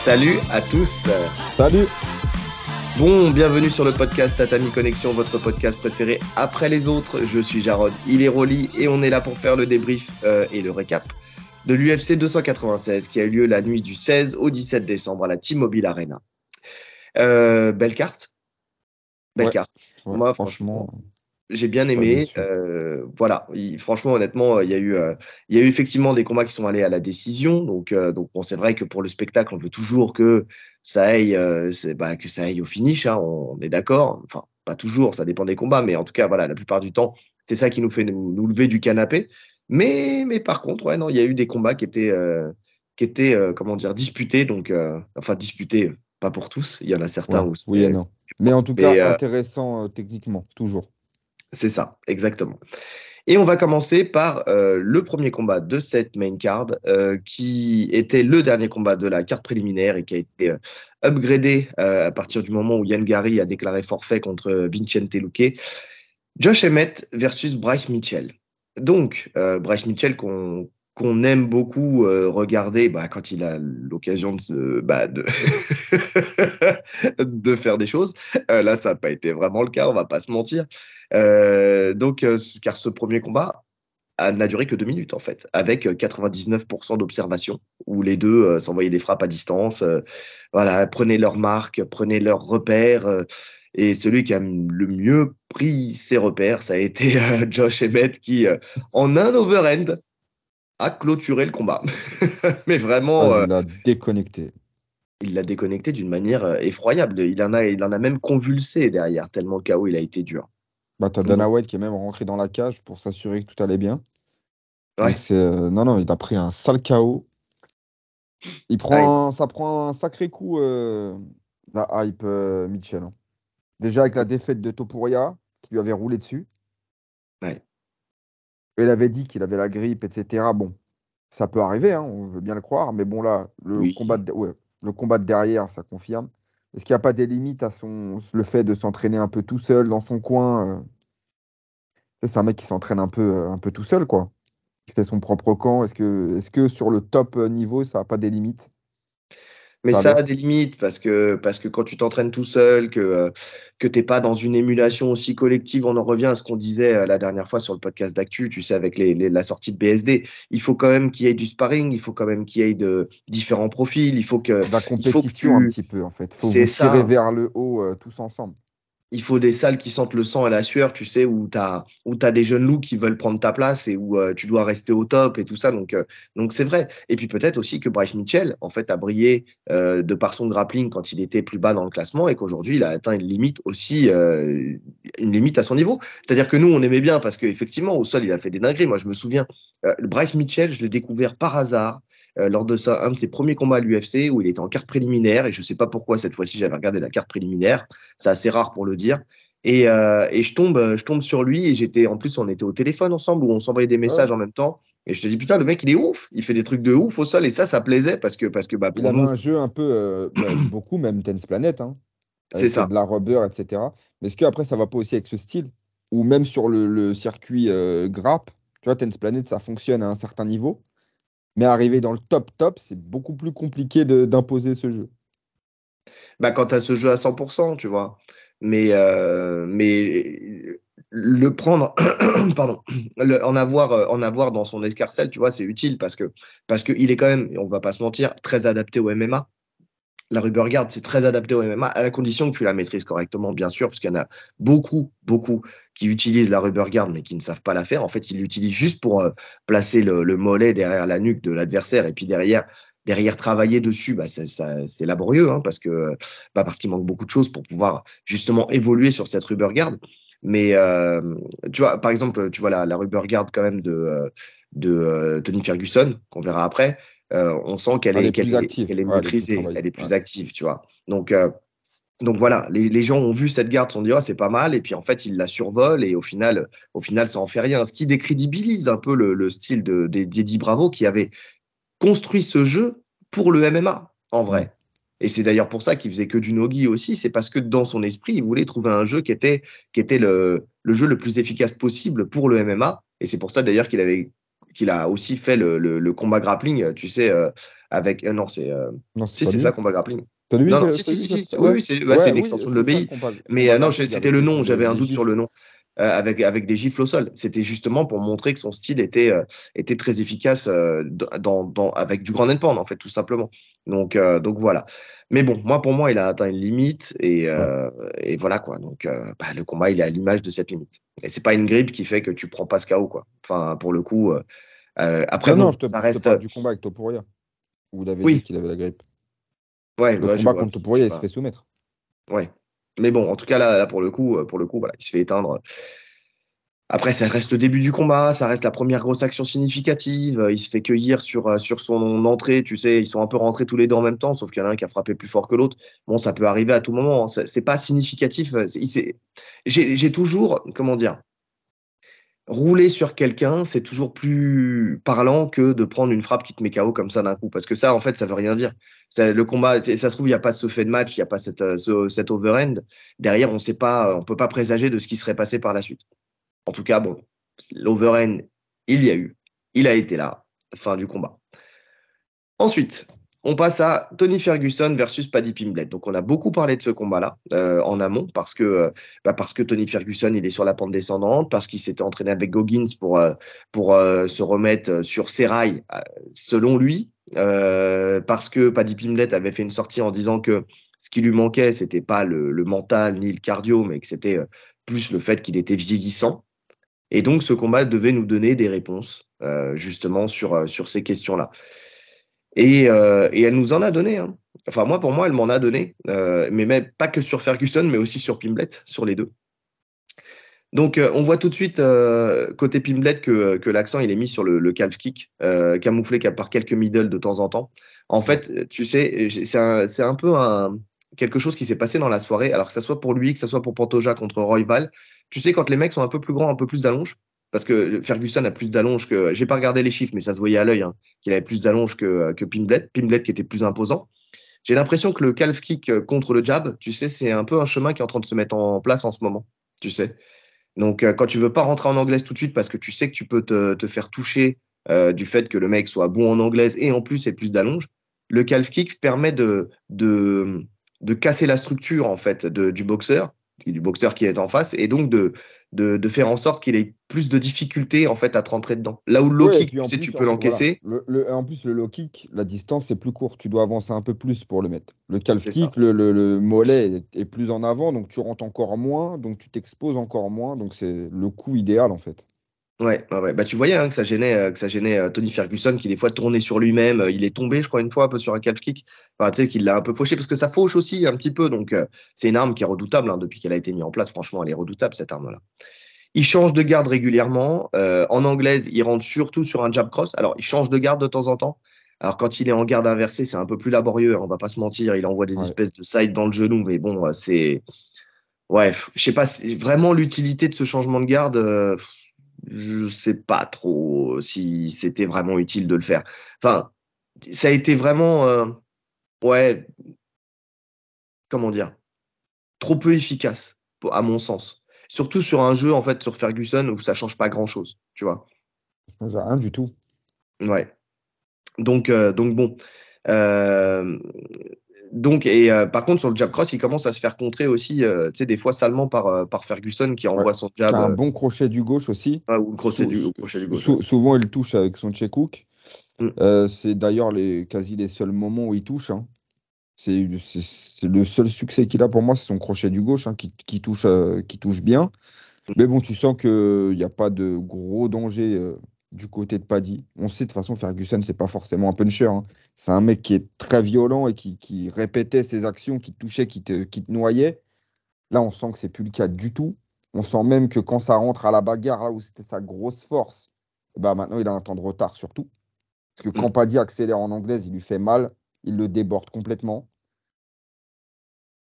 Salut à tous. Salut. Bon, bienvenue sur le podcast Tatami Connexion, votre podcast préféré après les autres. Je suis Jarod, il est Rolly et on est là pour faire le débrief et le récap de l'UFC 296 qui a eu lieu la nuit du 16 au 17 décembre à la T-Mobile Arena. Belle carte. Belle carte. Ouais, Moi, franchement, j'ai bien aimé. Voilà, franchement, honnêtement, il y a eu effectivement des combats qui sont allés à la décision. Donc bon, c'est vrai que pour le spectacle, on veut toujours que ça aille, que ça aille au finish. Hein, on est d'accord. Enfin, pas toujours, ça dépend des combats, mais en tout cas, voilà, la plupart du temps, c'est ça qui nous fait nous lever du canapé. Mais par contre, ouais, non, il y a eu des combats qui étaient comment dire, disputés. Donc, enfin, disputés, pas pour tous. Il y en a certains où oui et non. Mais en tout mais, cas, intéressant techniquement, toujours. c'est ça, exactement. Et on va commencer par le premier combat de cette main card, qui était le dernier combat de la carte préliminaire et qui a été upgradé à partir du moment où Ian Gary a déclaré forfait contre Vicente Luque. Josh Emmett versus Bryce Mitchell. Donc, Bryce Mitchell qu'on aime beaucoup regarder quand il a l'occasion de faire des choses. Là, ça n'a pas été vraiment le cas, on va pas se mentir. Car ce premier combat n'a duré que 2 minutes en fait, avec 99% d'observation, où les deux s'envoyaient des frappes à distance, voilà, prenaient leur marque, prenaient leurs repères, et celui qui a le mieux pris ses repères, ça a été Josh Emmett qui, en un overhand, a clôturé le combat. Mais vraiment, Il l'a déconnecté. il l'a déconnecté d'une manière effroyable. Il en a même convulsé derrière, tellement le KO il a été dur. T'as Dana White qui est même rentré dans la cage pour s'assurer que tout allait bien. Ouais. Donc non, il a pris un sale KO. Ça prend un sacré coup, la hype Mitchell. Hein. Déjà avec la défaite de Topuria, qui lui avait roulé dessus. Ouais. Il avait dit qu'il avait la grippe, etc. Bon, ça peut arriver, hein, on veut bien le croire, mais bon là, le combat de derrière, ça confirme. Est-ce qu'il n'y a pas des limites à le fait de s'entraîner un peu tout seul dans son coin C'est un mec qui s'entraîne un peu tout seul, quoi. Il fait son propre camp. Est-ce que sur le top niveau, ça n'a pas des limites? Mais ça a des limites parce que quand tu t'entraînes tout seul, que t'es pas dans une émulation aussi collective, on en revient à ce qu'on disait la dernière fois sur le podcast d'Actu, tu sais, avec la sortie de BSD. Il faut quand même qu'il y ait du sparring, il faut quand même qu'il y ait de différents profils, il faut que la compétition un petit peu en fait. Faut vous tirer vers le haut tous ensemble. Il faut des salles qui sentent le sang et la sueur, tu sais, où t'as des jeunes loups qui veulent prendre ta place et où tu dois rester au top et tout ça. Donc c'est vrai. Et puis peut-être aussi que Bryce Mitchell, en fait, a brillé de par son grappling quand il était plus bas dans le classement et qu'aujourd'hui, il a atteint une limite aussi, une limite à son niveau. C'est-à-dire que nous, on aimait bien parce qu'effectivement, au sol, il a fait des dingueries. Moi, je me souviens, Bryce Mitchell, je l'ai découvert par hasard. Lors de un de ses premiers combats à l'UFC où il était en carte préliminaire et je sais pas pourquoi cette fois-ci j'avais regardé la carte préliminaire, c'est assez rare pour le dire, et je tombe sur lui et en plus on était au téléphone ensemble où on s'envoyait des messages en même temps et je te dis putain le mec il est ouf, il fait des trucs de ouf au sol et ça plaisait parce que pour il avait nous un jeu un peu beaucoup même Tennis Planet hein, c'est avec ça. de la rubber etc. Mais est-ce qu'après ça va pas aussi avec ce style ou même sur le circuit grappe, tu vois Tennis Planet ça fonctionne à un certain niveau. Mais arriver dans le top, c'est beaucoup plus compliqué d'imposer ce jeu. Quand tu as ce jeu à 100%, tu vois. Mais le prendre, pardon, en avoir dans son escarcelle, tu vois, c'est utile parce que il est quand même, on va pas se mentir, très adapté au MMA. La rubber guard, c'est très adapté au MMA, à la condition que tu la maîtrises correctement, bien sûr, parce qu'il y en a beaucoup qui utilisent la rubber guard, mais qui ne savent pas la faire. En fait, ils l'utilisent juste pour placer le mollet derrière la nuque de l'adversaire, et puis derrière travailler dessus, c'est laborieux, hein, parce qu'il manque beaucoup de choses pour pouvoir justement évoluer sur cette rubber guard. Mais tu vois, par exemple, tu vois la rubber guard quand même de Tony Ferguson, qu'on verra après. On sent qu'elle est maîtrisée, elle est plus active, tu vois. Donc voilà, les gens ont vu cette garde, se sont dit, c'est pas mal, et puis en fait, ils la survolent, et au final, ça en fait rien. Ce qui décrédibilise un peu le style d'Eddie Bravo, qui avait construit ce jeu pour le MMA, en vrai. Et c'est d'ailleurs pour ça qu'il faisait que du no-gi aussi, c'est parce que dans son esprit, il voulait trouver un jeu qui était le jeu le plus efficace possible pour le MMA, et c'est pour ça d'ailleurs qu'il avait qu'il a aussi fait le combat grappling, tu sais, avec. Non, c'est. Non, Si, pas c'est lui. ça, combat grappling. C'est lui Non, non, que si, c'est si, lui si, que si, oui, ouais. oui, c'est Ouais, une oui, extension de c'est ça le l'EBI. combat, Mais non, grappling c'était avec le nom, j'avais un des doute sur gifles. le nom. Avec des gifles au sol. C'était justement pour montrer que son style était très efficace avec du grand and pound, en fait, tout simplement. Donc voilà. Mais bon, pour moi, il a atteint une limite Ouais. et voilà quoi. Donc le combat, il est à l'image de cette limite. Et c'est pas une grippe qui fait que tu prends pas ce KO, quoi. Enfin, pour le coup. Après, Non, non, bon, ça je te reste. parle du combat avec Topuria, où il avait dit Oui, qu'il avait la grippe. ouais, Le ouais, combat ouais, contre je sais Topuria, il se pas. fait soumettre. Ouais. Mais bon, en tout cas, là pour le coup, voilà, il se fait éteindre. Après, ça reste le début du combat, ça reste la première grosse action significative. Il se fait cueillir sur son entrée, tu sais, ils sont un peu rentrés tous les deux en même temps, sauf qu'il y en a un qui a frappé plus fort que l'autre. Bon, ça peut arriver à tout moment, hein. C'est pas significatif. J'ai toujours, comment dire, rouler sur quelqu'un, c'est toujours plus parlant que de prendre une frappe qui te met KO comme ça d'un coup. Parce que ça, en fait, ça veut rien dire. Le combat, ça se trouve, il n'y a pas ce fait de match, il n'y a pas cet overhand. Derrière, on sait pas, on peut pas présager de ce qui serait passé par la suite. En tout cas, bon, l'overhand, il y a eu. Il a été là. Fin du combat. Ensuite, on passe à Tony Ferguson versus Paddy Pimblett. Donc, on a beaucoup parlé de ce combat-là en amont parce que Tony Ferguson, il est sur la pente descendante, parce qu'il s'était entraîné avec Goggins pour se remettre sur ses rails, selon lui, parce que Paddy Pimblett avait fait une sortie en disant que ce qui lui manquait, c'était pas le mental ni le cardio, mais que c'était plus le fait qu'il était vieillissant. Et donc, ce combat devait nous donner des réponses, justement, sur ces questions-là. Et elle nous en a donné, hein. Enfin, pour moi, elle m'en a donné. Mais même pas que sur Ferguson, mais aussi sur Pimblett, sur les deux. Donc, on voit tout de suite, côté Pimblett, que l'accent, il est mis sur le calf kick, camouflé par quelques middle de temps en temps. En Ouais. fait, tu sais, c'est un peu quelque chose qui s'est passé dans la soirée, alors que ça soit pour lui, que ça soit pour Pantoja contre Royval. Tu sais, quand les mecs sont un peu plus grands, un peu plus d'allonge, parce que Ferguson a plus d'allonge que. J'ai pas regardé les chiffres, mais ça se voyait à l'œil, hein, qu'il avait plus d'allonge que Pimblett. Pimblett qui était plus imposant. J'ai l'impression que le calf kick contre le jab, tu sais, c'est un peu un chemin qui est en train de se mettre en place en ce moment. Tu sais. Donc, quand tu veux pas rentrer en anglaise tout de suite parce que tu sais que tu peux te faire toucher du fait que le mec soit bon en anglaise et en plus ait plus d'allonge, le calf kick permet de casser la structure en fait du boxeur qui est en face, et donc de faire en sorte qu'il ait plus de difficultés en fait à te rentrer dedans. Là où le low Ouais, et kick, puis tu en sais, plus, tu peux voilà. l'encaisser, En plus, le low kick, la distance est plus courte. Tu dois avancer un peu plus pour le mettre. Le calf c'est ça. kick, le mollet est plus en avant, donc tu rentres encore moins, donc tu t'exposes encore moins. Donc c'est le coup idéal, en fait. Ouais, ouais, ouais. Bah, tu voyais hein, que ça gênait Tony Ferguson qui des fois tournait sur lui-même. Il est tombé, je crois, une fois un peu sur un calf kick. Enfin, tu sais, qu'il l'a un peu fauché parce que ça fauche aussi un petit peu. Donc, c'est une arme qui est redoutable hein, depuis qu'elle a été mise en place. Franchement, elle est redoutable cette arme-là. Il change de garde régulièrement. En anglaise, il rentre surtout sur un jab cross. Alors, il change de garde de temps en temps. Alors, quand il est en garde inversée, c'est un peu plus laborieux, hein, on va pas se mentir. Il envoie des Ouais. espèces de side dans le genou, mais bon, c'est. Ouais, je sais pas, vraiment l'utilité de ce changement de garde. Je sais pas trop si c'était vraiment utile de le faire. Enfin, ça a été vraiment, ouais, comment dire, trop peu efficace, à mon sens. Surtout sur un jeu, en fait, sur Ferguson, où ça change pas grand-chose, tu vois. J'ai rien du tout. Ouais. Donc bon. Euh, par contre, sur le jab cross, il commence à se faire contrer aussi, tu sais, des fois salement par Ferguson qui Ouais. envoie son Qui jab, a un bon crochet du gauche aussi. ou le crochet du gauche. Ouais. Souvent, il touche avec son check-hook. Mm. C'est d'ailleurs quasi les seuls moments où il touche, hein. C'est le seul succès qu'il a pour moi, c'est son crochet du gauche hein, qui touche bien. Mais bon, tu sens qu'il n'y a pas de gros danger du côté de Paddy. On sait de toute façon, Ferguson, c'est pas forcément un puncher, hein. C'est un mec qui est très violent et qui répétait ses actions, qui te touchait, qui te noyait. Là, on sent que c'est plus le cas du tout. On sent même que quand ça rentre à la bagarre, là où c'était sa grosse force, bah maintenant il a un temps de retard surtout. Parce que quand Mm. Paddy accélère en anglaise, il lui fait mal, il le déborde complètement.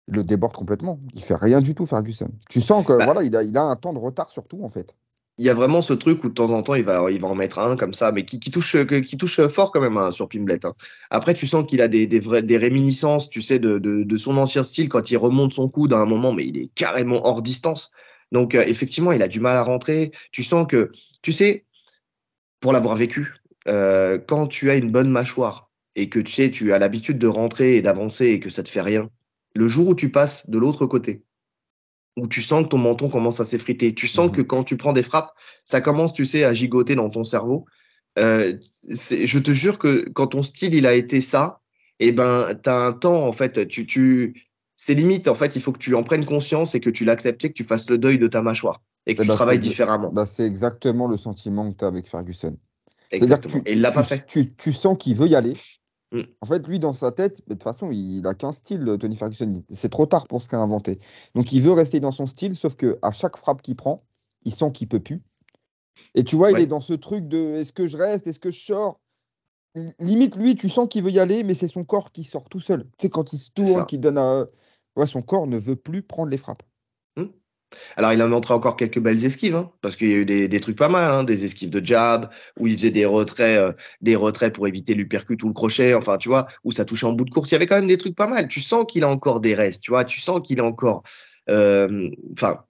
Il le déborde complètement. Il fait rien du tout, Ferguson. Tu sens que Bah, voilà, il a un temps de retard surtout, en fait. il y a vraiment ce truc où de temps en temps il va en mettre un comme ça, mais qui touche fort quand même hein, sur Pimblett. Hein. Après, tu sens qu'il a des réminiscences, tu sais, de son ancien style quand il remonte son coude à un moment, mais il est carrément hors distance. Donc effectivement, il a du mal à rentrer. Tu sens que, tu sais, pour l'avoir vécu, quand tu as une bonne mâchoire et que tu sais, tu as l'habitude de rentrer et d'avancer et que ça te fait rien, le jour où tu passes de l'autre côté, où tu sens que ton menton commence à s'effriter, tu sens que quand tu prends des frappes, ça commence, tu sais, à gigoter dans ton cerveau. Je te jure que quand ton style il a été ça, et ben t'as un temps en fait, c'est limite en fait, il faut que tu en prennes conscience et que tu l'acceptes, et que tu fasses le deuil de ta mâchoire et que Eh tu ben, travailles différemment. c'est exactement le sentiment que tu as avec Ferguson. C'est-à-dire que Exactement. Et il l'a pas fait. tu sens qu'il veut y aller. Mm. En fait, lui, dans sa tête, de toute façon, il a qu'un style, Tony Ferguson. C'est trop tard pour ce qu'il a inventé. Donc, il veut rester dans son style, sauf que à chaque frappe qu'il prend, il sent qu'il peut plus. Et tu vois, il est Ouais, dans ce truc de est-ce que je reste, est-ce que je sors? Limite, lui, tu sens qu'il veut y aller, mais c'est son corps qui sort tout seul. Tu sais, quand il se c'est tourne, ça. qu'il donne à. Ouais, son corps ne veut plus prendre les frappes. Mm. Alors, il a montré encore quelques belles esquives, hein, parce qu'il y a eu des trucs pas mal, hein, des esquives de jab, où il faisait des retraits pour éviter l'uppercut ou le crochet, enfin, tu vois, où ça touchait en bout de course. Il y avait quand même des trucs pas mal. Tu sens qu'il a encore des restes, tu vois, tu sens qu'il a encore, enfin,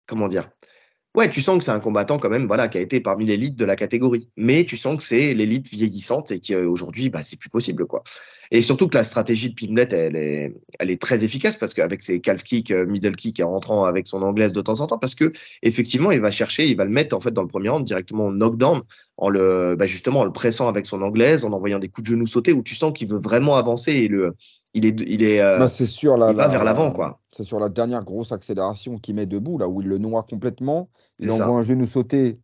comment dire? Ouais, tu sens que c'est un combattant quand même, voilà, qui a été parmi l'élite de la catégorie. Mais tu sens que c'est l'élite vieillissante et qu'aujourd'hui, bah, c'est plus possible, quoi. Et surtout que la stratégie de Pimblett, elle est très efficace parce qu'avec ses calf kicks, middle kick et en rentrant avec son anglaise de temps en temps, parce que effectivement, il va le mettre en fait dans le premier round directement en knockdown, justement en le pressant avec son anglaise, en envoyant des coups de genoux sautés où tu sens qu'il veut vraiment avancer et Bah, c'est sur il va vers l'avant, quoi. c'est sur la dernière grosse accélération qu'il met debout, là où il le noie complètement. C'est Il envoie ça. un genou sauté.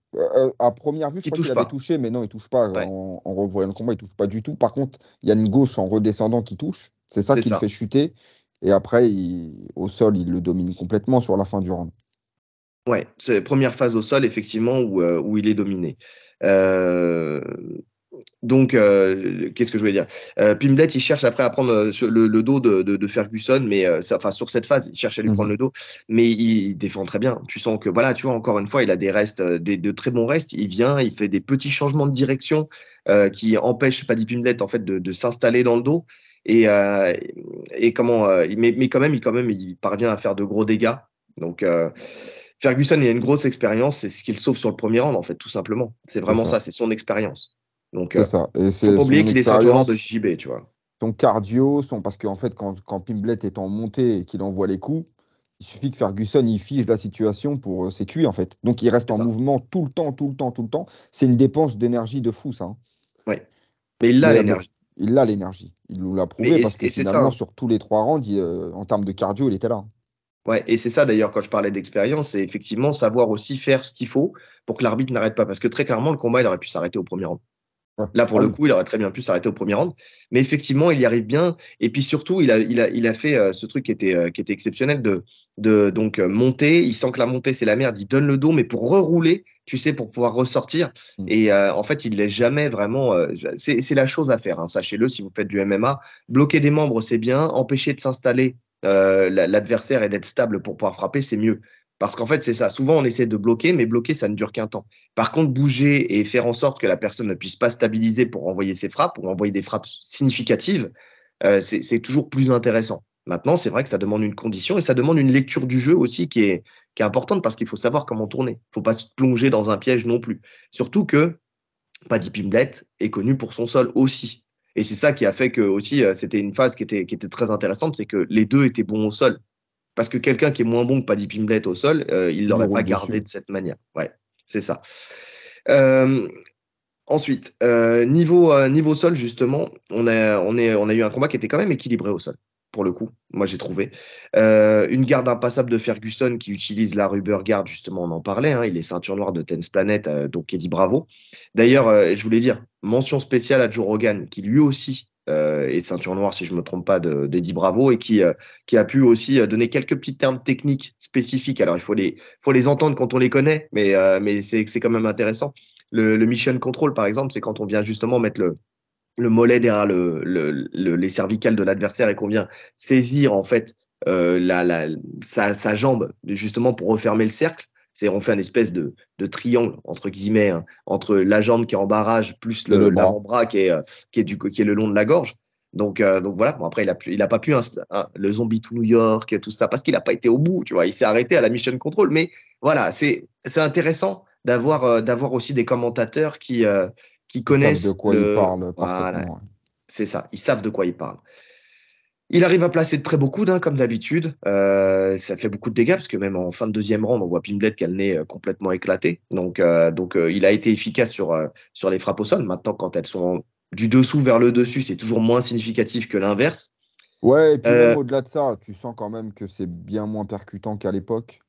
À première vue, je Qui crois qu'il touche avait pas. touché, mais non, il touche pas. Ouais, En revoyant le combat, il touche pas du tout. Par contre, il y a une gauche en redescendant qui touche. C'est ça c'est qui le ça. fait chuter. Et après, au sol, il le domine complètement sur la fin du round. Ouais, c'est première phase au sol, effectivement, où il est dominé. Euh, qu'est-ce que je voulais dire? Pimblett, il cherche après à prendre le dos de Ferguson, mais enfin, sur cette phase, il cherche à lui prendre Mhm. le dos, mais il défend très bien. Tu sens que, voilà, tu vois, encore une fois, il a des restes, de très bons restes. Il vient, il fait des petits changements de direction qui empêchent Paddy Pimblett, en fait, de s'installer dans le dos. Et, euh, mais quand même, il parvient à faire de gros dégâts. Donc, Ferguson, il a une grosse expérience, c'est ce qu'il sauve sur le premier round, en fait, tout simplement. C'est C'est vraiment ça. ça, c'est son expérience. Donc, C'est ça. Et faut c'est pas oublier son qu'il est ceinture noire de expérience, JB, tu vois. son cardio, parce qu'en fait, quand Pimblett est en montée et qu'il envoie les coups, il suffit que Ferguson il fige la situation pour ses cuits, en fait. Donc il reste C'est en ça. mouvement tout le temps, tout le temps, tout le temps. C'est une dépense d'énergie de fou, ça, hein. Ouais. Mais il a Mais bon, l'énergie. il a l'énergie. Il nous l'a Mais prouvé parce que c'est ça, finalement, hein. sur tous les trois rounds, en termes de cardio, il était là. Ouais. Et c'est ça d'ailleurs quand je parlais d'expérience, c'est effectivement savoir aussi faire ce qu'il faut pour que l'arbitre n'arrête pas. Parce que très clairement, le combat, il aurait pu s'arrêter au premier round. Ouais. Là, pour Ah le oui. coup, il aurait très bien pu s'arrêter au premier round. Mais effectivement, il y arrive bien. Et puis surtout, il a fait ce truc qui était exceptionnel de monter. Il sent que la montée, c'est la merde. Il donne le dos, mais pour rerouler, tu sais, pour pouvoir ressortir. Mm. Et en fait, il ne laisse jamais vraiment. C'est la chose à faire, hein, sachez-le, si vous faites du MMA. Bloquer des membres, c'est bien. Empêcher de s'installer l'adversaire et d'être stable pour pouvoir frapper, c'est mieux. Parce qu'en fait, c'est ça. Souvent, on essaie de bloquer, mais bloquer, ça ne dure qu'un temps. Par contre, bouger et faire en sorte que la personne ne puisse pas stabiliser pour envoyer ses frappes ou envoyer des frappes significatives, c'est toujours plus intéressant. Maintenant, c'est vrai que ça demande une condition et ça demande une lecture du jeu aussi qui est importante parce qu'il faut savoir comment tourner. Il ne faut pas se plonger dans un piège non plus. Surtout que Paddy Pimblett est connu pour son sol aussi. Et c'est ça qui a fait que aussi c'était une phase qui était très intéressante, c'est que les deux étaient bons au sol. Parce que quelqu'un qui est moins bon que Paddy Pimblett au sol, il ne Il lui l'aurait pas roule gardé dessus. de cette manière. Ouais, c'est ça. Euh, Ensuite, niveau sol, justement, on a eu un combat qui était quand même équilibré au sol, pour le coup, moi j'ai trouvé. Une garde impassable de Ferguson qui utilise la rubber guard, justement, on en parlait, hein, il est ceinture noire de Tennis Planet, donc Eddie Bravo. D'ailleurs, je voulais dire, mention spéciale à Joe Rogan, qui lui aussi est ceinture noire, si je ne me trompe pas, d'Eddie Bravo, et qui a pu aussi donner quelques petits termes techniques spécifiques. Alors, faut les entendre quand on les connaît, mais c'est quand même intéressant. Le mission control, par exemple, c'est quand on vient justement mettre le mollet derrière les cervicales de l'adversaire et qu'on vient saisir en fait sa jambe justement pour refermer le cercle. C'est on fait une espèce de triangle entre guillemets hein, entre la jambe qui est en barrage plus Et le bras. l'avant-bras qui est le long de la gorge. Donc voilà. Bon, après il a pas pu le zombie to New York tout ça parce qu'il a pas été au bout. Tu vois, il s'est arrêté à la mission control. Mais voilà, c'est intéressant d'avoir aussi des commentateurs qui Ils savent de connaissent quoi ils parlent Voilà, parfaitement. c'est ça. Ils savent de quoi ils parlent. Il arrive à placer de très beaux coudes, hein, comme d'habitude. Ça fait beaucoup de dégâts, parce que même en fin de deuxième round, on voit Pimblet qui a le nez complètement éclaté. Donc, il a été efficace sur les frappes au sol. Maintenant, quand elles sont du dessous vers le dessus, c'est toujours moins significatif que l'inverse. Ouais, et puis même Euh, au-delà de ça, tu sens quand même que c'est bien moins percutant qu'à l'époque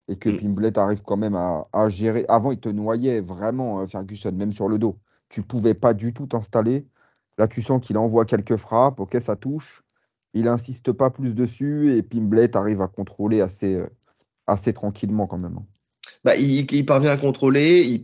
et que hmm. Pimblet arrive quand même à gérer. Avant, il te noyait vraiment, Ferguson, même sur le dos. Tu pouvais pas du tout t'installer. Là, tu sens qu'il envoie quelques frappes, ok, ça touche. Il insiste pas plus dessus et Pimblet arrive à contrôler assez tranquillement quand même. Bah, il parvient à contrôler,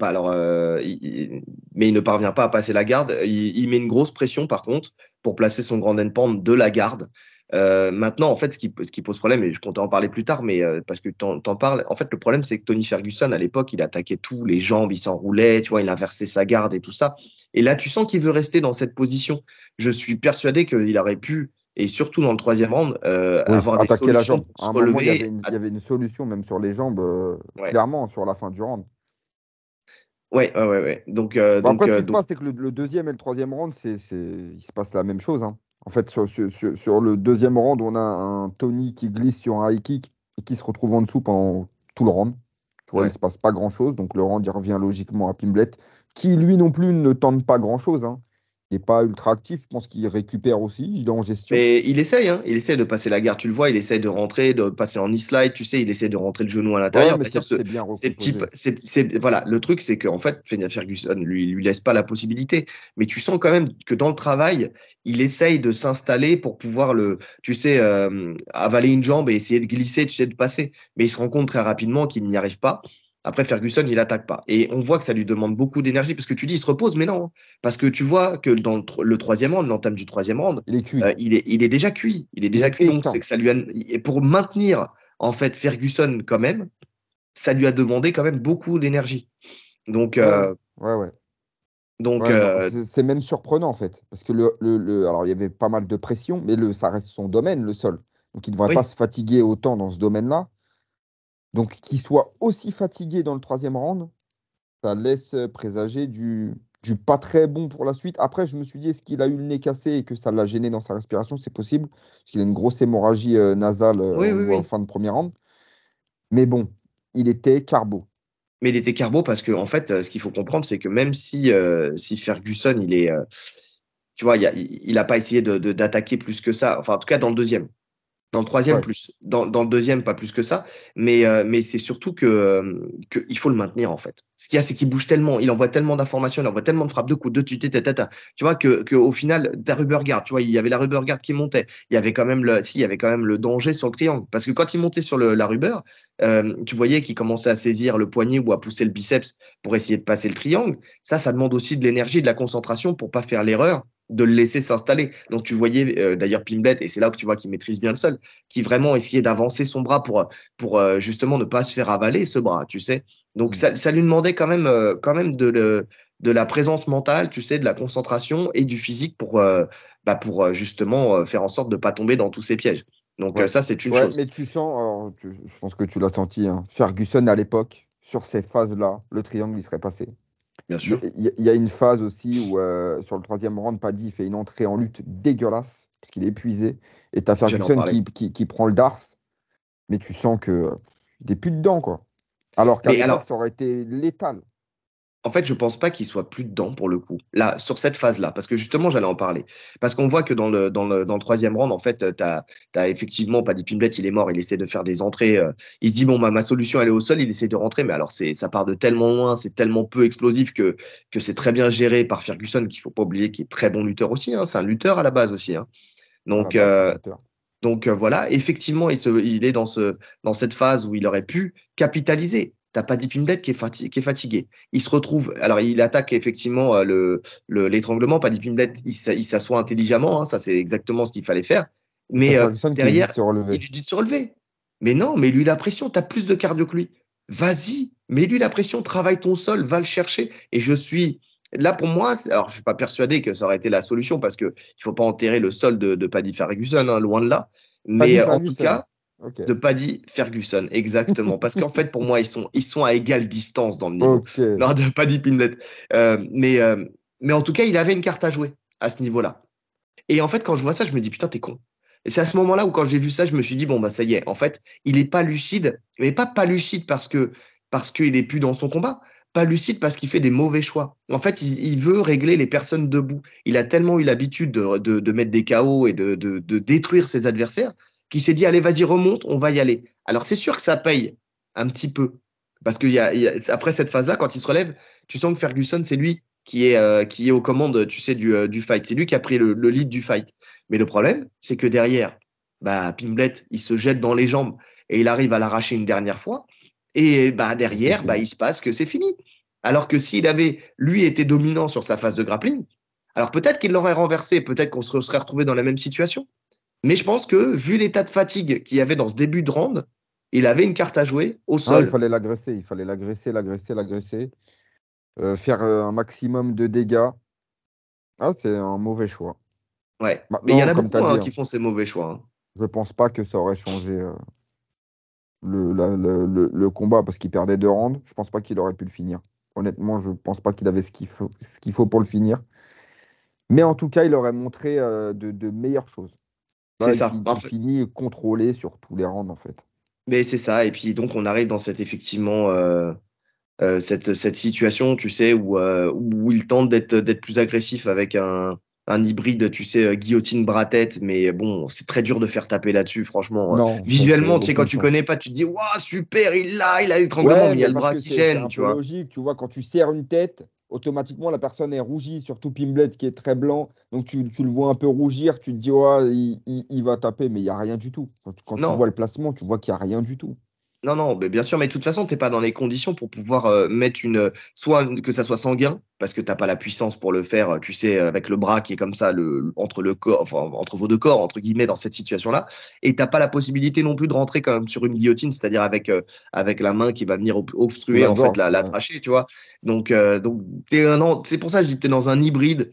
mais il ne parvient pas à passer la garde. Il met une grosse pression, par contre, pour placer son grand endpoint de la garde. Maintenant, en fait, ce qui pose problème, et je comptais en parler plus tard, mais parce que t'en parles, en fait, le problème, c'est que Tony Ferguson, à l'époque, il attaquait tout, les jambes, il s'enroulait, tu vois, il inversait sa garde et tout ça. Et là, tu sens qu'il veut rester dans cette position. Je suis persuadé qu'il aurait pu, et surtout dans le troisième round, Oui, avoir des attaquer la solutions jambe. pour À se un moment, relever. il y avait une solution même sur les jambes, Ouais, clairement, sur la fin du round. ouais, ouais, ouais, ouais. Donc, Bon, après, ce qui se passe, c'est que le deuxième et le troisième round, il se passe la même chose, hein. En fait, sur le deuxième round, on a un Tony qui glisse sur un high kick et qui se retrouve en dessous pendant tout le round. Tu vois, il ouais. se passe pas grand-chose. Donc, le round, il revient logiquement à Pimblet, qui lui non plus ne tente pas grand-chose, hein. Il n'est pas ultra actif. Je pense qu'il récupère aussi. Il est en gestion. Mais il essaye, hein. Il essaye de passer la garde, tu le vois, il essaye de rentrer, de passer en e-slide, tu sais, il essaie de rentrer le genou à Ouais, l'intérieur. mais D'ailleurs, c'est bien ces petits, recomposé. voilà, le truc, c'est qu'en fait, Ferguson lui laisse pas la possibilité. Mais tu sens quand même que dans le travail, il essaye de s'installer pour pouvoir tu sais, avaler une jambe et essayer de glisser, tu sais, de passer. Mais il se rend compte très rapidement qu'il n'y arrive pas. Après, Ferguson, il attaque pas. Et on voit que ça lui demande beaucoup d'énergie parce que tu dis, il se repose, mais non, hein. Parce que tu vois que dans le troisième round, l'entame du troisième round, Il est cuit. il est déjà cuit. Il est Il déjà est cuit, donc c'est éteint. que ça lui a. Et pour maintenir, en fait, Ferguson quand même, ça lui a demandé quand même beaucoup d'énergie. Donc, Ouais, euh, ouais, ouais. donc Ouais, non, euh, c'est même surprenant en fait, parce que alors il y avait pas mal de pression, mais ça reste son domaine, le sol. Donc il ne devrait pas oui. se fatiguer autant dans ce domaine-là. Donc qu'il soit aussi fatigué dans le troisième round, ça laisse présager du pas très bon pour la suite. Après, je me suis dit, est-ce qu'il a eu le nez cassé et que ça l'a gêné dans sa respiration? C'est possible, parce qu'il a une grosse hémorragie nasale, Oui, on le oui, voit en oui. fin de premier round. Mais bon, il était carbo. Mais il était carbo parce que, en fait, ce qu'il faut comprendre, c'est que même si Ferguson, tu vois, il a pas essayé d'attaquer plus que ça. Enfin, en tout cas, dans le deuxième. Dans le troisième, Ouais, plus. Dans le deuxième, pas plus que ça. Mais c'est surtout que il faut le maintenir, en fait. Ce qu'il y a, c'est qu'il bouge tellement, il envoie tellement d'informations, il envoie tellement de frappes de coups, de tutés, tata. Tu vois, au final, ta rubber guard, tu vois, il y avait la rubber guard qui montait. Il y avait quand même il y avait quand même le danger sur le triangle. Parce que quand il montait sur la rubber, tu voyais qu'il commençait à saisir le poignet ou à pousser le biceps pour essayer de passer le triangle. Ça demande aussi de l'énergie, de la concentration pour pas faire l'erreur de le laisser s'installer. Donc tu voyais d'ailleurs Pimblet, et c'est là que tu vois qu'il maîtrise bien le sol, qui vraiment essayait d'avancer son bras pour justement ne pas se faire avaler ce bras, tu sais. Donc mm, ça lui demandait quand même de la présence mentale, tu sais, de la concentration et du physique pour justement faire en sorte de ne pas tomber dans tous ces pièges. Donc ouais. ça, c'est une Ouais, chose, mais tu sens, alors, je pense que tu l'as senti, hein, Ferguson à l'époque, sur ces phases-là, le triangle, il serait passé. bien Il y, sûr. il y a une phase aussi où, sur le troisième round, Paddy fait une entrée en lutte dégueulasse, parce qu'il est épuisé, et tu as J'allais en Ferguson parler. qui prend le Dars, mais tu sens que il n'est plus dedans, quoi. Alors qu'à Mais l'époque, alors, ça aurait été létal. en fait, je pense pas qu'il soit plus dedans pour le coup. Là, sur cette phase-là, parce que justement, j'allais en parler. Parce qu'on voit que dans le troisième round, en fait, t'as effectivement Paddy Pimblett, il est mort, il essaie de faire des entrées. Il se dit bon, bah, ma solution, elle est au sol, il essaie de rentrer, mais alors ça part de tellement loin, c'est tellement peu explosif que c'est très bien géré par Ferguson, qu'il faut pas oublier, qui est très bon lutteur aussi, hein. C'est un lutteur à la base aussi, hein. À la Donc, base, c'est un lutteur. voilà, effectivement, il est dans cette phase où il aurait pu capitaliser. T'as pas dit Pimblet qui est fatigué. Il se retrouve, alors il attaque effectivement l'étranglement. Pas dit Pimblet, il s'assoit intelligemment, hein, ça c'est exactement ce qu'il fallait faire. Et t'as Mais Ferguson qui lui dit de derrière, se il relever. lui dit de se relever. Mais non, mets-lui la pression, t'as plus de cardio que lui. Vas-y, mets-lui la pression, travaille ton sol, va le chercher. Et je suis là pour moi, alors je suis pas persuadé que ça aurait été la solution parce que il faut pas enterrer le sol de Paddy Ferguson, hein, loin de là. Paddy Mais en tout Ferguson. cas, Ok. De Paddy Ferguson, exactement. Parce qu'en fait, pour moi, ils sont à égale distance dans le niveau. Ok. Non, de Paddy Pimblett. Mais en tout cas, il avait une carte à jouer à ce niveau-là. Et en fait, quand je vois ça, je me dis, putain, t'es con. Et c'est à ce moment-là où, quand j'ai vu ça, je me suis dit, bon, bah, ça y est. En fait, il est pas lucide, mais pas lucide parce qu'il est plus dans son combat. Pas lucide parce qu'il fait des mauvais choix. En fait, il veut régler les personnes debout. Il a tellement eu l'habitude de mettre des KO et de détruire ses adversaires qu'il s'est dit, allez, vas-y, remonte, on va y aller. Alors, c'est sûr que ça paye un petit peu. Parce après cette phase-là, quand il se relève, tu sens que Ferguson, c'est lui qui est aux commandes, tu sais, du fight. C'est lui qui a pris le lead du fight. Mais le problème, c'est que derrière, bah, Pimblett, il se jette dans les jambes et il arrive à l'arracher une dernière fois. Et bah, Et c'est derrière, bah, fini. il se passe que c'est fini. Alors que s'il avait, lui, été dominant sur sa phase de grappling, alors peut-être qu'il l'aurait renversé, peut-être qu'on se serait retrouvé dans la même situation. Mais je pense que, vu l'état de fatigue qu'il y avait dans ce début de round, il avait une carte à jouer au Ah, il sol. fallait l'agresser. Il fallait l'agresser. Faire un maximum de dégâts. Ah, c'est un mauvais choix. Ouais. Mais il y en Maintenant, a comme tu as beaucoup dit, qui font ces mauvais choix. Hein. je pense pas que ça aurait changé le combat parce qu'il perdait 2 rounds. Je pense pas qu'il aurait pu le finir. Honnêtement, je pense pas qu'il avait ce qu'il faut pour le finir. Mais en tout cas, il aurait montré de meilleures choses. C'est Là, ça. il finit contrôlé sur tous les rounds, en fait. Mais c'est ça. Et puis donc on arrive dans cette effectivement cette situation, tu sais, où il tente d'être plus agressif avec un hybride, tu sais, guillotine bras-tête. Mais bon, c'est très dur de faire taper là-dessus, franchement. Non, ça, c'est Visuellement, tu sais, quand aucune tu chance. connais pas, tu te dis, waouh, super, il a l'étranglement, Ouais, mais il y a mais le parce bras que qui c'est gêne, un tu peu vois. logique, tu vois, quand tu serres une tête, automatiquement la personne est rougie, surtout Pimblett qui est très blanc, donc tu le vois un peu rougir, tu te dis, ouais, il va taper, mais il n'y a rien du tout. Quand tu vois Non. le placement, tu vois qu'il n'y a rien du tout. Non, non, mais bien sûr, mais de toute façon, t'es pas dans les conditions pour pouvoir mettre que ça soit sanguin, parce que t'as pas la puissance pour le faire, tu sais, avec le bras qui est comme ça, entre le corps, enfin, entre vos deux corps, entre guillemets, dans cette situation-là, et t'as pas la possibilité non plus de rentrer comme sur une guillotine, c'est-à-dire avec la main qui va venir Sous obstruer, la en fait, gorge, la ouais. trachée, tu vois. Donc c'est pour ça que je dis que t'es dans un hybride,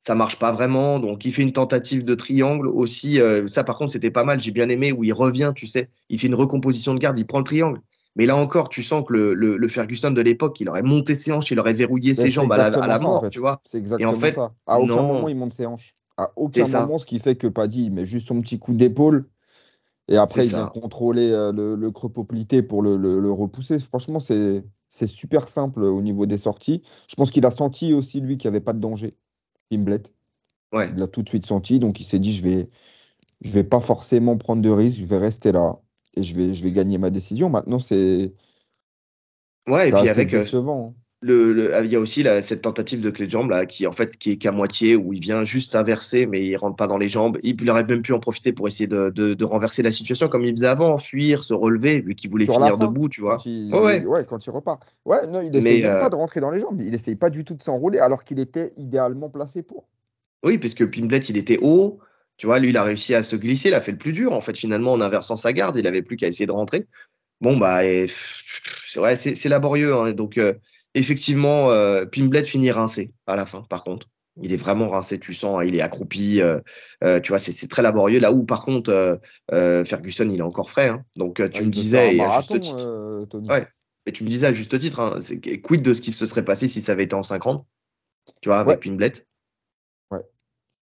ça marche pas vraiment. Donc, il fait une tentative de triangle aussi. Ça, par contre, c'était pas mal. J'ai bien aimé où il revient, tu sais. Il fait une recomposition de garde, il prend le triangle. Mais là encore, tu sens que le Ferguson de l'époque, il aurait monté ses hanches, il aurait verrouillé Ben, ses c'est jambes à exactement la ça, en mort, tu fait. vois. C'est Et en exactement fait, ça. À aucun moment, non, il monte ses hanches. À c'est aucun ça. moment, ce qui fait que Paddy, il met juste son petit coup d'épaule. Et C'est après, il vient ça. contrôler le creux poplité pour le repousser. Franchement, c'est super simple au niveau des sorties. Je pense qu'il a senti aussi, lui, qu'il n'y avait pas de danger, Pimblett. Ouais. Il l'a tout de suite senti, donc il s'est dit, je vais pas forcément prendre de risques, je vais rester là et je vais gagner ma décision. Maintenant, Ouais, et c'est puis assez avec décevant. il y a aussi cette tentative de clé de jambe là, qui en fait qui est qu'à moitié, où il vient juste s'inverser, mais il rentre pas dans les jambes. Il aurait même pu en profiter pour essayer de renverser la situation comme il faisait avant, fuir, se relever, vu qu'il voulait Sur la finir fin, debout, tu vois. Ouais, ouais, ouais. quand il repart. Ouais, non, il essaye Mais même pas de rentrer dans les jambes. Il essaye pas du tout de s'enrouler alors qu'il était idéalement placé pour. oui, puisque Pimblet, il était haut. Tu vois, lui, il a réussi à se glisser, il a fait le plus dur. En fait, finalement, en inversant sa garde, il avait plus qu'à essayer de rentrer. Bon, bah, c'est vrai, c'est laborieux. Hein. Donc, effectivement, Pimblet finit rincé à la fin, par contre. Il est vraiment rincé, tu sens, hein, il est accroupi. Tu vois, c'est très laborieux. Là où, par contre, Ferguson, il est encore frais. Hein. Donc, tu Ouais, me il veut faire un disais, et à juste marathon, titre, Tony. ouais, et tu me disais à juste titre, hein, quid de ce qui se serait passé si ça avait été en 50, tu vois, Ouais, avec Pimblet. ouais.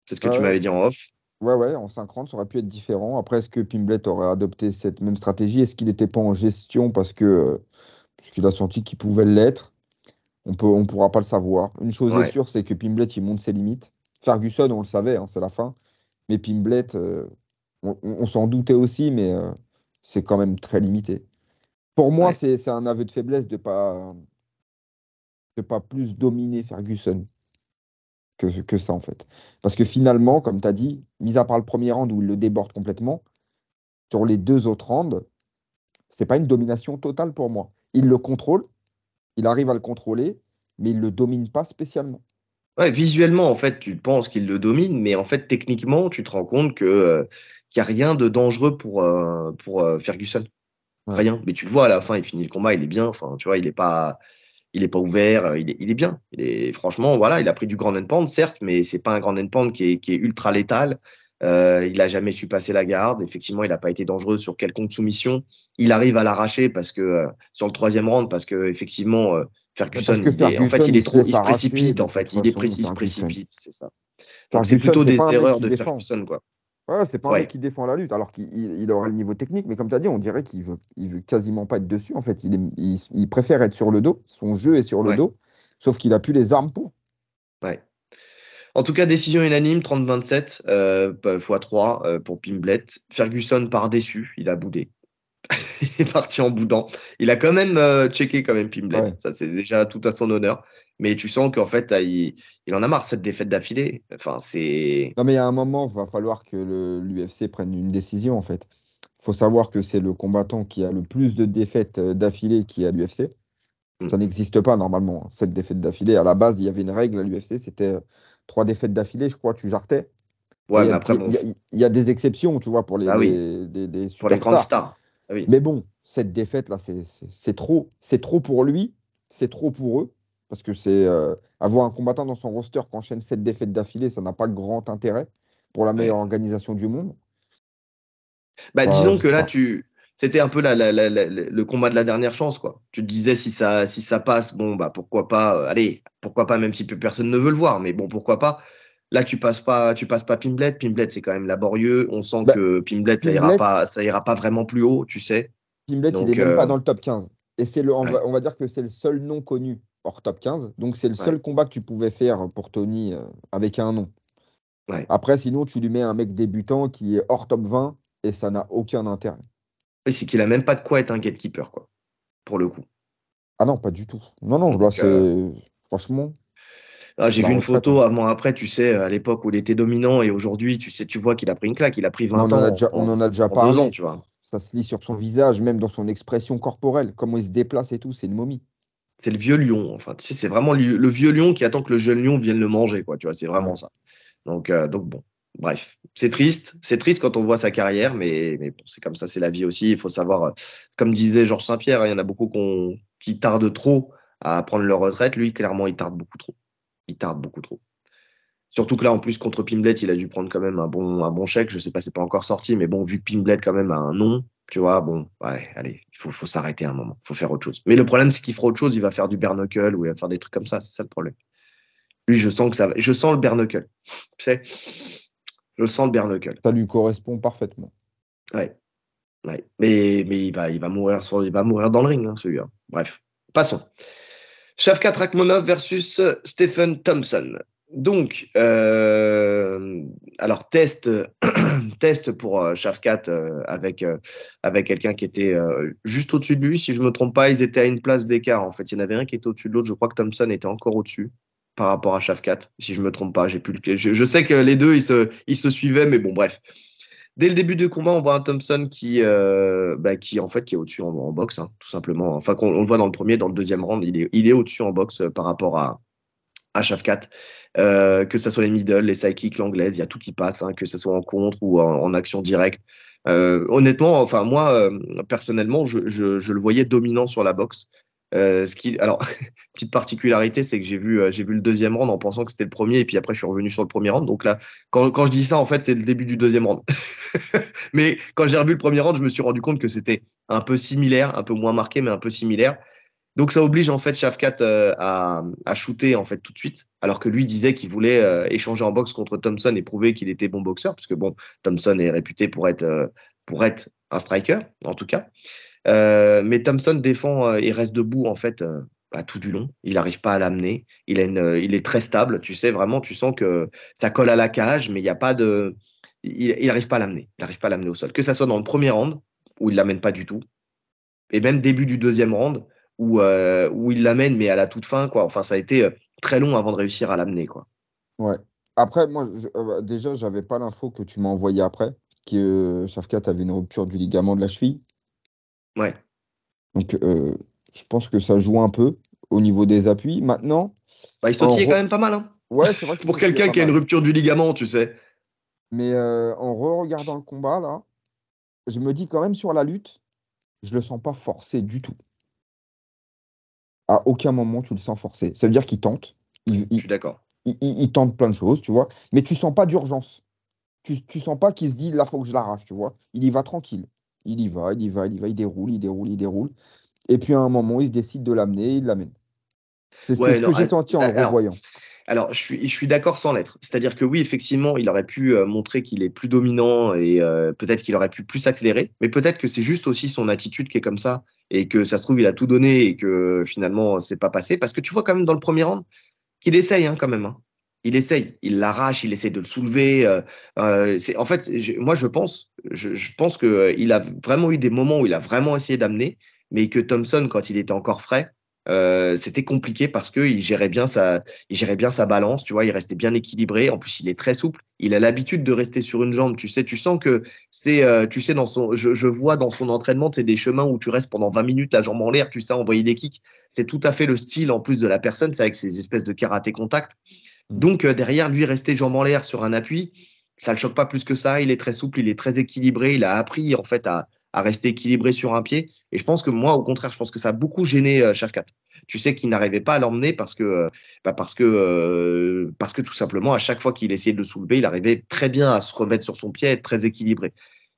C'est ce que tu Ouais, m'avais dit en off. ouais, ouais, en 50, ça aurait pu être différent. Après, est-ce que Pimblet aurait adopté cette même stratégie? Est-ce qu'il n'était pas en gestion parce qu'il a senti qu'il pouvait l'être? On pourra pas le savoir. Une chose est Ouais. sûre, c'est que Pimblet, il monte ses limites. Ferguson, on le savait, hein, c'est la fin. Mais Pimblet, on s'en doutait aussi, mais c'est quand même très limité. Pour moi, Ouais. c'est un aveu de faiblesse de pas plus dominer Ferguson que ça, en fait. Parce que finalement, comme tu as dit, mis à part le premier round où il le déborde complètement, sur les 2 autres rounds, c'est pas une domination totale pour moi. Il le contrôle, il arrive à le contrôler, mais il le domine pas spécialement. Ouais, visuellement, en fait, tu penses qu'il le domine, mais en fait, techniquement, tu te rends compte qu'il n'y a rien de dangereux pour Ferguson. Ouais. Rien. Mais tu le vois à la fin, il finit le combat, il est bien. Enfin, tu vois, il est pas ouvert, il est bien. Franchement, voilà, il a pris du grand and pound, certes, mais c'est pas un grand and pound qui est ultra létal. Il a jamais su passer la garde. Effectivement, il n'a pas été dangereux sur quelconque soumission. Il arrive à l'arracher parce que sur le troisième round, parce que effectivement, Parce Ferguson, que en fait, Ferguson, il se il laisse se arracher précipite de en toute fait. façon, Il se Ferguson. précipite, c'est ça. Donc c'est Ferguson, plutôt c'est des pas un mec erreurs qui de défend. Ferguson, quoi. Ouais, c'est pas un mec Ouais, qui défend la lutte, alors qu'il aurait le niveau technique, mais comme tu as dit, on dirait qu'il veut quasiment pas être dessus. En fait, il préfère être sur le dos. Son jeu est sur le ouais, dos, sauf qu'il a plus les armes pour. ouais. En tout cas, décision unanime, 30-27, x3 pour Pimblet. Ferguson part déçu, il a boudé. Il est parti en boudant. Il a quand même checké quand même Pimblet. Ouais. Ça, c'est déjà tout à son honneur. Mais tu sens qu'en fait, il en a marre cette défaite d'affilée. Enfin, c'est. Non, mais il y a un moment, il va falloir que l'UFC prenne une décision, en fait. Il faut savoir que c'est le combattant qui a le plus de défaites d'affilée qui est à l'UFC. Hmm. Ça n'existe pas normalement, hein, cette défaite d'affilée. À la base, il y avait une règle à l'UFC, c'était 3 défaites d'affilée, je crois, tu jartais. Et Ouais, mais après, bon. il y a des exceptions, tu vois, pour Ah oui, les pour les grandes superstars. stars. Ah oui. Mais bon, cette défaite-là, c'est trop. C'est trop pour lui, c'est trop pour eux. Parce que c'est avoir un combattant dans son roster qui enchaîne 7 défaites d'affilée, ça n'a pas grand intérêt pour la meilleure Ouais. organisation du monde. Bah, Enfin, disons je que sais là, pas. c'était un peu le combat de la dernière chance, quoi. Tu te disais si ça passe, bon, bah pourquoi pas, allez, pourquoi pas, même si personne ne veut le voir, mais bon, pourquoi pas. Là, tu passes pas Pimblet. Pimblet, c'est quand même laborieux. On sent Bah, que Pimblet, Pimblet, ça ira pas vraiment plus haut, tu sais. Pimblet, il est Donc, même pas dans le top 15. Et ouais, on va dire que c'est le seul nom connu hors top 15. Donc, c'est le ouais, seul combat que tu pouvais faire pour Tony avec un nom. ouais. Après, sinon, tu lui mets un mec débutant qui est hors top 20 et ça n'a aucun intérêt. Et c'est qu'il a même pas de quoi être un gatekeeper, quoi, pour le coup. Ah non, pas du tout. Non, non, là, Donc, c'est. Franchement, j'ai la vu une retraite, hein. photo avant après, tu sais, à l'époque où il était dominant et aujourd'hui, tu sais, tu vois qu'il a pris une claque. Il a pris Mais 20 ans on en a déjà en 2 ans, parlé. tu vois. Ça se lit sur son visage, même dans son expression corporelle, comment il se déplace et tout, c'est une momie. C'est le vieux lion. Enfin, tu sais, c'est vraiment le vieux lion qui attend que le jeune lion vienne le manger, quoi. Tu vois, c'est vraiment Ouais. ça. Donc bon, bref, c'est triste. C'est triste quand on voit sa carrière, mais bon, c'est comme ça, c'est la vie aussi. Il faut savoir, comme disait Georges Saint-Pierre, hein, il y en a beaucoup qui tardent trop à prendre leur retraite. Lui, clairement, il tarde beaucoup trop. Il tarde beaucoup trop. Surtout que là, en plus, contre Pimblet, il a dû prendre quand même un bon chèque. Je sais pas, c'est pas encore sorti, mais bon, vu que Pimblet, quand même, a un nom, tu vois, bon, ouais, allez, faut s'arrêter un moment. Il faut faire autre chose. Mais le problème, c'est qu'il fera autre chose. Il va faire du bare knuckle ou il va faire des trucs comme ça. C'est ça le problème. Lui, je sens le bare knuckle. Tu sais, je sens le bare knuckle. Ça lui correspond parfaitement. Ouais, ouais. Mais il va mourir dans le ring, hein, celui-là. Bref, passons. Shavkat Rakhmonov versus Stephen Thompson. Donc, alors test pour Shavkat avec quelqu'un qui était juste au-dessus de lui. Si je me trompe pas, ils étaient à une place d'écart. En fait, il y en avait un qui était au-dessus de l'autre. Je crois que Thompson était encore au-dessus par rapport à Shavkat. Si je me trompe pas, je sais que les deux ils se suivaient, mais bon, bref. Dès le début du combat, on voit un Thompson qui en fait qui est au-dessus en boxe, hein, tout simplement. Enfin, on le voit dans le premier, dans le deuxième round, il est au-dessus en boxe par rapport à Shavkat. Que ce soit les middle, les side kicks, l'anglaise, il y a tout qui passe, hein, que ce soit en contre ou en action directe. Honnêtement, enfin moi personnellement, je le voyais dominant sur la boxe. Alors, petite particularité, c'est que j'ai vu le deuxième round en pensant que c'était le premier, et puis après je suis revenu sur le premier round. Donc là, quand je dis ça, en fait, c'est le début du deuxième round. Mais quand j'ai revu le premier round, je me suis rendu compte que c'était un peu similaire, un peu moins marqué, mais un peu similaire. Donc ça oblige en fait Shavkat à shooter en fait tout de suite, alors que lui disait qu'il voulait échanger en boxe contre Thompson et prouver qu'il était bon boxeur, parce que bon, Thompson est réputé pour être un striker en tout cas. Mais Thompson défend et reste debout en fait tout du long. Il n'arrive pas à l'amener. Il est très stable. Tu sais vraiment, tu sens que ça colle à la cage, mais il n'y a pas de, il n'arrive pas à l'amener. Il n'arrive pas à l'amener au sol. Que ça soit dans le premier round où il l'amène pas du tout, et même début du deuxième round où il l'amène mais à la toute fin quoi. Enfin, ça a été très long avant de réussir à l'amener quoi. Ouais. Après, moi, déjà, j'avais pas l'info que tu m'as envoyé après, que Shafkat avait une rupture du ligament de la cheville. Ouais. Donc, je pense que ça joue un peu au niveau des appuis. Maintenant, Bah, il en sautillait quand re- même pas mal hein. ouais, c'est vrai qu'il Pour sautillait quelqu'un pas qui a une mal. rupture du ligament, tu sais. Mais en re-regardant le combat, là, je me dis quand même sur la lutte, je le sens pas forcé du tout. À aucun moment, tu le sens forcé. Ça veut dire qu'il tente. Il, Je il, suis d'accord. il tente plein de choses, tu vois. Mais tu sens pas d'urgence. tu sens pas qu'il se dit, là, faut que je l'arrache, tu vois. Il y va tranquille. Il déroule, il déroule. Et puis à un moment, il se décide de l'amener, il l'amène. C'est Ouais, ce non, que j'ai senti en le revoyant. Alors, je suis d'accord sans l'être. C'est-à-dire que oui, effectivement, il aurait pu montrer qu'il est plus dominant et peut-être qu'il aurait pu plus accélérer, mais peut-être que c'est juste aussi son attitude qui est comme ça et que ça se trouve, il a tout donné et que finalement, c'est pas passé. Parce que tu vois quand même dans le premier round qu'il essaye quand même. Hein. Il essaye, il l'arrache, il essaie de le soulever. En fait, moi, je pense que il a vraiment eu des moments où il a vraiment essayé d'amener, mais que Thompson, quand il était encore frais, c'était compliqué parce que il gérait bien sa balance, tu vois, il restait bien équilibré. En plus, il est très souple. Il a l'habitude de rester sur une jambe, tu sais, tu sens que tu sais, je vois dans son entraînement, c'est des chemins où tu restes pendant 20 minutes la jambe en l'air, tu sais, envoyer des kicks. C'est tout à fait le style en plus de la personne, c'est avec ces espèces de karaté contact. Donc derrière lui, rester jambe en l'air sur un appui, ça le choque pas plus que ça. Il est très souple, il est très équilibré. Il a appris en fait à rester équilibré sur un pied. Et je pense que moi, au contraire, je pense que ça a beaucoup gêné Shafkat. Tu sais qu'il n'arrivait pas à l'emmener parce que tout simplement, à chaque fois qu'il essayait de le soulever, il arrivait très bien à se remettre sur son pied, à être très équilibré.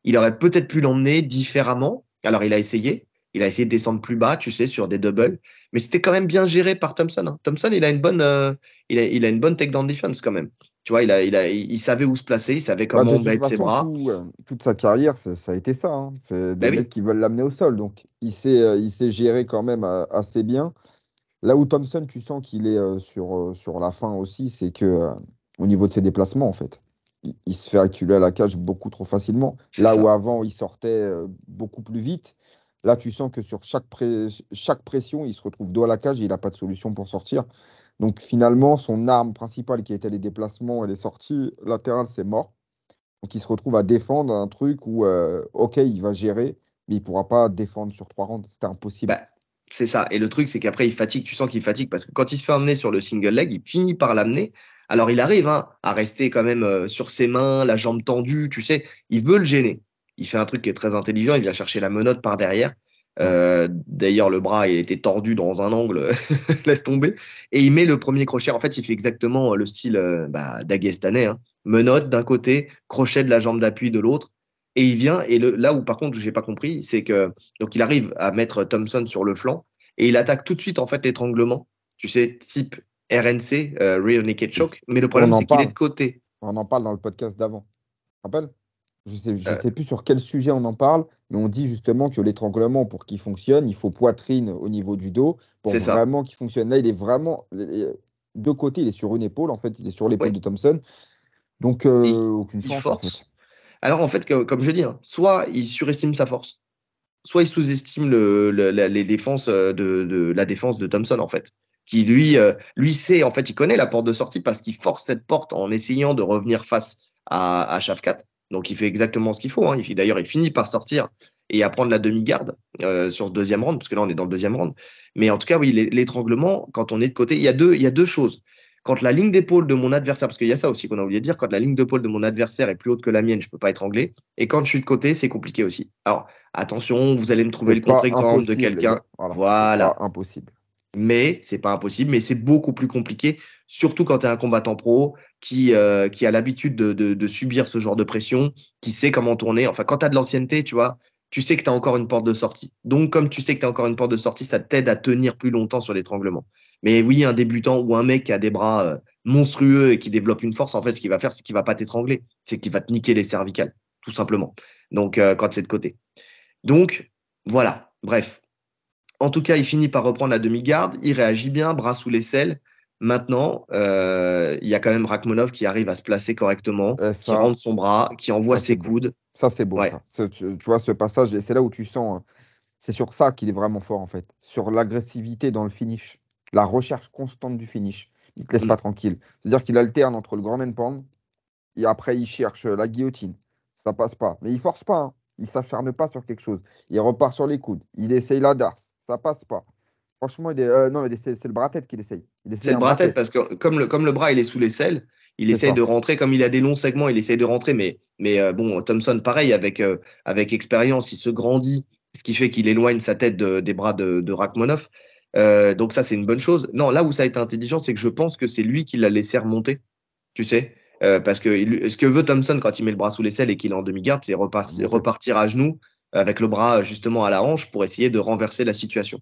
Il aurait peut-être pu l'emmener différemment. Alors il a essayé. Il a essayé de descendre plus bas, tu sais, sur des doubles. Mais c'était quand même bien géré par Thompson. Hein. Thompson, il a une bonne takedown defense quand même. Tu vois, il savait où se placer, il savait Bah, de comment toute mettre ses façon, bras. toute sa carrière, ça a été ça. Hein. C'est des Ben mecs oui, qui veulent l'amener au sol. Donc, il sait gérer quand même assez bien. Là où Thompson, tu sens qu'il est sur la fin aussi, c'est que au niveau de ses déplacements, en fait, il se fait acculer à la cage beaucoup trop facilement. c'est Là où ça. avant, il sortait beaucoup plus vite. Là, tu sens que sur chaque pression, il se retrouve dos à la cage et il n'a pas de solution pour sortir. Donc finalement, son arme principale qui était les déplacements et les sorties latérales, c'est mort. Donc il se retrouve à défendre un truc où, ok, il va gérer, mais il ne pourra pas défendre sur 3 rounds. C'était impossible. Ben, c'est ça. Et le truc, c'est qu'après, il fatigue. Tu sens qu'il fatigue parce que quand il se fait emmener sur le single leg, il finit par l'amener. Alors, il arrive à rester quand même sur ses mains, la jambe tendue, tu sais. Il veut le gêner. Il fait un truc qui est très intelligent. Il vient chercher la menotte par derrière. Ouais. D'ailleurs, le bras, il était tordu dans un angle. Laisse tomber. Et il met le premier crochet. En fait, il fait exactement le style daguestanais. Hein. Menotte d'un côté, crochet de la jambe d'appui de l'autre. Et il vient. Et là où, par contre, j'ai pas compris, c'est que donc il arrive à mettre Thompson sur le flanc et il attaque tout de suite en fait l'étranglement. Tu sais, type RNC, Rear Naked Choke. Mais le On problème, en c'est qu'il est parle. de côté. On en parle dans le podcast d'avant. Tu te rappelles? Je Euh, sais plus sur quel sujet on en parle, mais on dit justement que l'étranglement, pour qu'il fonctionne, il faut poitrine au niveau du dos pour c'est ça. vraiment qu'il fonctionne. Là, il est vraiment de côté, il est sur une épaule, en fait, il est sur l'épaule Ouais. de Thompson. Donc, Et aucune il chance, en fait. force. Alors en fait, comme je dis, hein, soit il surestime sa force, soit il sous-estime les défenses la défense de Thompson en fait. Qui lui sait, en fait, il connaît la porte de sortie parce qu'il force cette porte en essayant de revenir face à Shafkat. Donc il fait exactement ce qu'il faut. Hein. D'ailleurs, il finit par sortir et à prendre la demi-garde sur le deuxième round, parce que là on est dans le deuxième round. Mais en tout cas, oui, l'étranglement, quand on est de côté, il y a deux choses. Quand la ligne d'épaule de mon adversaire, parce qu'il y a ça aussi qu'on a oublié de dire, quand la ligne d'épaule de mon adversaire est plus haute que la mienne, je ne peux pas étrangler. Et quand je suis de côté, c'est compliqué aussi. Alors, attention, vous allez me trouver C'est le pas contre-exemple de impossible, les quelqu'un. gars. Voilà, c'est pas Voilà. impossible. Mais c'est pas impossible, mais c'est beaucoup plus compliqué, surtout quand tu es un combattant pro qui a l'habitude de subir ce genre de pression, qui sait comment tourner. Enfin, quand tu as de l'ancienneté, tu vois, tu sais que tu as encore une porte de sortie. Donc, comme tu sais que tu as encore une porte de sortie, ça t'aide à tenir plus longtemps sur l'étranglement. Mais oui, un débutant ou un mec qui a des bras monstrueux et qui développe une force, en fait, ce qu'il va faire, c'est qu'il va pas t'étrangler. C'est qu'il va te niquer les cervicales, tout simplement. Donc, quand c'est de côté. Donc, voilà. Bref. En tout cas, il finit par reprendre la demi-garde. Il réagit bien, bras sous l'aisselle. Maintenant, il y a quand même Rakhmonov qui arrive à se placer correctement, Et qui rentre son bras, qui envoie ça c'est ses beau. coudes. Ça, c'est beau, Ouais, ça. Tu vois, ce passage, et c'est là où tu sens, hein, c'est sur ça qu'il est vraiment fort, en fait. Sur l'agressivité dans le finish. La recherche constante du finish. Il ne te laisse mm, pas tranquille. C'est-à-dire qu'il alterne entre le grand and pound et après, il cherche la guillotine. Ça passe pas. Mais il force pas, hein. Il s'acharne pas sur quelque chose. Il repart sur les coudes. Il essaye la darse. Ça passe pas. Franchement, non, c'est le bras-tête qu'il essaye. Il essaye c'est le un bras-tête bras-tête. parce que comme le bras il est sous l'aisselle, il C'est essaye ça. de rentrer. Comme il a des longs segments, il essaye de rentrer. Mais bon, Thompson, pareil, avec expérience, il se grandit, ce qui fait qu'il éloigne sa tête des bras de Rakhmonov. Donc ça, c'est une bonne chose. Non, là où ça a été intelligent, c'est que je pense que c'est lui qui l'a laissé remonter. Tu sais, Parce que ce que veut Thompson quand il met le bras sous l'aisselle et qu'il est en demi-garde, c'est repartir à genoux avec le bras justement à la hanche pour essayer de renverser la situation.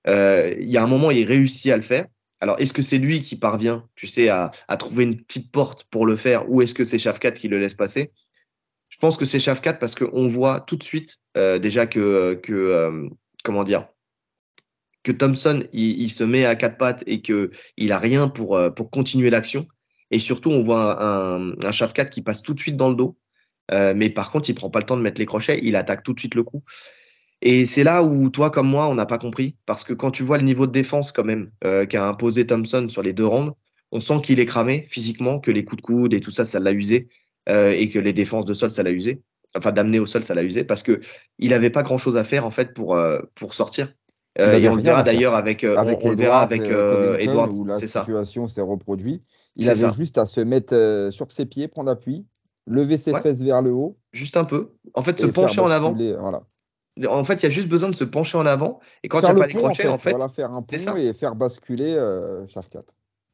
Il y a un moment, il réussit à le faire. Alors, est-ce que c'est lui qui parvient, tu sais, à trouver une petite porte pour le faire, ou est-ce que c'est Shafkat qui le laisse passer? Je pense que c'est Shafkat parce qu'on voit tout de suite déjà comment dire, que Thompson il se met à quatre pattes et que il a rien pour continuer l'action. Et surtout, on voit un Shafkat qui passe tout de suite dans le dos. Mais par contre, il prend pas le temps de mettre les crochets, il attaque tout de suite le coup. Et c'est là où toi comme moi, on n'a pas compris. Parce que quand tu vois le niveau de défense quand même qu'a imposé Thompson sur les deux rounds, on sent qu'il est cramé physiquement, que les coups de coude et tout ça, ça l'a usé. Et que les défenses de sol, ça l'a usé. Enfin, d'amener au sol, ça l'a usé. Parce que il n'avait pas grand-chose à faire en fait pour sortir. Il Et avait on le rien verra à faire. d'ailleurs avec, Avec on le verra Edwards avec et Covington, Edwards, où la c'est ça. situation s'est reproduite, il C'est avait ça. juste à se mettre sur ses pieds, prendre appui, lever ses Ouais, fesses vers le haut juste un peu. En fait, se et faire pencher en avant. basculer. Voilà. En fait, il y a juste besoin de se pencher en avant. Et quand il n'y Faire a le pas les pont, en crochets, en fait. fait, Voilà, faire un c'est pont ça. et faire basculer Shafkat.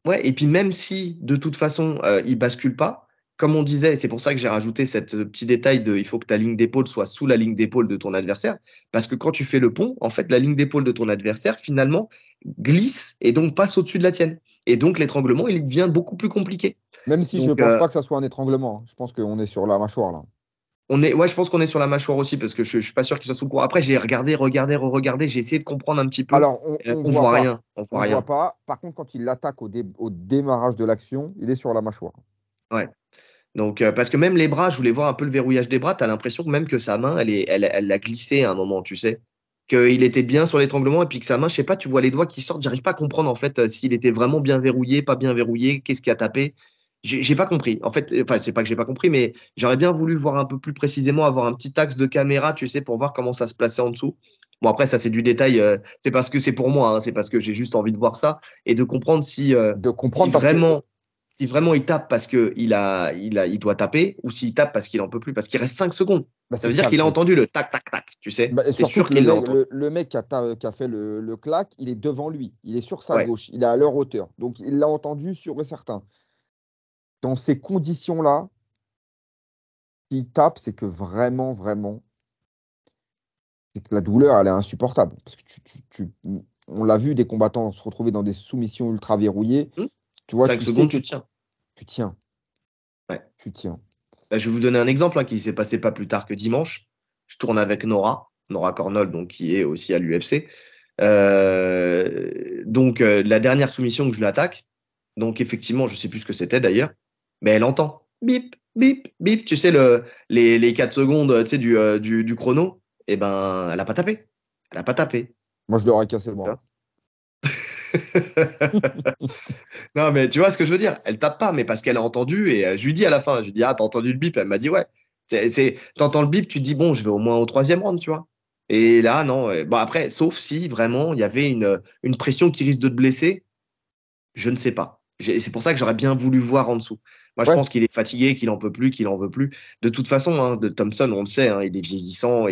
Ouais, et puis même si de toute façon il bascule pas, comme on disait, et c'est pour ça que j'ai rajouté cette petit détail de il faut que ta ligne d'épaule soit sous la ligne d'épaule de ton adversaire, parce que quand tu fais le pont, en fait la ligne d'épaule de ton adversaire finalement glisse et donc passe au-dessus de la tienne. Et donc l'étranglement il devient beaucoup plus compliqué. Même si je ne Donc pense pas que ça soit un étranglement. Je pense qu'on est sur la mâchoire là. ouais, je pense qu'on est sur la mâchoire aussi parce que je suis pas sûr qu'il soit sous le cours. Après j'ai regardé, re-regardé, j'ai essayé de comprendre un petit peu. Alors, on On voit voit pas. rien, on voit On voit rien. pas. Par contre, quand il l'attaque au démarrage de l'action, il est sur la mâchoire. Ouais. Donc, parce que même les bras, je voulais voir un peu le verrouillage des bras, tu as l'impression que même que sa main, elle l'a glissé à un moment, tu sais. Qu'il était bien sur l'étranglement et puis que sa main, je sais pas, tu vois les doigts qui sortent, j'arrive pas à comprendre en fait s'il était vraiment bien verrouillé, pas bien verrouillé, qu'est-ce qui a tapé. J'ai pas compris. En fait, enfin, c'est pas que j'ai pas compris, mais j'aurais bien voulu voir un peu plus précisément, avoir un petit axe de caméra, tu sais, pour voir comment ça se plaçait en dessous. Bon, après, ça, c'est du détail, c'est parce que c'est pour moi, hein, c'est parce que j'ai juste envie de voir ça et de comprendre De si comprendre parce que vraiment il tape parce il doit taper, ou s'il tape parce qu'il en peut plus, parce qu'il reste 5 secondes. bah, Ça c'est veut dire ça le qu'il a truc. entendu le tac, tac, tac, tu sais. Bah, et C'est surtout sûr que le qu'il l'a mec, entendu. le mec qui a fait le claque, il est devant lui. Il est sur sa Ouais. gauche. Il est à leur hauteur. Donc, il l'a entendu sûr et certain. Dans ces conditions-là, s'il tape, c'est que vraiment, vraiment, c'est que la douleur, elle est insupportable. Parce que on l'a vu, des combattants se retrouver dans des soumissions ultra verrouillées. Hmm. Tu vois, 5 tu sais secondes, que tu tiens. tu tiens. Ouais. Tu tiens. Là, je vais vous donner un exemple hein, qui s'est passé pas plus tard que dimanche. Je tourne avec Nora Cornol, donc, qui est aussi à l'UFC. La dernière soumission que je l'attaque, donc effectivement, je sais plus ce que c'était d'ailleurs, mais elle entend bip, bip, bip, tu sais, les 4 secondes tu sais, du chrono, et ben, elle a pas tapé. Elle a pas tapé. Moi, je leur ai cassé le Tu bras. vois. Non, mais tu vois ce que je veux dire? Elle tape pas, mais parce qu'elle a entendu, et je lui dis à la fin, je lui dis, ah, t'as entendu le bip? Elle m'a dit, ouais. T'entends le bip, tu te dis, bon, je vais au moins au troisième round, tu vois. Et là, non. Bon, après, sauf si vraiment il y avait une pression qui risque de te blesser, je ne sais pas. C'est pour ça que j'aurais bien voulu voir en dessous. Moi, je Ouais. pense qu'il est fatigué, qu'il en peut plus, qu'il en veut plus. De toute façon, hein, de Thompson, on le sait, hein, il est vieillissant,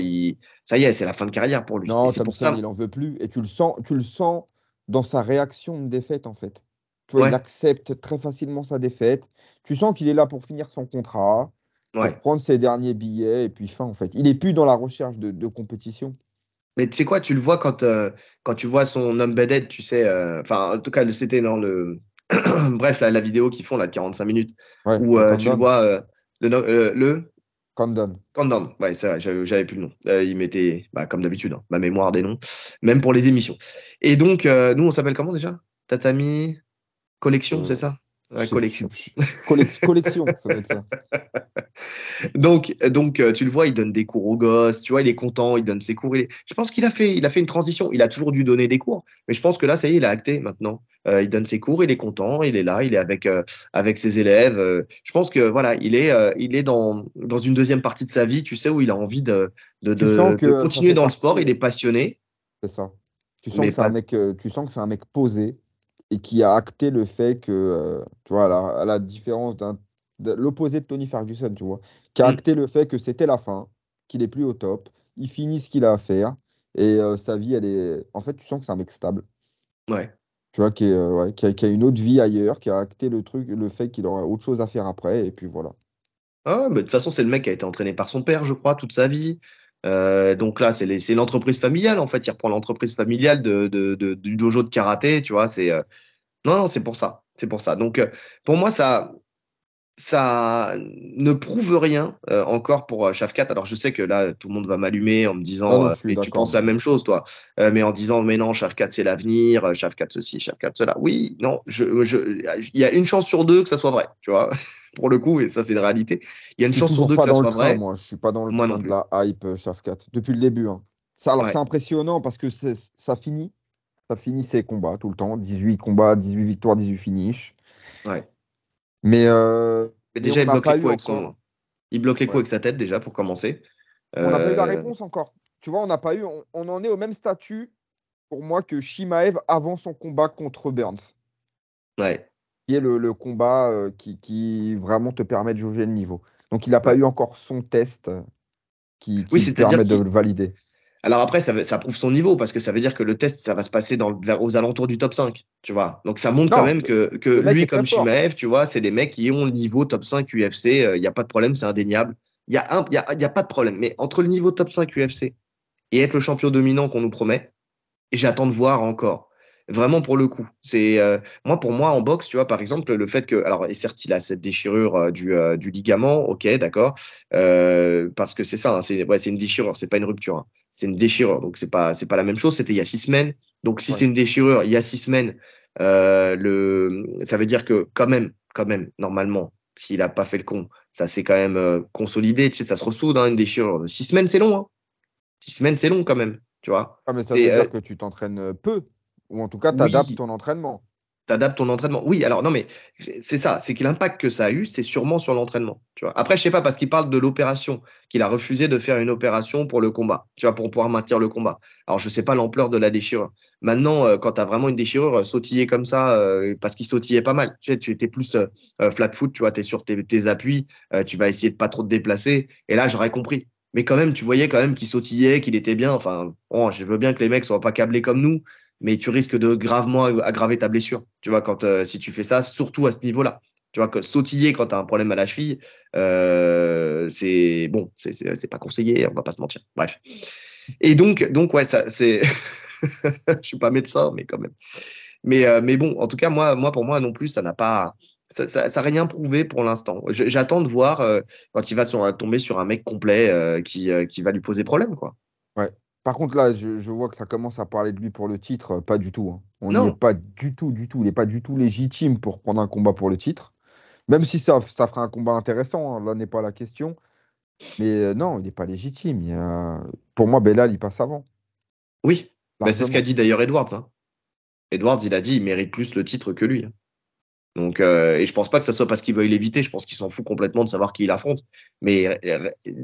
ça y est, c'est la fin de carrière pour lui. Et Non, c'est pour Thompson, ça. il en veut plus. Et tu le sens dans sa réaction de défaite, en fait. Tu vois, il Ouais, accepte très facilement sa défaite. Tu sens qu'il est là pour finir son contrat, pour ouais. prendre ses derniers billets, et puis fin, en fait. Il est plus dans la recherche de compétition. Mais tu sais quoi, tu le vois quand tu vois son embedded, tu sais, enfin, en tout cas, c'était dans le. Bref, la vidéo qu'ils font, là, de 45 minutes, Ouais, où le tu le Condon. vois, le Condon. Countdown. Ouais, c'est vrai, j'avais plus le nom. Il mettait, bah, comme d'habitude, hein, ma mémoire des noms, même pour les émissions. Et donc, nous, on s'appelle comment déjà? Tatami Collection, c'est Euh, ça? je Ouais, sais plus. collection. Collection, ça doit être ça. Donc, tu le vois, il donne des cours aux gosses, tu vois, il est content, il donne ses cours. Je pense qu'il a fait une transition. Il a toujours dû donner des cours, mais je pense que là, ça y est, il a acté maintenant. Il donne ses cours, il est content, il est là, il est avec ses élèves. Je pense que voilà, il est dans une deuxième partie de sa vie, tu sais, où il a envie de, Tu sens de, de que ça continuer fait dans le sport. partie. Il est passionné, C'est ça. Tu sens mais que c'est un pas. mec, tu sens que c'est un mec posé et qui a acté le fait que, tu vois, à la différence de l'opposé de Tony Ferguson, tu vois, qui a Hmm, acté le fait que c'était la fin, qu'il est plus au top, il finit ce qu'il a à faire et sa vie, elle est. En fait, tu sens que c'est un mec stable. ouais. Tu vois, qui a une autre vie ailleurs, qui a acté le fait qu'il aura autre chose à faire après, et puis voilà. Ah, mais de toute façon, c'est le mec qui a été entraîné par son père, je crois, toute sa vie. Donc là, c'est l'entreprise familiale, en fait. Il reprend l'entreprise familiale du dojo de karaté, tu vois. Non, non, c'est pour ça. C'est pour ça. Donc, pour moi, ça ne prouve rien encore pour Shafkat. Alors, je sais que là, tout le monde va m'allumer en me Ah disant, non, je suis mais tu d'accord, penses la moi. même chose, toi. Mais en disant, mais non, Shafkat, c'est l'avenir, Shafkat ceci, Shafkat cela. Oui, non, il y a une chance sur deux que ça soit vrai, tu vois, pour le coup, et ça, c'est une réalité. Il y a Je une suis chance sur toujours deux que pas ça dans le soit train, vrai. moi. Je suis pas dans le Moi train non de plus. la hype Shafkat, depuis le début, hein. Alors, c'est Ouais, impressionnant parce que ça finit. Ça finit ses combats tout le temps. 18 combats, 18 victoires, 18 finishes. ouais. Mais, Mais mais déjà, on n'a pas eu encore. il bloque les coups Ouais. avec sa tête, déjà, pour commencer. On n'a pas eu la Euh, réponse encore. Tu vois, on n'a pas eu. On en est au même statut pour moi que Shimaev avant son combat contre Burns, ouais, qui est le combat qui vraiment te permet de jauger le niveau. Donc, il n'a pas ouais. eu encore son test Oui, qui le c'est-à-dire permet de qu'il le valider. Alors après, ça prouve son niveau parce que ça veut dire que le test, ça va se passer aux alentours du top 5, tu vois. Donc ça montre quand Non, même que le mec lui, est très comme fort. Shimaev, tu vois, c'est des mecs qui ont le niveau top 5 UFC. Il n'y a pas de problème, c'est indéniable. Il y a pas de problème. Mais entre le niveau top 5 UFC et être le champion dominant qu'on nous promet, j'attends de voir encore. Vraiment pour le coup. Pour moi, en boxe, tu vois, par exemple, le fait que. Alors, et certes, il a cette déchirure du ligament, ok, d'accord. Parce que c'est ça, hein, c'est une déchirure, c'est pas une rupture, hein. C'est une déchirure. Donc, c'est pas la même chose. C'était il y a 6 semaines. Donc, si c'est Ouais. une déchirure il y a 6 semaines, ça veut dire que, quand même, normalement, s'il a pas fait le con, ça s'est quand même consolidé. Tu sais, ça se ressoude, hein, une déchirure. 6 semaines, c'est long, hein. 6 semaines, c'est long quand même, tu vois. Ah, mais ça veut C'est dire que tu t'entraînes peu, ou en tout cas, tu adaptes oui, ton entraînement. t'adaptes ton entraînement. Oui, alors non, mais c'est ça, c'est que l'impact que ça a eu, c'est sûrement sur l'entraînement. Tu vois. Après, je sais pas, parce qu'il parle de l'opération, qu'il a refusé de faire une opération pour le combat, tu vois, pour pouvoir maintenir le combat. Alors, je sais pas l'ampleur de la déchirure. Maintenant, quand tu as vraiment une déchirure, sautiller comme ça, parce qu'il sautillait pas mal. Tu sais, tu étais plus flat foot, tu vois, tu es sur tes appuis, tu vas essayer de pas trop te déplacer. Et là, j'aurais compris. Mais quand même, tu voyais quand même qu'il sautillait, qu'il était bien. Enfin, bon, je veux bien que les mecs soient pas câblés comme nous, mais tu risques de gravement aggraver ta blessure. Tu vois, si tu fais ça, surtout à ce niveau-là. Tu vois, que sautiller quand tu as un problème à la cheville, c'est bon, c'est pas conseillé, on va pas se mentir. Bref. Et donc ouais, ça, c'est. Je suis pas médecin, mais quand même. Mais bon, en tout cas, pour moi non plus, ça n'a pas. Ça a rien prouvé pour l'instant. J'attends de voir quand il va tomber sur un mec complet qui va lui poser problème, quoi. Ouais. Par contre, là, je vois que ça commence à parler de lui pour le titre. Pas du tout, hein. On n'y est Non, pas du tout, du tout. Il n'est pas du tout légitime pour prendre un combat pour le titre. Même si ça fera un combat intéressant, hein, là n'est pas la question. Mais non, il n'est pas légitime. Pour moi, Belal, il passe avant, oui, ben, c'est ce qu'a largement. dit d'ailleurs Edwards, hein. Edwards, il a dit, il mérite plus le titre que lui, hein. Donc, et je pense pas que ça soit parce qu'il veuille l'éviter. Je pense qu'il s'en fout complètement de savoir qui il affronte. Mais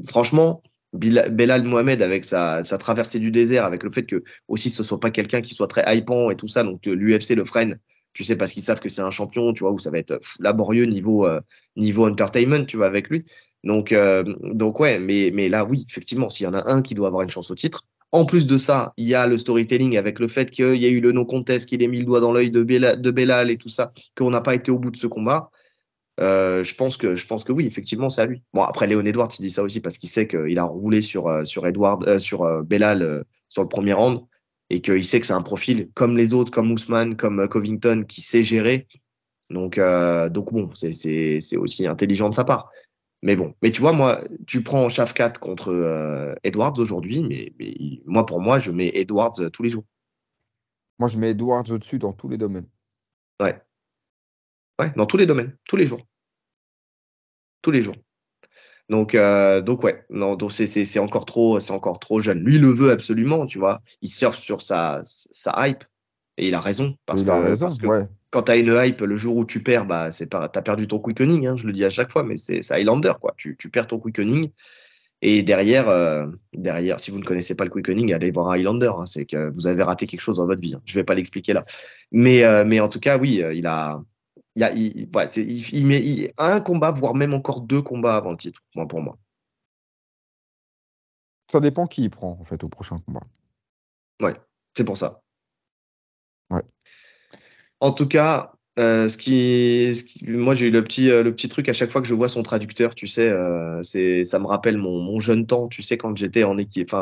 franchement, Belal Mohamed, avec sa traversée du désert, avec le fait que aussi ce soit pas quelqu'un qui soit très hypant et tout ça, donc l'UFC le freine, tu sais, parce qu'ils savent que c'est un champion, tu vois, où ça va être laborieux niveau entertainment, tu vois, avec lui. Donc ouais, mais là, oui, effectivement, s'il y en a un qui doit avoir une chance au titre, en plus de ça, il y a le storytelling avec le fait qu'il y a eu le no-contest, qu'il ait mis le doigt dans l'œil de Belal et tout ça, qu'on n'a pas été au bout de ce combat. Je pense que oui, effectivement, c'est à lui. Bon, après, Léon Edwards, il dit ça aussi parce qu'il sait qu'il a roulé sur Belal sur le premier round et qu'il sait que c'est un profil comme les autres, comme Ousmane, comme Covington, qui sait gérer. Donc bon, c'est aussi intelligent de sa part. Mais bon, mais tu vois, moi, tu prends Shafkat contre Edwards aujourd'hui, mais moi, pour moi, je mets Edwards tous les jours. Moi, je mets Edwards au-dessus dans tous les domaines. Ouais, ouais, dans tous les domaines, tous les jours, tous les jours. Donc ouais, non, donc c'est encore trop jeune. Lui, il le veut absolument, tu vois. Il surfe sur sa hype et il a raison Et parce il a que, raison, parce que ouais. quand tu as une hype, le jour où tu perds, bah, t'as perdu ton quickening, hein, je le dis à chaque fois, mais c'est Highlander, quoi. Tu perds ton quickening. Et derrière, si vous ne connaissez pas le quickening, allez voir un Highlander, hein, c'est que vous avez raté quelque chose dans votre vie, hein. Je ne vais pas l'expliquer là. Mais en tout cas, oui, ouais, il met un combat, voire même encore 2 combats avant le titre, pour moi. Ça dépend qui il prend, en fait, au prochain combat. Ouais, c'est pour ça. Ouais. En tout cas, moi j'ai eu le petit truc à chaque fois que je vois son traducteur, tu sais, ça me rappelle mon jeune temps, tu sais, quand j'étais en équipe,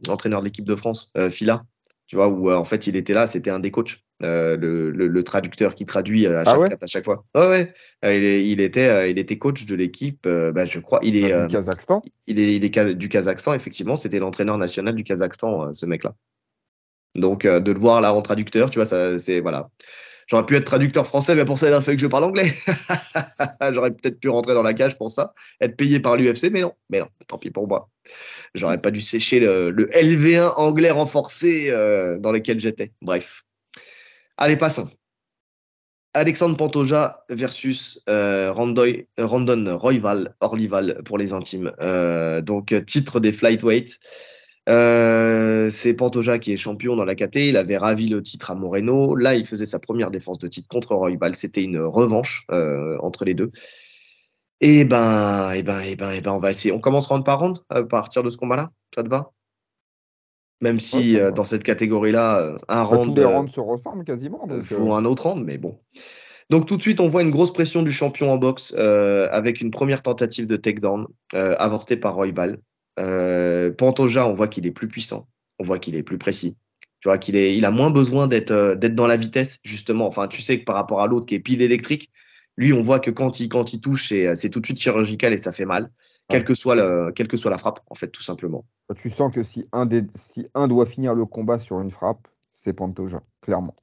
entraîneur de l'équipe de France, Fila, tu vois, où en fait il était là, c'était un des coachs, le traducteur qui traduit à Ah ouais? Shafkat à chaque fois. Ouais, ouais, il était coach de l'équipe, je crois, Du Kazakhstan? il est du Kazakhstan, effectivement, c'était l'entraîneur national du Kazakhstan, ce mec-là. Donc de le voir là en traducteur, tu vois, ça, c'est voilà. J'aurais pu être traducteur français, mais pour ça, il a fallu que je parle anglais. J'aurais peut-être pu rentrer dans la cage pour ça, être payé par l'UFC, mais non, tant pis pour moi. J'aurais pas dû sécher le LV1 anglais renforcé dans lequel j'étais. Bref. Allez, passons. Alexandre Pantoja versus Randon Royval, Orlival pour les intimes. Donc, titre des flyweight. C'est Pantoja qui est champion dans la KT. Il avait ravi le titre à Moreno. Là, il faisait sa première défense de titre contre Royval. C'était une revanche entre les deux. On va essayer. On commence round par round à partir de ce combat-là. Ça te va? Même Ouais, si ça me va. dans cette catégorie-là, un Bah, tous round les rounds se ressemblent quasiment, donc vaut un autre round, mais bon. Donc tout de suite, on voit une grosse pression du champion en boxe avec une première tentative de takedown avortée par Royval. Pantoja, on voit qu'il est plus puissant, on voit qu'il est plus précis. Tu vois il a moins besoin d'être dans la vitesse justement. Enfin, tu sais que par rapport à l'autre qui est pile électrique, lui, on voit que quand il touche, c'est tout de suite chirurgical et ça fait mal, ouais. quelle que soit la frappe, en fait, tout simplement. Bah, tu sens que si un doit finir le combat sur une frappe, c'est Pantoja, clairement.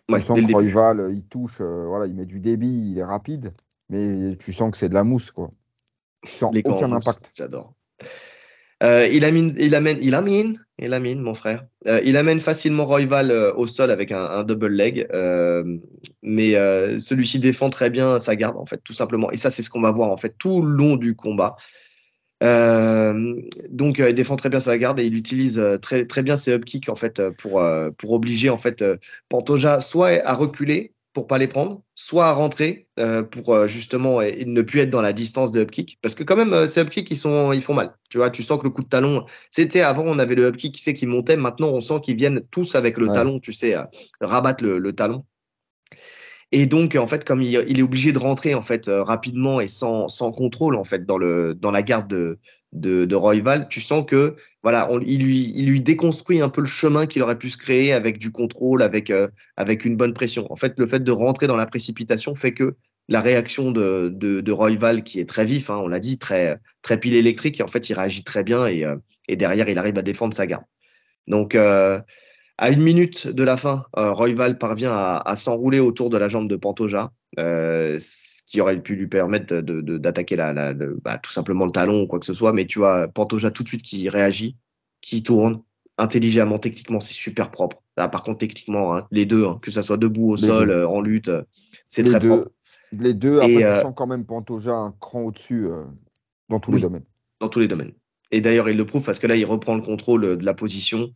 Tu Ouais, sens dès le que début. Royval, il touche, voilà, il met du débit, il est rapide, mais tu sens que c'est de la mousse, quoi. Tu sens Les gants en aucun mousse, impact. j'adore. Il amène, mon frère. Il amène facilement Royval au sol avec un double leg, mais celui-ci défend très bien sa garde en fait, tout simplement. Et ça, c'est ce qu'on va voir en fait tout le long du combat. Donc, il défend très bien sa garde et il utilise très très bien ses up kicks en fait pour obliger en fait Pantoja soit à reculer pour pas les prendre, soit à rentrer pour justement et ne plus être dans la distance de up kick parce que quand même ces up kicks ils font mal. Tu vois, tu sens que le coup de talon, c'était avant on avait le up kick qui montait, maintenant on sent qu'ils viennent tous avec le Ouais. talon, tu sais, rabattre le talon. Et donc, en fait, comme il est obligé de rentrer en fait rapidement et sans contrôle en fait dans la garde de Royval, tu sens que voilà, il lui déconstruit un peu le chemin qu'il aurait pu se créer avec du contrôle, avec une bonne pression. En fait, le fait de rentrer dans la précipitation fait que la réaction de Royval, qui est très vif, hein, on l'a dit, très très pile électrique, et en fait, il réagit très bien et derrière, il arrive à défendre sa garde. Donc, à 1 minute de la fin, Royval parvient à s'enrouler autour de la jambe de Pantoja, ce qui aurait pu lui permettre d'attaquer tout simplement le talon ou quoi que ce soit. Mais tu vois, Pantoja tout de suite qui réagit, qui tourne intelligemment, techniquement, c'est super propre. Ah, par contre, techniquement, hein, les deux, hein, que ça soit debout au Les sol, deux. en lutte, c'est Les très propre. deux. Les deux. Après, Et tu sens quand même Pantoja un cran au-dessus dans tous les oui, domaines. dans tous les domaines. Et d'ailleurs, il le prouve parce que là, il reprend le contrôle de la position.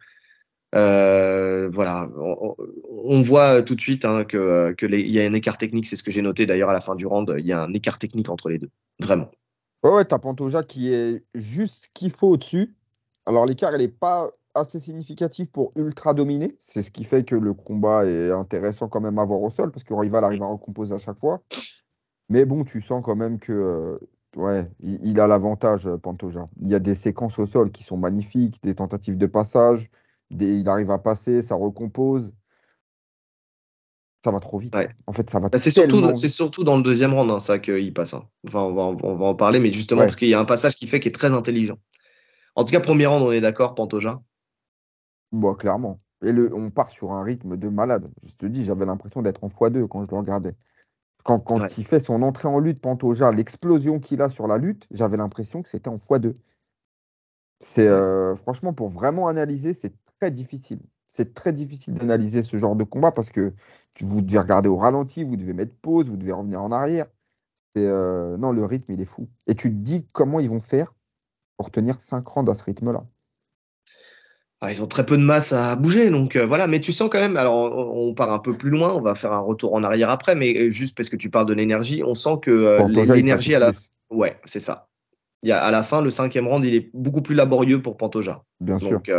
Voilà, on voit tout de suite hein, il y a un écart technique, c'est ce que j'ai noté d'ailleurs à la fin du round, il y a un écart technique entre les deux, vraiment. Ouais, ouais, t'as Pantoja qui est juste ce qu'il faut au-dessus. Alors, l'écart, il n'est pas assez significatif pour ultra dominer. C'est ce qui fait que le combat est intéressant quand même à voir au sol, parce que Royval arrive à recomposer à chaque fois. Mais bon, tu sens quand même que ouais, il a l'avantage, Pantoja. Il y a des séquences au sol qui sont magnifiques, des tentatives de passage, il arrive à passer, ça recompose. Ça va trop vite, Ouais. quoi. En fait, ça va Bah, c'est surtout, tellement c'est vite. surtout dans le deuxième round hein, ça qu'il passe. Hein. Enfin, on va en parler, mais justement parce Ouais, qu'il y a un passage qui fait qui est très intelligent. En tout cas, premier round, on est d'accord, Pantoja. bon, clairement. Et on part sur un rythme de malade. Je te dis, j'avais l'impression d'être en x2 quand je le regardais. Ouais. Quand il fait son entrée en lutte, Pantoja, l'explosion qu'il a sur la lutte, j'avais l'impression que c'était en x2. C'est Ouais. franchement pour vraiment analyser, c'est très difficile. C'est très difficile d'analyser ce genre de combat parce que vous devez regarder au ralenti, vous devez mettre pause, vous devez revenir en arrière. Non, le rythme, il est fou. Et tu te dis comment ils vont faire pour tenir 5 rounds à ce rythme-là. Ah, ils ont très peu de masse à bouger, donc voilà. Mais tu sens quand même, alors on part un peu plus loin, on va faire un retour en arrière après, mais juste parce que tu parles de l'énergie, on sent que Pantoja, il l'énergie fatigue à la. plus, Ouais, c'est ça. À la fin, le cinquième round, il est beaucoup plus laborieux pour Pantoja. bien sûr. Donc,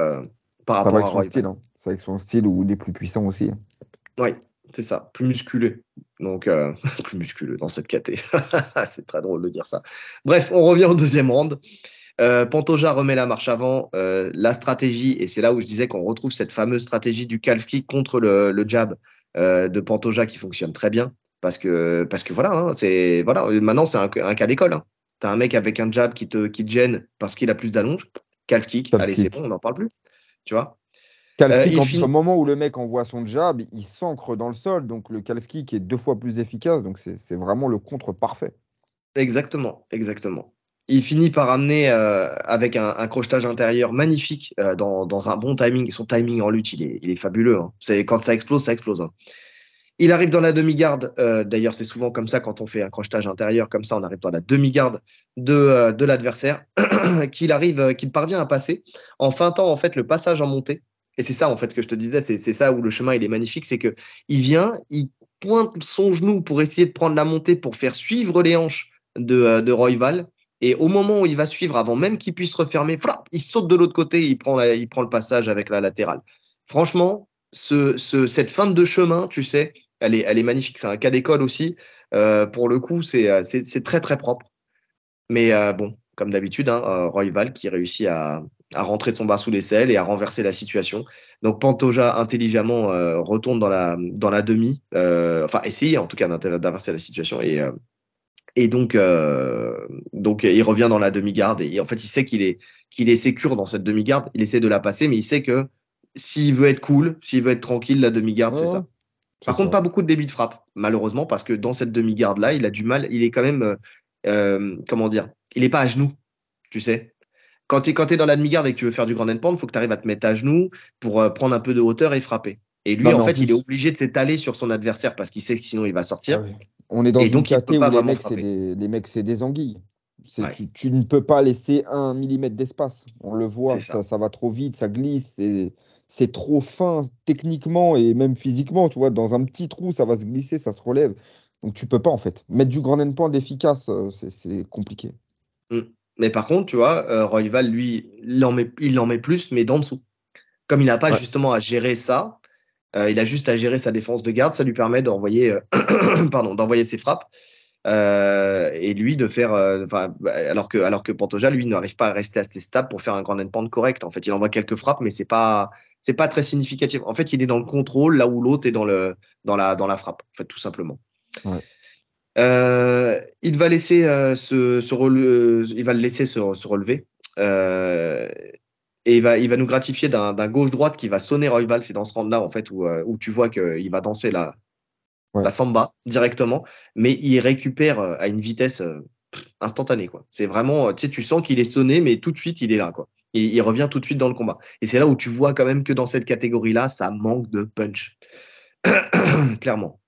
par Ça va rapport avec à son style, Royval. hein. Ça va avec son style où il est plus puissant aussi. Oui, C'est ça, plus musculeux. Donc, plus musculeux dans cette caté. C'est très drôle de dire ça. Bref, on revient au deuxième round. Pantoja remet la marche avant. La stratégie, et c'est là où je disais qu'on retrouve cette fameuse stratégie du calf kick contre le jab de Pantoja qui fonctionne très bien. Parce que voilà, hein, maintenant c'est un cas d'école. Hein. T'as un mec avec un jab qui te gêne parce qu'il a plus d'allonge. Calf kick, Calf allez, c'est kick. bon, on n'en parle plus. Tu vois. Calf kick, Il en plus, au finit. moment où le mec envoie son jab, il s'ancre dans le sol. Donc, le calf kick est 2 fois plus efficace. Donc, c'est vraiment le contre parfait. Exactement, exactement. Il finit par amener avec un crochetage intérieur magnifique dans un bon timing. Son timing en lutte, il est fabuleux. Hein. Quand ça explose, ça explose. Hein. Il arrive dans la demi-garde. D'ailleurs, c'est souvent comme ça quand on fait un crochetage intérieur, comme ça, on arrive dans la demi-garde de l'adversaire, qu'il parvient à passer en feintant en fait le passage en montée. Et c'est ça en fait que je te disais, c'est ça où le chemin il est magnifique, c'est que il pointe son genou pour essayer de prendre la montée pour faire suivre les hanches de Royval. Et au moment où il va suivre, avant même qu'il puisse refermer, il saute de l'autre côté et il prend le passage avec la latérale. Franchement, cette feinte de chemin, tu sais, elle est magnifique. C'est un cas d'école aussi. Pour le coup, c'est très très propre. Mais bon, comme d'habitude, hein, Royval qui réussit à rentrer de son bas sous l'aisselle et à renverser la situation. Donc Pantoja intelligemment retourne dans la demi, enfin essayer en tout cas d'inverser la situation et donc il revient dans la demi-garde et en fait il sait qu'il est sécure dans cette demi-garde. Il essaie de la passer, mais il sait que s'il veut être cool, s'il veut être tranquille, la demi-garde c'est Ouais, ça. c'est Par contre, ça. pas beaucoup de débit de frappe, malheureusement, parce que dans cette demi-garde-là, il a du mal. Il est quand même, comment dire, il n'est pas à genoux, tu sais. Quand tu es dans la demi-garde et que tu veux faire du grand end pound, il faut que tu arrives à te mettre à genoux pour prendre un peu de hauteur et frapper. Et lui, Non, en mais en fait, il est plus, obligé de s'étaler sur son adversaire parce qu'il sait que sinon il va ah sortir. ouais, on est dans Et une donc, il ne peut KT pas où les vraiment mecs, c'est frapper. des anguilles. Ouais, Tu ne peux pas laisser 1 millimètre d'espace. On le c'est voit, ça. ça va trop vite, ça glisse, c'est trop fin techniquement et même physiquement. Tu vois, dans un petit trou, ça va se glisser, ça se relève. Donc tu peux pas en fait. Mettre du grand endpoint efficace, c'est compliqué. Mm. Mais par contre, tu vois, Royval, lui, il en met plus, mais d'en dessous. Comme il n'a pas Ouais. justement à gérer ça, il a juste à gérer sa défense de garde, ça lui permet d'envoyer d'envoyer ses frappes et lui de faire alors que Pantoja lui n'arrive pas à rester assez stable pour faire un grand endpoint correct. En fait, il envoie quelques frappes mais c'est pas très significatif. En fait, il est dans le contrôle là où l'autre est dans la frappe en fait tout simplement. Ouais. Il va laisser il va le laisser se relever. Euh, et il va nous gratifier d'un gauche-droite qui va sonner Royval. C'est dans ce round-là, en fait, où tu vois qu'il va danser la Ouais. samba directement, mais il récupère à une vitesse instantanée, quoi. C'est vraiment, tu sais, tu sens qu'il est sonné, mais tout de suite, il est là, quoi. Il revient tout de suite dans le combat. Et c'est là où tu vois quand même que dans cette catégorie-là, ça manque de punch. Clairement.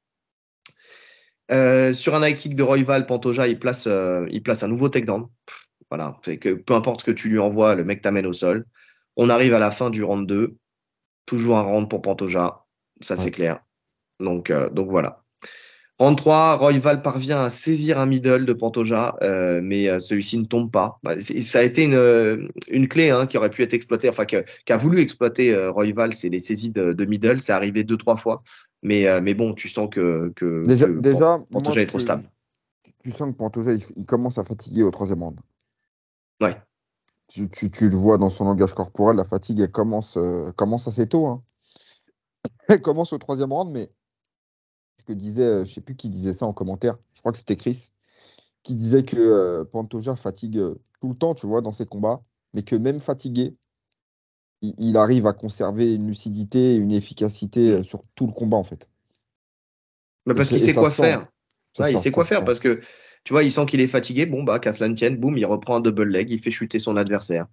Sur un high kick de Royval, Pantoja, il place un nouveau takedown. Voilà, c'est que peu importe ce que tu lui envoies, le mec t'amène au sol. On arrive à la fin du round 2. Toujours un round pour Pantoja, ça c'est Ouais. clair. Donc voilà. Round 3, Royval parvient à saisir un middle de Pantoja, mais celui-ci ne tombe pas. Ça a été une clé hein, qui aurait pu être exploitée, enfin qu'a voulu exploiter Royval, c'est les saisies de middle. C'est arrivé 2-3 fois, mais bon, tu sens que Déjà, moi, Pantoja est trop stable. tu sens que Pantoja, il commence à fatiguer au troisième round. Ouais. Tu le vois dans son langage corporel, la fatigue, elle commence assez tôt. Hein. Elle commence au troisième round, mais ce que disait, je sais plus qui disait ça en commentaire, je crois que c'était Chris, qui disait que Pantoja fatigue tout le temps, tu vois, dans ses combats, mais que même fatigué, il arrive à conserver une lucidité et une efficacité Mm. sur tout le combat, en fait. Mais parce qu'il Et sait ça quoi se sent, hein. faire. C'est Ouais, il ça, sait ça quoi se faire sent. parce que tu vois, il sent qu'il est fatigué. Bon, bah, qu'à cela ne tienne, boum, il reprend un double leg, il fait chuter son adversaire.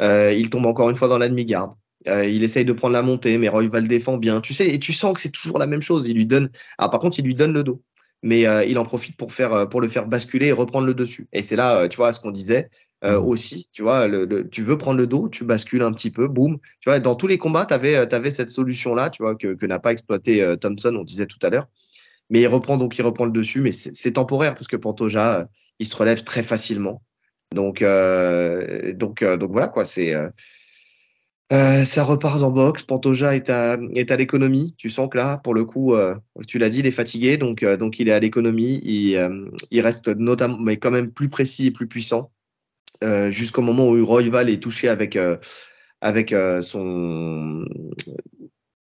Il tombe encore une fois dans la demi-garde. Il essaye de prendre la montée, mais Roy va le défend bien. Tu sais, et tu sens que c'est toujours la même chose. Il lui donne. Alors, par contre, il lui donne le dos. Mais il en profite pour le faire basculer et reprendre le dessus. Et c'est là, tu vois, ce qu'on disait Mhm. aussi. Tu vois, tu veux prendre le dos, tu bascules un petit peu, boum. Tu vois, dans tous les combats, tu avais cette solution-là, tu vois, que n'a pas exploité Thompson, on disait tout à l'heure. Mais il reprend le dessus, mais c'est temporaire parce que Pantoja, il se relève très facilement. Donc voilà quoi. Ça repart en boxe. Pantoja est à l'économie. Tu sens que là, pour le coup, tu l'as dit, il est fatigué, donc il est à l'économie. Il reste notamment, mais quand même plus précis et plus puissant, jusqu'au moment où Royval est touché avec son.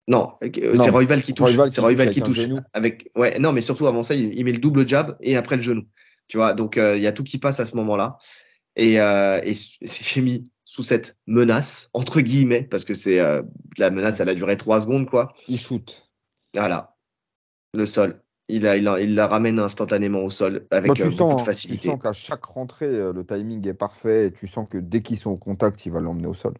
Non, c'est Non, Royval qui touche. Royval C'est qui touche Royval avec qui un touche genou. avec. Ouais, non, mais surtout avant ça, il met le double jab et après le genou. Tu vois, donc il y a tout qui passe à ce moment-là. Et j'ai mis sous cette menace, entre guillemets, parce que la menace, elle a duré 3 secondes, quoi. Il shoot. Voilà, le sol. Il la ramène instantanément au sol Bah, avec tu beaucoup de sens, hein, tu sens facilité. qu'à chaque rentrée, le timing est parfait et tu sens que dès qu'ils sont au contact, il va l'emmener au sol.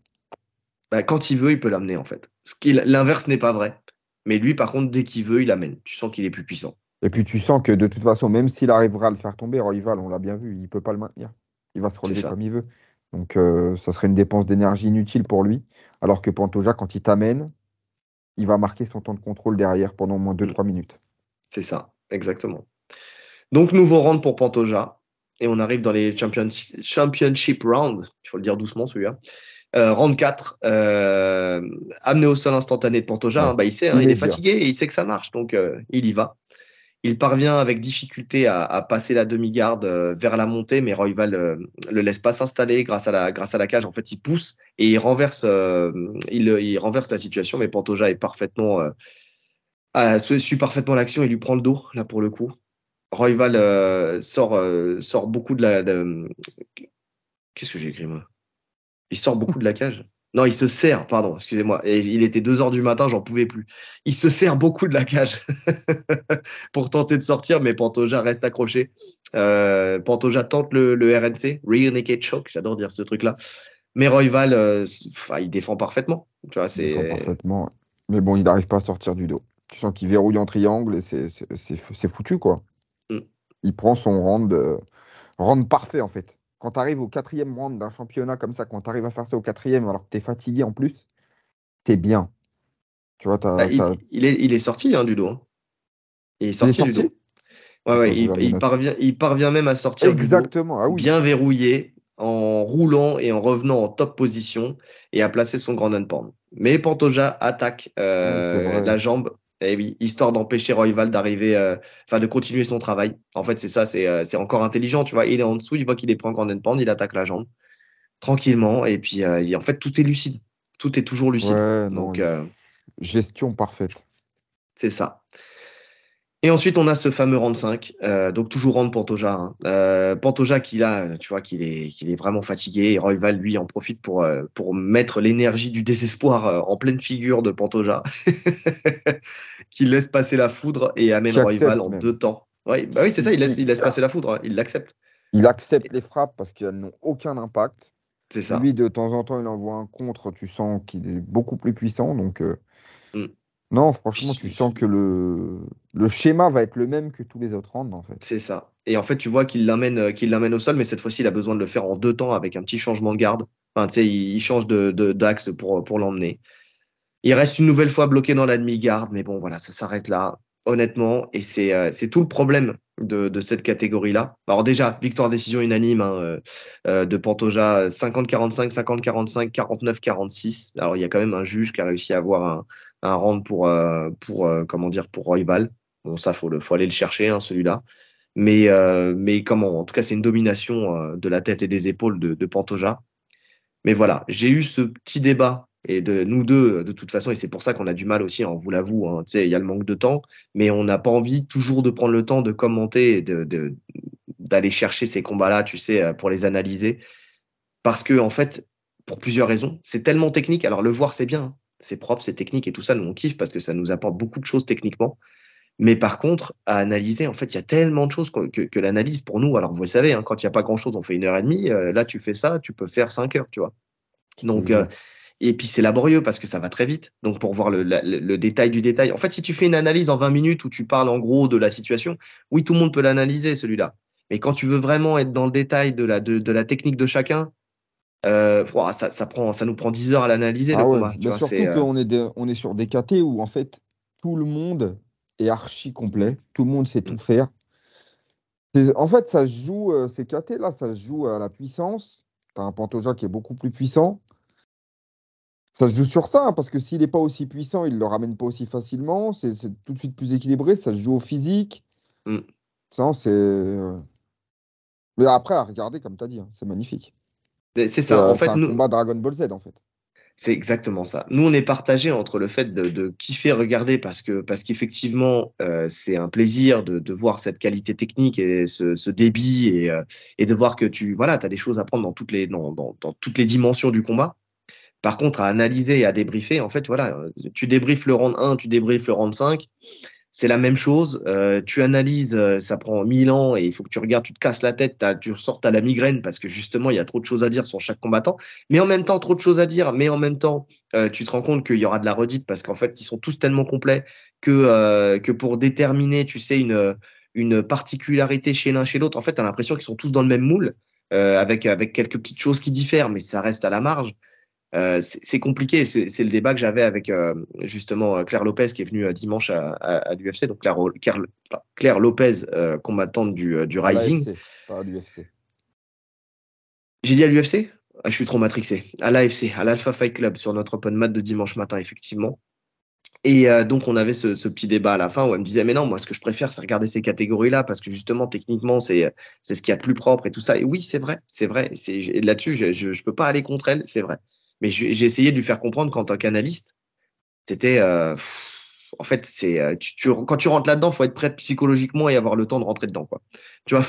Bah, quand il veut, il peut l'amener, en fait. L'inverse n'est pas vrai. Mais lui, par contre, dès qu'il veut, il amène. Tu sens qu'il est plus puissant. Et puis tu sens que de toute façon, même s'il arrivera à le faire tomber, Royval, on l'a bien vu, il ne peut pas le maintenir. Il va se C'est relever ça. comme il veut. Donc ça serait une dépense d'énergie inutile pour lui. Alors que Pantoja, quand il t'amène, il va marquer son temps de contrôle derrière pendant au moins deux Mm. trois minutes. C'est ça, exactement. Donc, nouveau round pour Pantoja. Et on arrive dans les championship rounds. Il faut le dire doucement, celui-là. Round 4, amené au sol instantané de Pantoja, Ouais. hein, bah, il sait, hein, il est Immédiat. fatigué et il sait que ça marche, donc il y va. Il parvient avec difficulté à passer la demi-garde vers la montée, mais Royval le laisse pas s'installer grâce à la cage. En fait, il pousse et il renverse la situation, mais Pantoja est suit parfaitement l'action et lui prend le dos, là, pour le coup. Royval sort beaucoup Qu'est-ce que j'ai écrit, moi? Il sort beaucoup de la cage. Non, il se sert, pardon, excusez-moi. Et il était 2 heures du matin, j'en pouvais plus. Il se sert beaucoup de la cage pour tenter de sortir, mais Pantoja reste accroché. Pantoja tente le RNC, Rear Naked Choke, j'adore dire ce truc-là. Mais Royval, il défend parfaitement. Tu vois, Il défend c'est. parfaitement. Ouais. Mais bon, il n'arrive pas à sortir du dos. Tu sens qu'il verrouille en triangle et c'est foutu, quoi. Mm. Il prend son round parfait, en fait. Quand tu arrives au quatrième round d'un championnat comme ça, quand tu arrives à faire ça au quatrième alors que tu es fatigué en plus, t'es bien. Tu vois, Bah, il est sorti hein, du dos, hein. Il est il est sorti du sorti? dos. Ouais, J'ai pas ouais, vu la menace. il parvient même à sortir du dos, Exactement, ah oui. bien verrouillé, en roulant et en revenant en top position et à placer son grand non-pound. Mais Pantoja attaque Ouais, c'est vrai. la jambe, et oui, histoire d'empêcher Royval d'arriver, enfin de continuer son travail. En fait, c'est ça, c'est encore intelligent, tu vois. Il est en dessous, il voit qu'il est pris en grand non-pound, il attaque la jambe tranquillement, et puis en fait, tout est lucide. Tout est toujours lucide. Ouais, non, Donc, gestion parfaite. c'est ça. Et ensuite, on a ce fameux round 5, donc toujours round Pantoja, hein. Pantoja qui là, tu vois qu'il est vraiment fatigué et Royval lui en profite pour mettre l'énergie du désespoir en pleine figure de Pantoja, qui laisse passer la foudre et amène Qui Royval accepte en même. 2 temps. Ouais, bah oui, c'est ça, il laisse passer la foudre, hein, il l'accepte. Il accepte les frappes parce qu'elles n'ont aucun impact. C'est ça. Lui, de temps en temps, il envoie un contre, tu sens qu'il est beaucoup plus puissant. Donc, Mm. non, franchement, tu sens que le schéma va être le même que tous les autres rounds, en fait. C'est ça. Et en fait, tu vois qu'il l'amène au sol, mais cette fois-ci, il a besoin de le faire en 2 temps avec un petit changement de garde. Enfin, tu sais, il change d'axe pour l'emmener. Il reste une nouvelle fois bloqué dans la demi-garde, mais bon, voilà, ça s'arrête là, honnêtement. Et c'est tout le problème de cette catégorie-là. Alors déjà, victoire décision unanime hein, de Pantoja, 50-45, 50-45, 49-46. Alors il y a quand même un juge qui a réussi à avoir un round comment dire, pour Royval. Bon, ça, faut aller le chercher, hein, celui-là. Mais comment, en tout cas, c'est une domination de la tête et des épaules de Pantoja. Mais voilà, j'ai eu ce petit débat et de nous deux, de toute façon, et c'est pour ça qu'on a du mal aussi, hein, on vous l'avoue, hein, tu sais, il y a le manque de temps, mais on n'a pas envie toujours de prendre le temps de commenter et d'aller chercher ces combats-là, tu sais, pour les analyser. Parce que, en fait, pour plusieurs raisons, c'est tellement technique. Alors, le voir, c'est bien, hein. C'est propre, c'est technique et tout ça, nous on kiffe parce que ça nous apporte beaucoup de choses techniquement. Mais par contre, à analyser, en fait, il y a tellement de choses que l'analyse pour nous, alors vous le savez, hein, quand il n'y a pas grand-chose, on fait 1 heure et demie. Là, tu fais ça, tu peux faire 5 heures, tu vois. Je te Donc, jure. et puis c'est laborieux parce que ça va très vite. Donc, pour voir le détail du détail. En fait, si tu fais une analyse en 20 minutes où tu parles en gros de la situation, oui, tout le monde peut l'analyser, celui-là. Mais quand tu veux vraiment être dans le détail de la technique de chacun, ouah, ça nous prend 10 heures à l'analyser, le Ah ouais, combat. Tu mais vois, c'est. surtout on est sur des KT où, en fait, tout le monde est archi complet. Tout le monde sait Mm, tout faire. En fait, ça se joue, ces KT-là, ça se joue à la puissance. T'as un Pantoja qui est beaucoup plus puissant. Ça se joue sur ça, hein, parce que s'il n'est pas aussi puissant, il ne le ramène pas aussi facilement. C'est tout de suite plus équilibré. Ça se joue au physique. Mm. Ça, mais après, à regarder, comme tu as dit, hein, c'est magnifique. C'est ça. En C'est fait, un nous, combat Dragon Ball Z, en fait. c'est exactement ça. Nous, on est partagé entre le fait de kiffer regarder parce qu'effectivement, c'est un plaisir de voir cette qualité technique et ce débit et de voir que voilà, t'as des choses à prendre dans toutes les dimensions du combat. Par contre, à analyser et à débriefer, en fait, voilà, tu débriefes le round 1, tu débriefes le round 5, c'est la même chose. Tu analyses, ça prend 1000 ans et il faut que tu regardes, tu te casses la tête, tu ressors à la migraine parce que justement, il y a trop de choses à dire sur chaque combattant. Mais en même temps, trop de choses à dire. Mais en même temps, tu te rends compte qu'il y aura de la redite parce qu'en fait, ils sont tous tellement complets que pour déterminer, tu sais, une particularité chez l'un chez l'autre, en fait, tu as l'impression qu'ils sont tous dans le même moule. Avec quelques petites choses qui diffèrent, mais ça reste à la marge. C'est compliqué. C'est le débat que j'avais avec justement Claire Lopez qui est venue dimanche à l'UFC. Donc Claire Lopez, combattante du À Rising. l'AFC, pas à l'UFC. J'ai dit à l'UFC? Ah, je suis trop matrixé. À l'AFC, à l'Alpha Fight Club, sur notre open mat de dimanche matin, effectivement. Et donc, on avait ce petit débat à la fin où elle me disait, mais non, moi, ce que je préfère, c'est regarder ces catégories-là parce que justement, techniquement, c'est ce qu'il y a de plus propre et tout ça. Et oui, c'est vrai, c'est vrai. Là-dessus, je peux pas aller contre elle, c'est vrai. Mais j'ai essayé de lui faire comprendre qu'en tant qu'analyste, c'était, en fait, quand tu rentres là-dedans, faut être prêt psychologiquement et avoir le temps de rentrer dedans, quoi. Tu vois,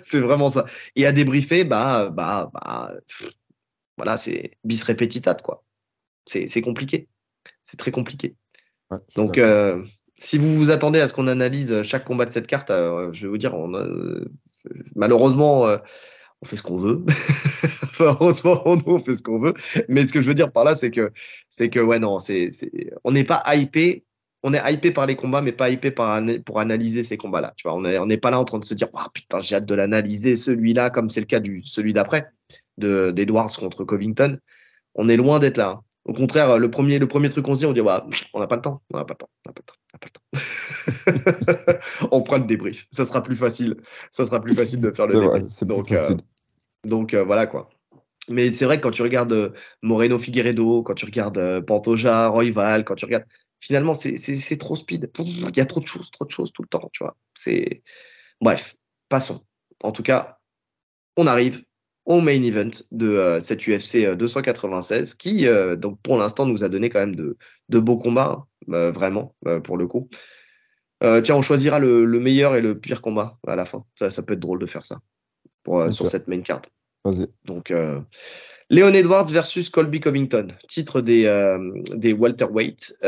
c'est vraiment ça. Et à débriefer, voilà, c'est bis repetitat, quoi. C'est compliqué. C'est très compliqué. Ouais, je suis Donc, d'accord. si vous vous attendez à ce qu'on analyse chaque combat de cette carte, je vais vous dire, malheureusement, on fait ce qu'on veut. Enfin, heureusement, on fait ce qu'on veut. Mais ce que je veux dire par là, c'est que ouais, non, on n'est pas hypé. On est hypé par les combats, mais pas hypé pour analyser ces combats-là. Tu vois, on n'est pas là en train de se dire, oh, putain, j'ai hâte de l'analyser, celui-là, comme c'est le cas celui d'après, d'Edwards contre Covington. On est loin d'être là, hein. Au contraire, le premier truc qu'on se dit, on dit, bah, on n'a pas le temps, on n'a pas le temps, on n'a pas le temps, on n'a pas le temps. On fera le débrief. Ça sera plus facile. Ça sera plus facile de faire le C'est vrai, débrief. c'est plus Donc, facile. voilà quoi. Mais c'est vrai que quand tu regardes Moreno Figueiredo, quand tu regardes Pantoja, Royval, quand tu regardes, finalement, c'est trop speed. Il y a trop de choses tout le temps, tu vois. Bref, passons. En tout cas, on arrive au main event de cette UFC 296 qui, donc pour l'instant, nous a donné quand même de beaux combats, hein, vraiment, pour le coup. Tiens, on choisira le meilleur et le pire combat à la fin. Ça peut être drôle de faire ça sur Ok, cette main card. vas-y. Donc, Leon Edwards versus Colby Covington, titre des welterweight,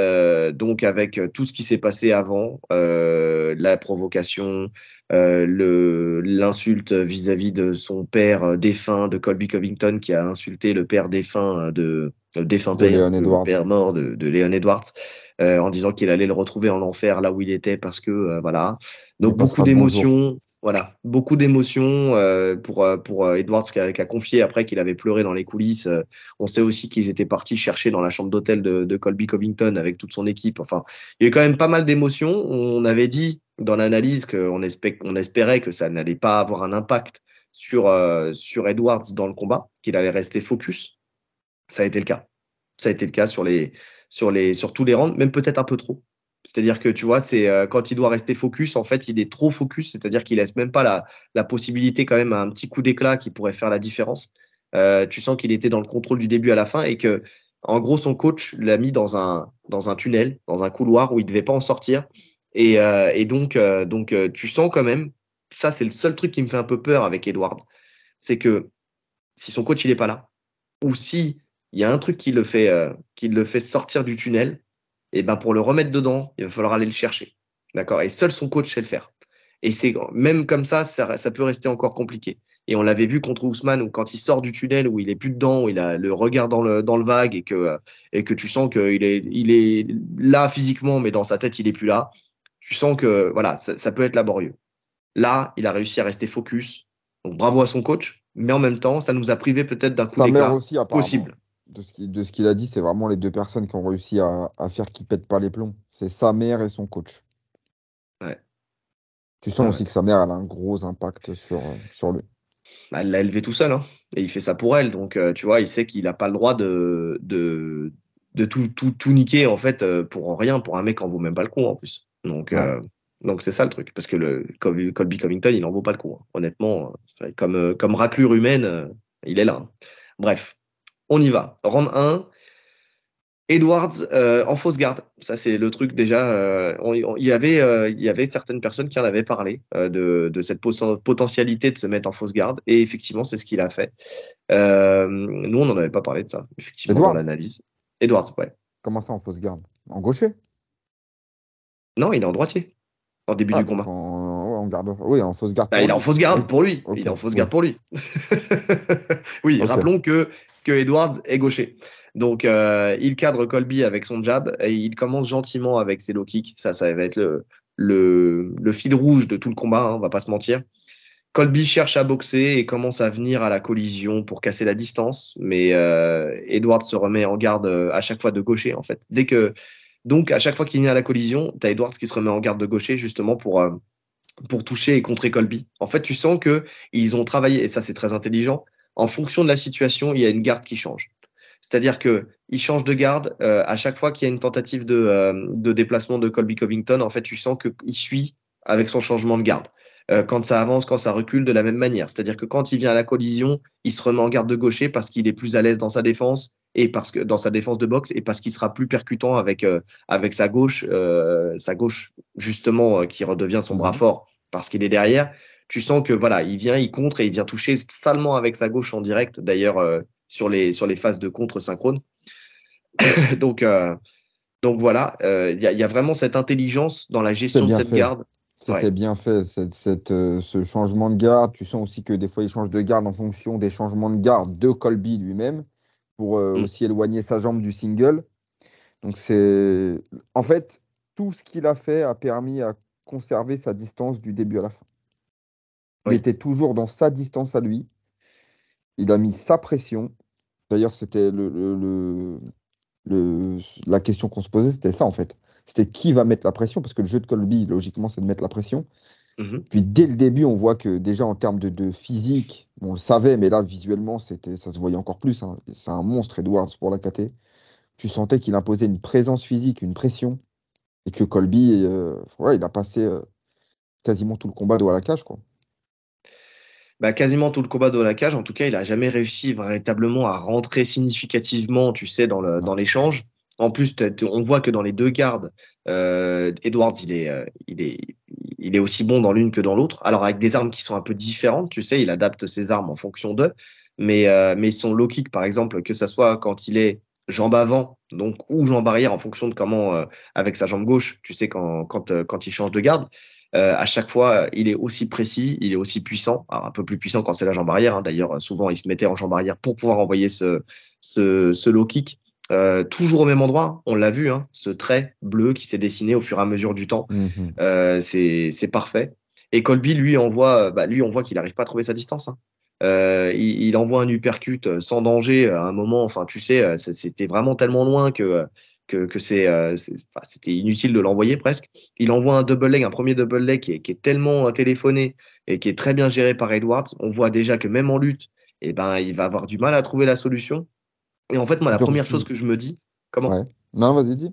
donc avec tout ce qui s'est passé avant, la provocation, l'insulte vis-à-vis de son père défunt, de Colby Covington, qui a insulté le père défunt défunt De père, Leon le Edwards. père mort de Leon Edwards, en disant qu'il allait le retrouver en enfer là où il était parce que voilà. Il Donc beaucoup passera le bonjour. d'émotions. Voilà, beaucoup d'émotions pour Edwards qui a confié après qu'il avait pleuré dans les coulisses. On sait aussi qu'ils étaient partis chercher dans la chambre d'hôtel de Colby Covington avec toute son équipe. Enfin, il y a eu quand même pas mal d'émotions. On avait dit dans l'analyse qu'on espérait que ça n'allait pas avoir un impact sur Edwards dans le combat, qu'il allait rester focus. Ça a été le cas. Ça a été le cas sur tous les rounds, même peut-être un peu trop. C'est-à-dire que tu vois, c'est quand il doit rester focus, en fait, il est trop focus, c'est-à-dire qu'il laisse même pas la possibilité quand même à un petit coup d'éclat qui pourrait faire la différence. Tu sens qu'il était dans le contrôle du début à la fin et que, en gros, son coach l'a mis dans un tunnel, dans un couloir où il devait pas en sortir. Et donc, tu sens quand même, ça, c'est le seul truc qui me fait un peu peur avec Edward, c'est que si son coach il est pas là, ou si il y a un truc qui le fait sortir du tunnel, et ben pour le remettre dedans, il va falloir aller le chercher. D'accord? Et seul son coach sait le faire. Et c'est même comme ça peut rester encore compliqué. Et on l'avait vu contre Ousmane où quand il sort du tunnel, où il est plus dedans, où il a le regard dans le vague et que tu sens qu'il est là physiquement, mais dans sa tête, il est plus là. Tu sens que voilà, ça peut être laborieux. Là, il a réussi à rester focus. Donc bravo à son coach, mais en même temps, ça nous a privé peut-être d'un coup Sa mère d'éclat aussi, apparemment. possible. De ce qu'il a dit, c'est vraiment les deux personnes qui ont réussi à faire qu'il pète pas les plombs. C'est sa mère et son coach. Ouais, Tu sens ouais, aussi ouais. que sa mère, elle a un gros impact sur lui. Bah, elle l'a élevé tout seul, hein, et il fait ça pour elle. Donc, tu vois, il sait qu'il n'a pas le droit de tout niquer, en fait, pour rien, pour un mec qui en vaut même pas le coup, en plus. Ouais. Donc c'est ça le truc. Parce que Colby Covington, il en vaut pas le coup, hein. Honnêtement, comme raclure humaine, il est là, hein. Bref, on y va. Round 1. Edwards en fausse garde, ça c'est le truc déjà. Il y avait certaines personnes qui en avaient parlé de cette potentialité de se mettre en fausse garde, et effectivement c'est ce qu'il a fait. Nous on n'en avait pas parlé de ça, effectivement dans Edwards, l'analyse. Edwards, ouais. comment ça en fausse garde? En gaucher? Non, il est en droitier en début Ah, du donc combat. en garde. Oui, en fausse garde Bah, pour il est en lui. fausse garde pour lui. Il Ok, est en fausse oui. garde pour lui. Oui, Ok. rappelons que Edwards est gaucher. Donc, il cadre Colby avec son jab et il commence gentiment avec ses low kicks. Ça va être le fil rouge de tout le combat, hein, on va pas se mentir. Colby cherche à boxer et commence à venir à la collision pour casser la distance, mais Edwards se remet en garde à chaque fois de gaucher, en fait. Donc, à chaque fois qu'il vient à la collision, tu as Edwards qui se remet en garde de gaucher justement pour toucher et contrer Colby. En fait, tu sens que ils ont travaillé, et ça c'est très intelligent, en fonction de la situation, il y a une garde qui change. C'est-à-dire que il change de garde à chaque fois qu'il y a une tentative de déplacement de Colby Covington. En fait, tu sens qu'il suit avec son changement de garde. Quand ça avance, quand ça recule, de la même manière. C'est-à-dire que quand il vient à la collision, il se remet en garde de gaucher parce qu'il est plus à l'aise dans sa défense et parce que dans sa défense de boxe et parce qu'il sera plus percutant avec sa gauche justement qui redevient son bras Mhm. fort parce qu'il est derrière. Tu sens que voilà, il vient, il contre et il vient toucher salement avec sa gauche en direct. D'ailleurs, sur les phases de contre synchrone. donc, euh, donc voilà, y a vraiment cette intelligence dans la C'est gestion de bien cette fait. garde. C'était Ouais. bien fait, ce changement de garde. Tu sens aussi que des fois, il change de garde en fonction des changements de garde de Colby lui-même pour Mm. aussi éloigner sa jambe du single. Donc, c'est. En fait, tout ce qu'il a fait a permis à conserver sa distance du début à la fin. Il Oui. était toujours dans sa distance à lui. Il a mis sa pression. D'ailleurs, c'était la question qu'on se posait, c'était ça en fait. C'était qui va mettre la pression, parce que le jeu de Colby, logiquement, c'est de mettre la pression. Mhm. Puis dès le début, on voit que déjà en termes de physique, on le savait, mais là, visuellement, ça se voyait encore plus, hein. C'est un monstre, Edwards, pour la KT. Tu sentais qu'il imposait une présence physique, une pression, et que Colby, ouais, il a passé quasiment tout le combat dos à la cage, quoi. Bah, quasiment tout le combat de la cage. En tout cas, il a jamais réussi véritablement à rentrer significativement, tu sais, Non. dans l'échange. En plus, on voit que dans les deux gardes, Edwards, il est aussi bon dans l'une que dans l'autre. Alors avec des armes qui sont un peu différentes, tu sais, il adapte ses armes en fonction d'eux. Mais son low kick, par exemple, que ce soit quand il est jambe avant, donc ou jambe arrière en fonction de comment, avec sa jambe gauche, tu sais, quand il change de garde. À chaque fois, il est aussi précis, il est aussi puissant. Alors, un peu plus puissant quand c'est la jambe arrière, hein. D'ailleurs, souvent, il se mettait en jambe arrière pour pouvoir envoyer ce low kick. Toujours au même endroit, hein. On l'a vu, hein, ce trait bleu qui s'est dessiné au fur et à mesure du temps. Mhm. C'est parfait. Et Colby, lui, on voit qu'il n'arrive pas à trouver sa distance, hein. Il envoie un uppercut sans danger à un moment. Enfin, tu sais, c'était vraiment tellement loin que enfin, c'était inutile de l'envoyer presque. Il envoie un double leg, un premier double leg qui est tellement téléphoné et qui est très bien géré par Edwards. On voit déjà que même en lutte, eh ben, il va avoir du mal à trouver la solution. Et en fait, moi, la première chose Surtout. que je me dis, comment? Ouais. Non, vas-y, dis.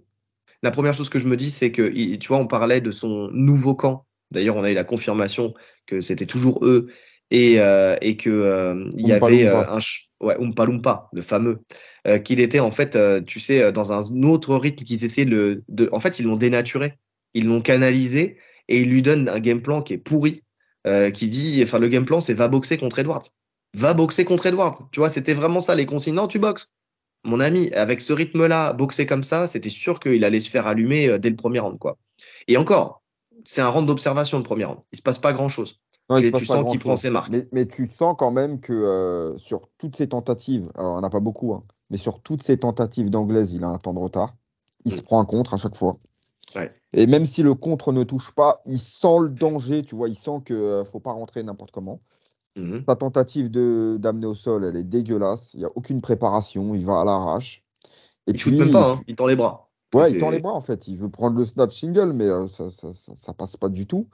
La première chose que je me dis, c'est que, tu vois, on parlait de son nouveau camp. D'ailleurs, on a eu la confirmation que c'était toujours eux et que il y Oompa avait Loompa. ouais, Oompa Loompa, le fameux, qu'il était en fait, tu sais, dans un autre rythme qu'ils essaient en fait, ils l'ont dénaturé, ils l'ont canalisé et ils lui donnent un game plan qui est pourri, qui dit, enfin, le game plan, c'est va boxer contre Edwards. Va boxer contre Edwards. Tu vois, c'était vraiment ça les consignes. Non, tu boxes. Mon ami, avec ce rythme-là, boxer comme ça, c'était sûr qu'il allait se faire allumer dès le premier round, quoi. Et encore, c'est un round d'observation le premier round. Il se passe pas grand-chose. Non, il se Tu passe pas sens qu'il prend grand-chose. ses marques. Mais tu sens quand même que sur toutes ces tentatives, alors on n'a pas beaucoup, hein, mais sur toutes ces tentatives d'anglaise, il a un temps de retard. Il se Mm. prend un contre à chaque fois. Ouais. Et même si le contre ne touche pas, il sent le danger, tu vois, il sent que faut pas rentrer n'importe comment. Mhm. Sa tentative de d'amener au sol, elle est dégueulasse. Il n'y a aucune préparation, il va à l'arrache. Et Il shoot même pas, puis, hein. Il tend les bras. ouais, il tend les C'est... bras en fait. Il veut prendre le snatch single, mais ça passe pas du tout.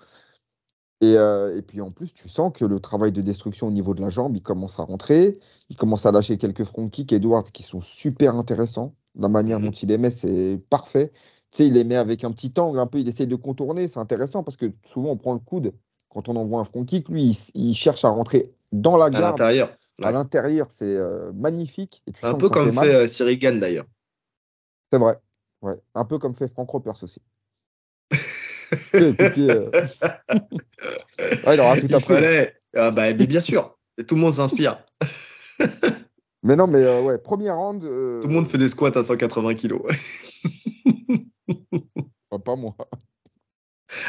Et puis en plus, tu sens que le travail de destruction au niveau de la jambe, il commence à rentrer. Il commence à lâcher quelques front kicks, Edwards, qui sont super intéressants. La manière dont il les met, c'est parfait. Tu sais, il les met avec un petit angle, un peu, il essaye de contourner. C'est intéressant parce que souvent, on prend le coude quand on envoie un front kick. Lui, il cherche à rentrer dans la À garde, l'intérieur. à Ouais. l'intérieur. C'est magnifique. Et tu Un sens que peu ça fait comme mal. fait Cyril Gane d'ailleurs. C'est vrai. Ouais. Un peu comme fait Frank Ropers aussi. Le coup de pied. Ouais, il aura tout Il appris. Hein. fallait. Ah bah, mais bien sûr, tout le monde s'inspire. Mais non, mais ouais, premier round. Tout le monde fait des squats à 180 kilos. Pas moi.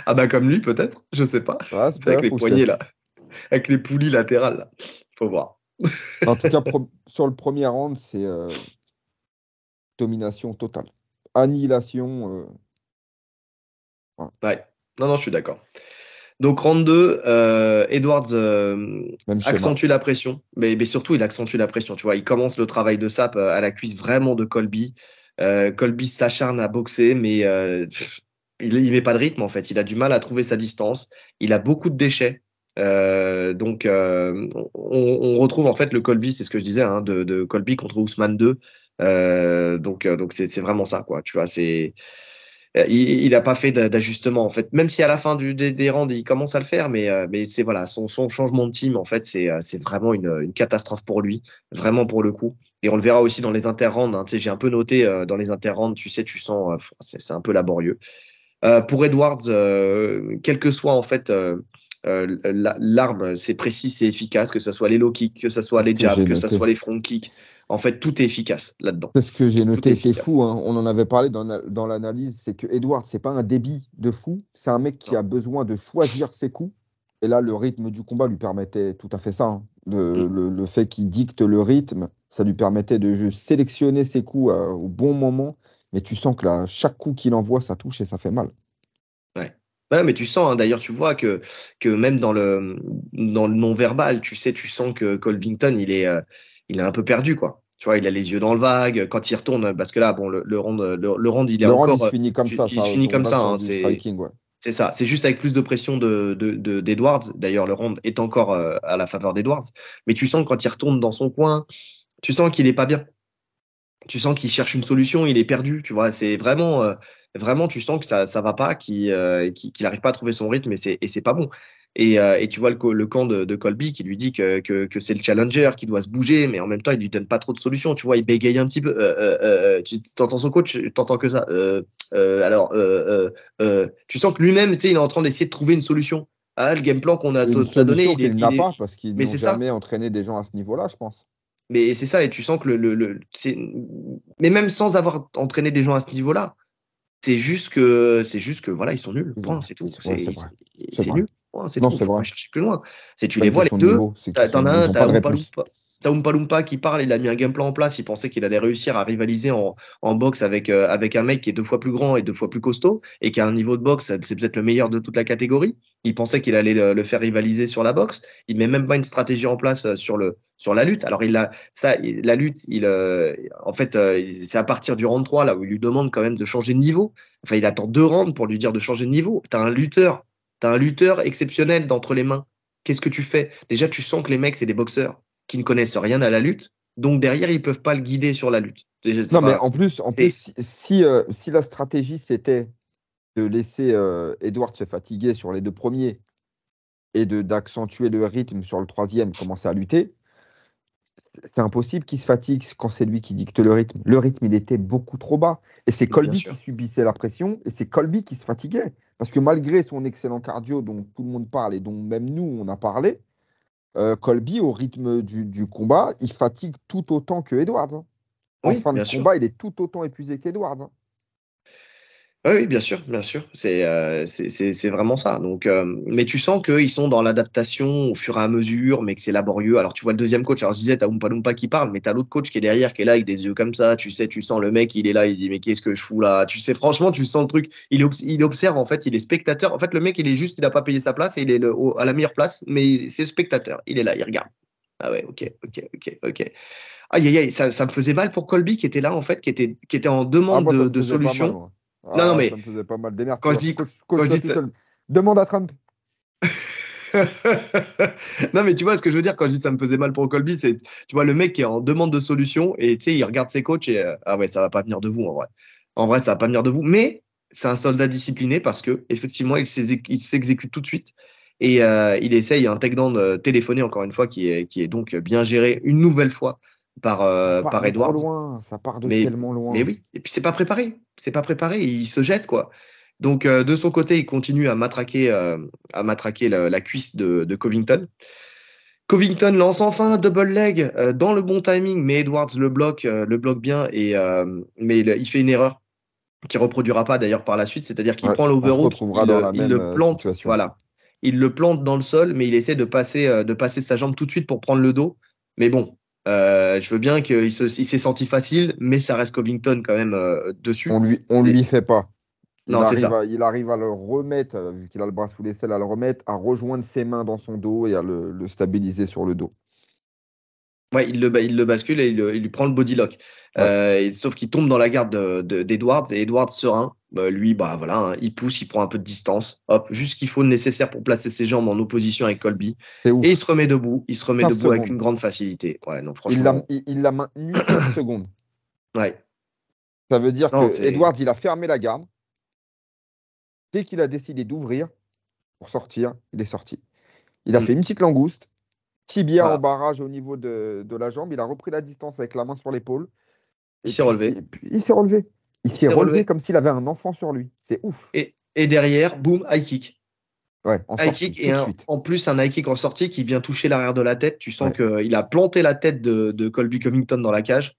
Ah bah comme lui peut-être, je sais pas. Ah, C'est avec les faut que je poignets teste. là, avec les poulies latérales là. Faut voir. En tout cas, sur le premier round, c'est domination totale. Annihilation. Ouais. Ouais. Non, non, je suis d'accord. Donc round 2, Edwards Même schéma. accentue la pression, mais surtout il accentue la pression. Tu vois, il commence le travail de sape à la cuisse vraiment de Colby. Colby s'acharne à boxer, mais il met pas de rythme en fait. Il a du mal à trouver sa distance. Il a beaucoup de déchets. Donc on retrouve en fait le Colby, c'est ce que je disais, hein, de Colby contre Ousmane 2. Donc c'est vraiment ça quoi. Tu vois, il n'a pas fait d'ajustement en fait. Même si à la fin des rounds il commence à le faire, mais c'est voilà son changement de team en fait c'est vraiment une catastrophe pour lui, vraiment pour le coup. Et on le verra aussi dans les interrounds. Hein, tu sais, j'ai un peu noté dans les interrounds, tu sais, tu sens c'est un peu laborieux. Pour Edwards, quel que soit en fait l'arme, c'est précis, c'est efficace, que ce soit les low kicks, que ce soit C'est ce les que jabs, j'ai que ce noté. soit les front kicks. En fait, tout est efficace là-dedans. C'est ce que j'ai Tout est noté. C'est efficace. fou, hein. On en avait parlé dans l'analyse. C'est que Edward, c'est pas un débit de fou. C'est un mec qui Non. a besoin de choisir ses coups. Et là, le rythme du combat lui permettait tout à fait ça. Hein. Mm. Le fait qu'il dicte le rythme, ça lui permettait de juste sélectionner ses coups au bon moment. Mais tu sens que là, chaque coup qu'il envoie, ça touche et ça fait mal. Ouais. Ouais, mais tu sens, hein, d'ailleurs, tu vois que même dans le non-verbal, tu sais, tu sens que Colvington, il est un peu perdu, quoi. Tu vois, il a les yeux dans le vague. Quand il retourne, parce que là, bon, le round, il est Le round, il encore, se finit comme ça. il Ça, se finit on comme ça, reste sur hein, du striking, ouais. c'est ça. C'est juste avec plus de pression d'Edwards. D'ailleurs, le round est encore à la faveur d'Edwards. Mais tu sens que quand il retourne dans son coin, tu sens qu'il est pas bien. Tu sens qu'il cherche une solution, il est perdu, tu vois. C'est vraiment, tu sens que ça va pas, qu'il arrive pas à trouver son rythme et c'est pas bon. Et tu vois le camp de Colby qui lui dit que c'est le challenger qui doit se bouger, mais en même temps, il lui donne pas trop de solutions. Tu vois, il bégaye un petit peu. Tu t'entends son coach, t'entends que ça. Tu sens que lui-même, tu sais, il est en train d'essayer de trouver une solution. Ah, le game plan qu'on Une t'a donné, solution qu'il n'a pas parce qu'ils mais n'ont c'est ça. jamais entraîné des gens à ce niveau-là, je pense. Mais c'est ça, et tu sens que mais même sans avoir entraîné des gens à ce niveau-là, c'est juste que voilà, ils sont nuls. Point, c'est tout. Ouais, c'est vrai. C'est C'est vrai. nul. Point, c'est Non, tout. c'est Faut vrai. pas chercher plus loin. C'est tu Pas les une vois les question de deux. niveau, c'est qu'ils T'en as un, ils ont pas t'as de Oompa réponse. Loompa. T'as Oompa Loompa qui parle, il a mis un game plan en place, il pensait qu'il allait réussir à rivaliser en boxe avec un mec qui est 2 fois plus grand et 2 fois plus costaud et qui a un niveau de boxe, c'est peut-être le meilleur de toute la catégorie. Il pensait qu'il allait le faire rivaliser sur la boxe. Il met même pas une stratégie en place sur la lutte. Alors la lutte, en fait, c'est à partir du round 3 là où il lui demande quand même de changer de niveau. Enfin, il attend 2 rounds pour lui dire de changer de niveau. T'as un lutteur exceptionnel d'entre les mains. Qu'est-ce que tu fais? Déjà, tu sens que les mecs, c'est des boxeurs qui ne connaissent rien à la lutte. Donc derrière, ils peuvent pas le guider sur la lutte. Non, mais Enfin, en plus, c'est si la stratégie c'était de laisser Edward se fatiguer sur les deux premiers et d'accentuer le rythme sur le troisième, commencer à lutter, c'est impossible qu'il se fatigue quand c'est lui qui dicte le rythme. Le rythme, il était beaucoup trop bas. Et c'est bien Colby qui sûr. subissait la pression et c'est Colby qui se fatiguait. Parce que malgré son excellent cardio dont tout le monde parle et dont même nous, on a parlé, Colby, au rythme du combat, il fatigue tout autant que Edwards. Hein. En Oui, fin de bien sûr. combat, il est tout autant épuisé qu'Edwards. Hein. Oui, oui, bien sûr, bien sûr. C'est vraiment ça. Donc, mais tu sens qu'ils sont dans l'adaptation au fur et à mesure, mais que c'est laborieux. Alors, tu vois le deuxième coach. Alors, je disais, t'as Oompa Loompa qui parle, mais t'as l'autre coach qui est derrière, qui est là avec des yeux comme ça. Tu sais, tu sens le mec, il est là, il dit, mais qu'est-ce que je fous là? Tu sais, franchement, tu sens le truc. Il observe, en fait, il est spectateur. En fait, le mec, il a pas payé sa place et il est à la meilleure place, mais c'est le spectateur. Il est là, il regarde. Ah ouais, ok, ok, ok, ok. Aïe, aïe, aïe, ça me faisait mal pour Colby qui était là, en fait, qui était en Ah, demande moi, ça me de faisait pas mal, solution. moi. Non, non, Ah, ça mais me faisait pas mal. quand je Démerde-toi. dis, quand je Coach-toi dis tout ça, seul. Demande à Trump. Non, mais tu vois ce que je veux dire quand je dis ça me faisait mal pour Colby, c'est, tu vois, le mec qui est en demande de solution et tu sais, il regarde ses coachs et ah ouais, ça va pas venir de vous en vrai. En vrai, ça va pas venir de vous. Mais c'est un soldat discipliné parce que effectivement, il s'exécute tout de suite et il essaye un takedown téléphoné encore une fois qui est donc bien géré une nouvelle fois Ça part par de trop Edwards. loin, ça part de Mais, tellement mais loin. oui, et puis c'est pas préparé. C'est pas préparé, il se jette, quoi. Donc, de son côté, il continue à matraquer la cuisse de Covington. Covington lance enfin un double leg dans le bon timing, mais Edwards le bloque bien, mais il fait une erreur qui reproduira pas d'ailleurs par la suite, c'est-à-dire qu'il Ouais, prend on se l'overhook, retrouvera dans la il même le plante, situation. voilà. Il le plante dans le sol, mais il essaie de passer sa jambe tout de suite pour prendre le dos. Mais bon, je veux bien il s'est senti facile, mais ça reste Covington quand même dessus. On lui fait pas. Non, c'est ça. Il arrive à le remettre, vu qu'il a le bras sous l'aisselle, à le remettre, à rejoindre ses mains dans son dos et à le stabiliser sur le dos. Ouais, il le bascule et il lui prend le body lock. Ouais. Sauf qu'il tombe dans la garde d'Edwards et Edwards serein. Lui, bah voilà, hein, il pousse, il prend un peu de distance. Hop, juste ce qu'il faut le nécessaire pour placer ses jambes en opposition avec Colby. C'est Et il ouf. se remet debout. Il se remet 15 debout avec secondes. une grande facilité. Ouais, non, franchement. Il l'a maintenu 15 secondes. Ouais. Ça veut dire Non, que c'est. Edwards, il a fermé la garde. Dès qu'il a décidé d'ouvrir pour sortir, il est sorti. Il a Hmm, fait une petite langouste, tibia en voilà. barrage au niveau de la jambe. Il a repris la distance avec la main sur l'épaule. Il s'est relevé. Et puis, il s'est relevé. Il Il s'est s'est relevé relevé. comme s'il avait un enfant sur lui. C'est ouf. Et derrière, boum, high kick. Ouais, en High sortie, kick tout et de suite. en plus un high kick en sortie qui vient toucher l'arrière de la tête. Tu sens Ouais. qu'il a planté la tête de Colby Covington dans la cage.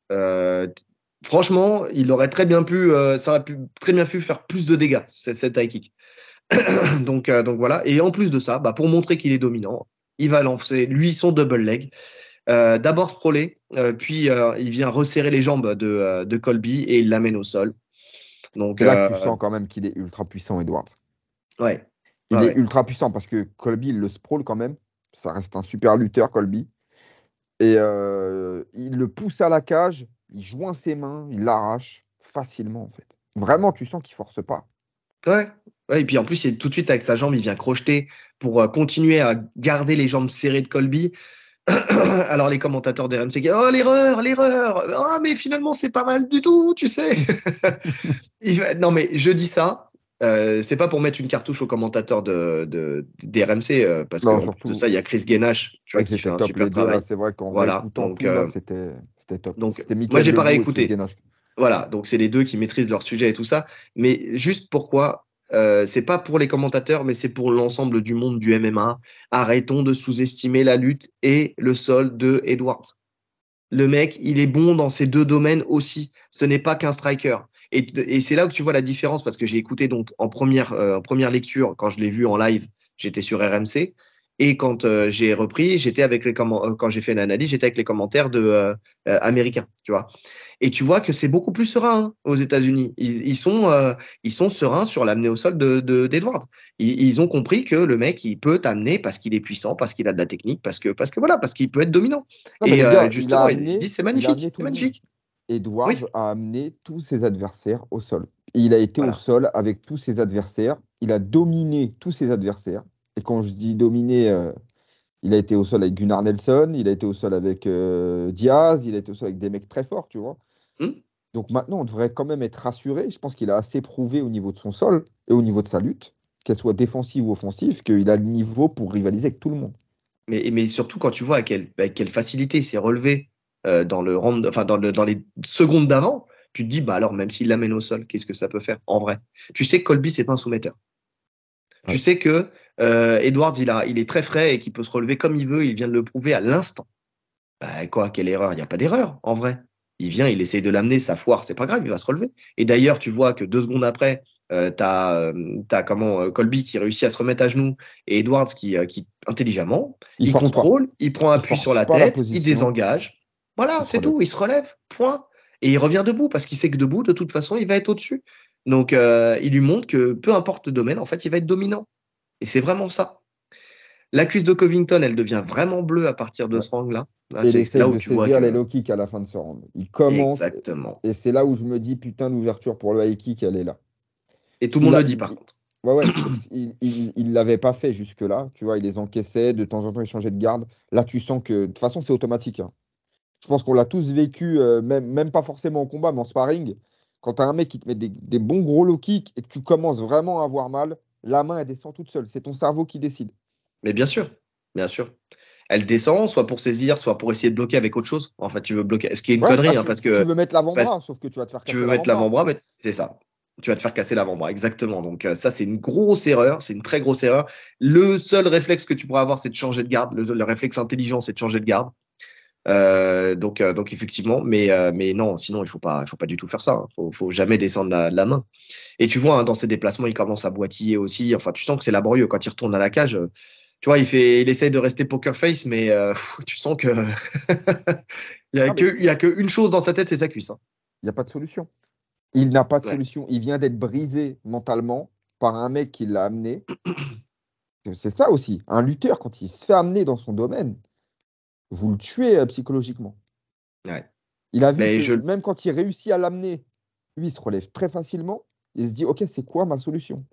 Franchement, il aurait très bien pu, ça aurait pu très bien pu faire plus de dégâts cet high kick. Donc voilà. Et en plus de ça, bah, pour montrer qu'il est dominant, il va lancer lui son double leg. D'abord sprawlé, puis il vient resserrer les jambes de Colby et il l'amène au sol. Donc C'est là que tu sens quand même qu'il est ultra puissant, Edwards. ouais, ouais, Il est ouais. ultra puissant parce que Colby, il le sprawl quand même. Ça reste un super lutteur, Colby. Et il le pousse à la cage, il joint ses mains, il l'arrache facilement, en fait. Vraiment, tu sens qu'il force pas. Ouais. Ouais, et puis en plus, tout de suite avec sa jambe, il vient crocheter pour continuer à garder les jambes serrées de Colby. Alors les commentateurs d'RMC, oh l'erreur, l'erreur, ah mais finalement c'est pas mal du tout, tu sais. Non mais je dis ça, c'est pas pour mettre une cartouche aux commentateurs d'RMC, parce Non, qu'en plus de surtout, ça, il y a Chris Guénache, tu vois, ouais, qui fait c'était un top super les deux. Là, travail. c'est vrai qu'en Voilà, réécoutant tout, là, c'était top. donc C'était moi Michael j'ai pas Legault et Chris réécouté. Guénache. Voilà, donc c'est les deux qui maîtrisent leur sujet et tout ça. Mais juste pourquoi, c'est pas pour les commentateurs, mais c'est pour l'ensemble du monde du MMA. Arrêtons de sous-estimer la lutte et le sol de Edwards. Le mec, il est bon dans ces deux domaines aussi. Ce n'est pas qu'un striker. Et c'est là où tu vois la différence, parce que j'ai écouté donc en première lecture, quand je l'ai vu en live, j'étais sur RMC. Et quand j'ai repris, quand j'ai fait l'analyse, j'étais avec les commentaires américains, tu vois. Et tu vois que c'est beaucoup plus serein hein, aux États-Unis. Ils sont sereins sur l'amener au sol d'Edwards. Ils ont compris que le mec, il peut t'amener parce qu'il est puissant, parce qu'il a de la technique, parce que voilà, parce qu'il peut être dominant. Non, mais Et les gars, justement, il dit c'est il a magnifique, amené c'est tout le monde. magnifique. Edwards Oui, a amené tous ses adversaires au sol. Et il a été au voilà. sol avec tous ses adversaires. Il a dominé tous ses adversaires. Et quand je dis dominer, il a été au sol avec Gunnar Nelson, il a été au sol avec Diaz, il a été au sol avec des mecs très forts, tu vois. Hmm. Donc maintenant, on devrait quand même être rassuré. Je pense qu'il a assez prouvé au niveau de son sol et au niveau de sa lutte, qu'elle soit défensive ou offensive, qu'il a le niveau pour rivaliser avec tout le monde. Mais surtout quand tu vois avec quelle facilité il s'est relevé dans le round, enfin dans les secondes d'avant, tu te dis bah alors même s'il l'amène au sol, qu'est-ce que ça peut faire en vrai? Tu sais que Colby c'est pas un soumetteur. Tu Ouais. sais que Edwards il est très frais et qu'il peut se relever comme il veut. Il vient de le prouver à l'instant. Bah, quoi, quelle erreur? Il n'y a pas d'erreur, en vrai. Il vient, il essaye de l'amener, ça foire, c'est pas grave, il va se relever. Et d'ailleurs, tu vois que 2 secondes après, t'as comment Colby qui réussit à se remettre à genoux et Edwards qui intelligemment, Il il force pas. contrôle, il prend Il appui sur force la pas la tête, il position. désengage. Voilà, Il se c'est relève. tout, il se relève, point. Et il revient debout parce qu'il sait que debout, de toute façon, il va être au-dessus. Donc, il lui montre que peu importe le domaine, en fait, il va être dominant. Et c'est vraiment ça. La cuisse de Covington, elle devient vraiment bleue à partir de Ouais. ce round-là. Là, Et il c'est essaye là où de tu vois saisir les que low kicks à la fin de ce round. Il commence, exactement. et c'est là où je me dis, putain, l'ouverture pour le high kick, elle est là. Et tout le Il monde a, le dit par contre. Ouais. Il l'avait pas fait jusque-là. Tu vois, il les encaissait, de temps en temps, il changeait de garde. Là, tu sens que, de toute façon, c'est automatique, hein. Je pense qu'on l'a tous vécu, même pas forcément en combat, mais en sparring. Quand tu as un mec qui te met des bons gros low kicks et que tu commences vraiment à avoir mal, la main, elle descend toute seule. C'est ton cerveau qui décide. Mais bien sûr, bien sûr. Elle descend, soit pour saisir, soit pour essayer de bloquer avec autre chose. En fait, tu veux bloquer. Ce qui est une Ouais, bah connerie, hein, tu veux mettre parce que l'avant-bras, sauf que tu vas te faire tu casser veux mettre l'avant-bras. l'avant-bras, mais c'est ça. Tu vas te faire casser l'avant-bras, exactement. Donc ça, c'est une grosse erreur, c'est une très grosse erreur. Le seul réflexe que tu pourras avoir, c'est de changer de garde. Le réflexe intelligent, c'est de changer de garde. Donc effectivement, mais non, sinon il faut pas du tout faire ça, hein. Faut jamais descendre la main. Et tu vois, hein, dans ses déplacements, il commence à boitiller aussi. Enfin, tu sens que c'est laborieux quand il retourne à la cage. Tu vois, il essaye de rester poker face, mais tu sens que Ah, mais il y a que une chose dans sa tête, c'est sa cuisse, hein. il n'y a pas de solution. Il n'a pas de Ouais. solution. Il vient d'être brisé mentalement par un mec qui l'a amené. C'est ça aussi. Un lutteur, quand il se fait amener dans son domaine, vous le tuez psychologiquement. Ouais. Il a vu Mais que je, même quand il réussit à l'amener, lui, il se relève très facilement. Il se dit, OK, c'est quoi ma solution?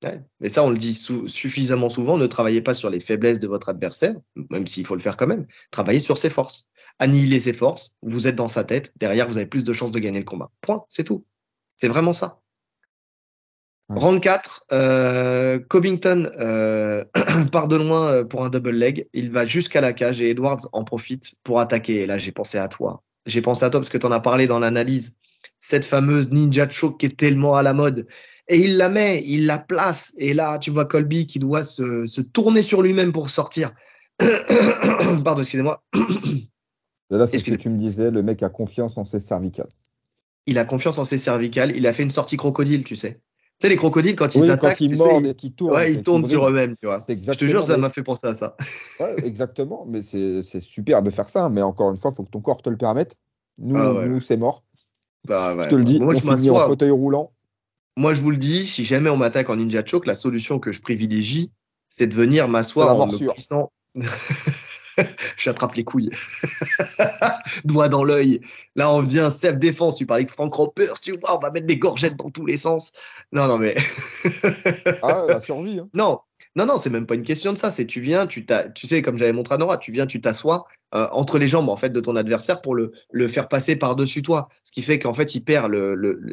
ouais. Et ça, on le dit suffisamment souvent. Ne travaillez pas sur les faiblesses de votre adversaire, même s'il faut le faire quand même. Travaillez sur ses forces. Annihilez ses forces. Vous êtes dans sa tête. Derrière, vous avez plus de chances de gagner le combat. Point. C'est tout. C'est vraiment ça. Ouais. Round 4, Covington part de loin pour un double leg. Il va jusqu'à la cage et Edwards en profite pour attaquer. Et là, j'ai pensé à toi. J'ai pensé à toi parce que tu en as parlé dans l'analyse. Cette fameuse ninja choke qui est tellement à la mode. Et il la met, il la place. Et là, tu vois Colby qui doit se tourner sur lui-même pour sortir. Pardon, excusez-moi. Et là, c'est ce que Excusez. tu me disais, le mec a confiance en ses cervicales. Il a confiance en ses cervicales. Il a fait une sortie crocodile, tu sais. Tu sais, les crocodiles, quand ils Oui, quand attaquent, il tu sais, mord et qu'il tourne ouais, ils et qu'il tournent sur bride, eux-mêmes, tu vois. c'est Je te jure, exactement, ça mais m'a fait penser à ça. ouais, exactement, mais c'est super de faire ça. Mais encore une fois, il faut que ton corps te le permette. Ah Nous, ouais, nous ouais. c'est mort. Bah Je ouais, te le ouais. dis, Moi, on je finit en m'assois. fauteuil roulant. Moi, je vous le dis, si jamais on m'attaque en ninja choke, la solution que je privilégie, c'est de venir C'est m'asseoir la en me morsure. cuissant. J'attrape les couilles. Doigt dans l'œil. Là, on devient self-défense. Tu parlais que Frank Roper, tu vois, on va mettre des gorgettes dans tous les sens. Non, non, mais. Ah, la survie, hein. Non, non, non, c'est même pas une question de ça. C'est tu viens, tu sais, comme j'avais montré à Nora, tu viens, tu t'assois entre les jambes en fait de ton adversaire pour le faire passer par-dessus toi. Ce qui fait qu'en fait, il perd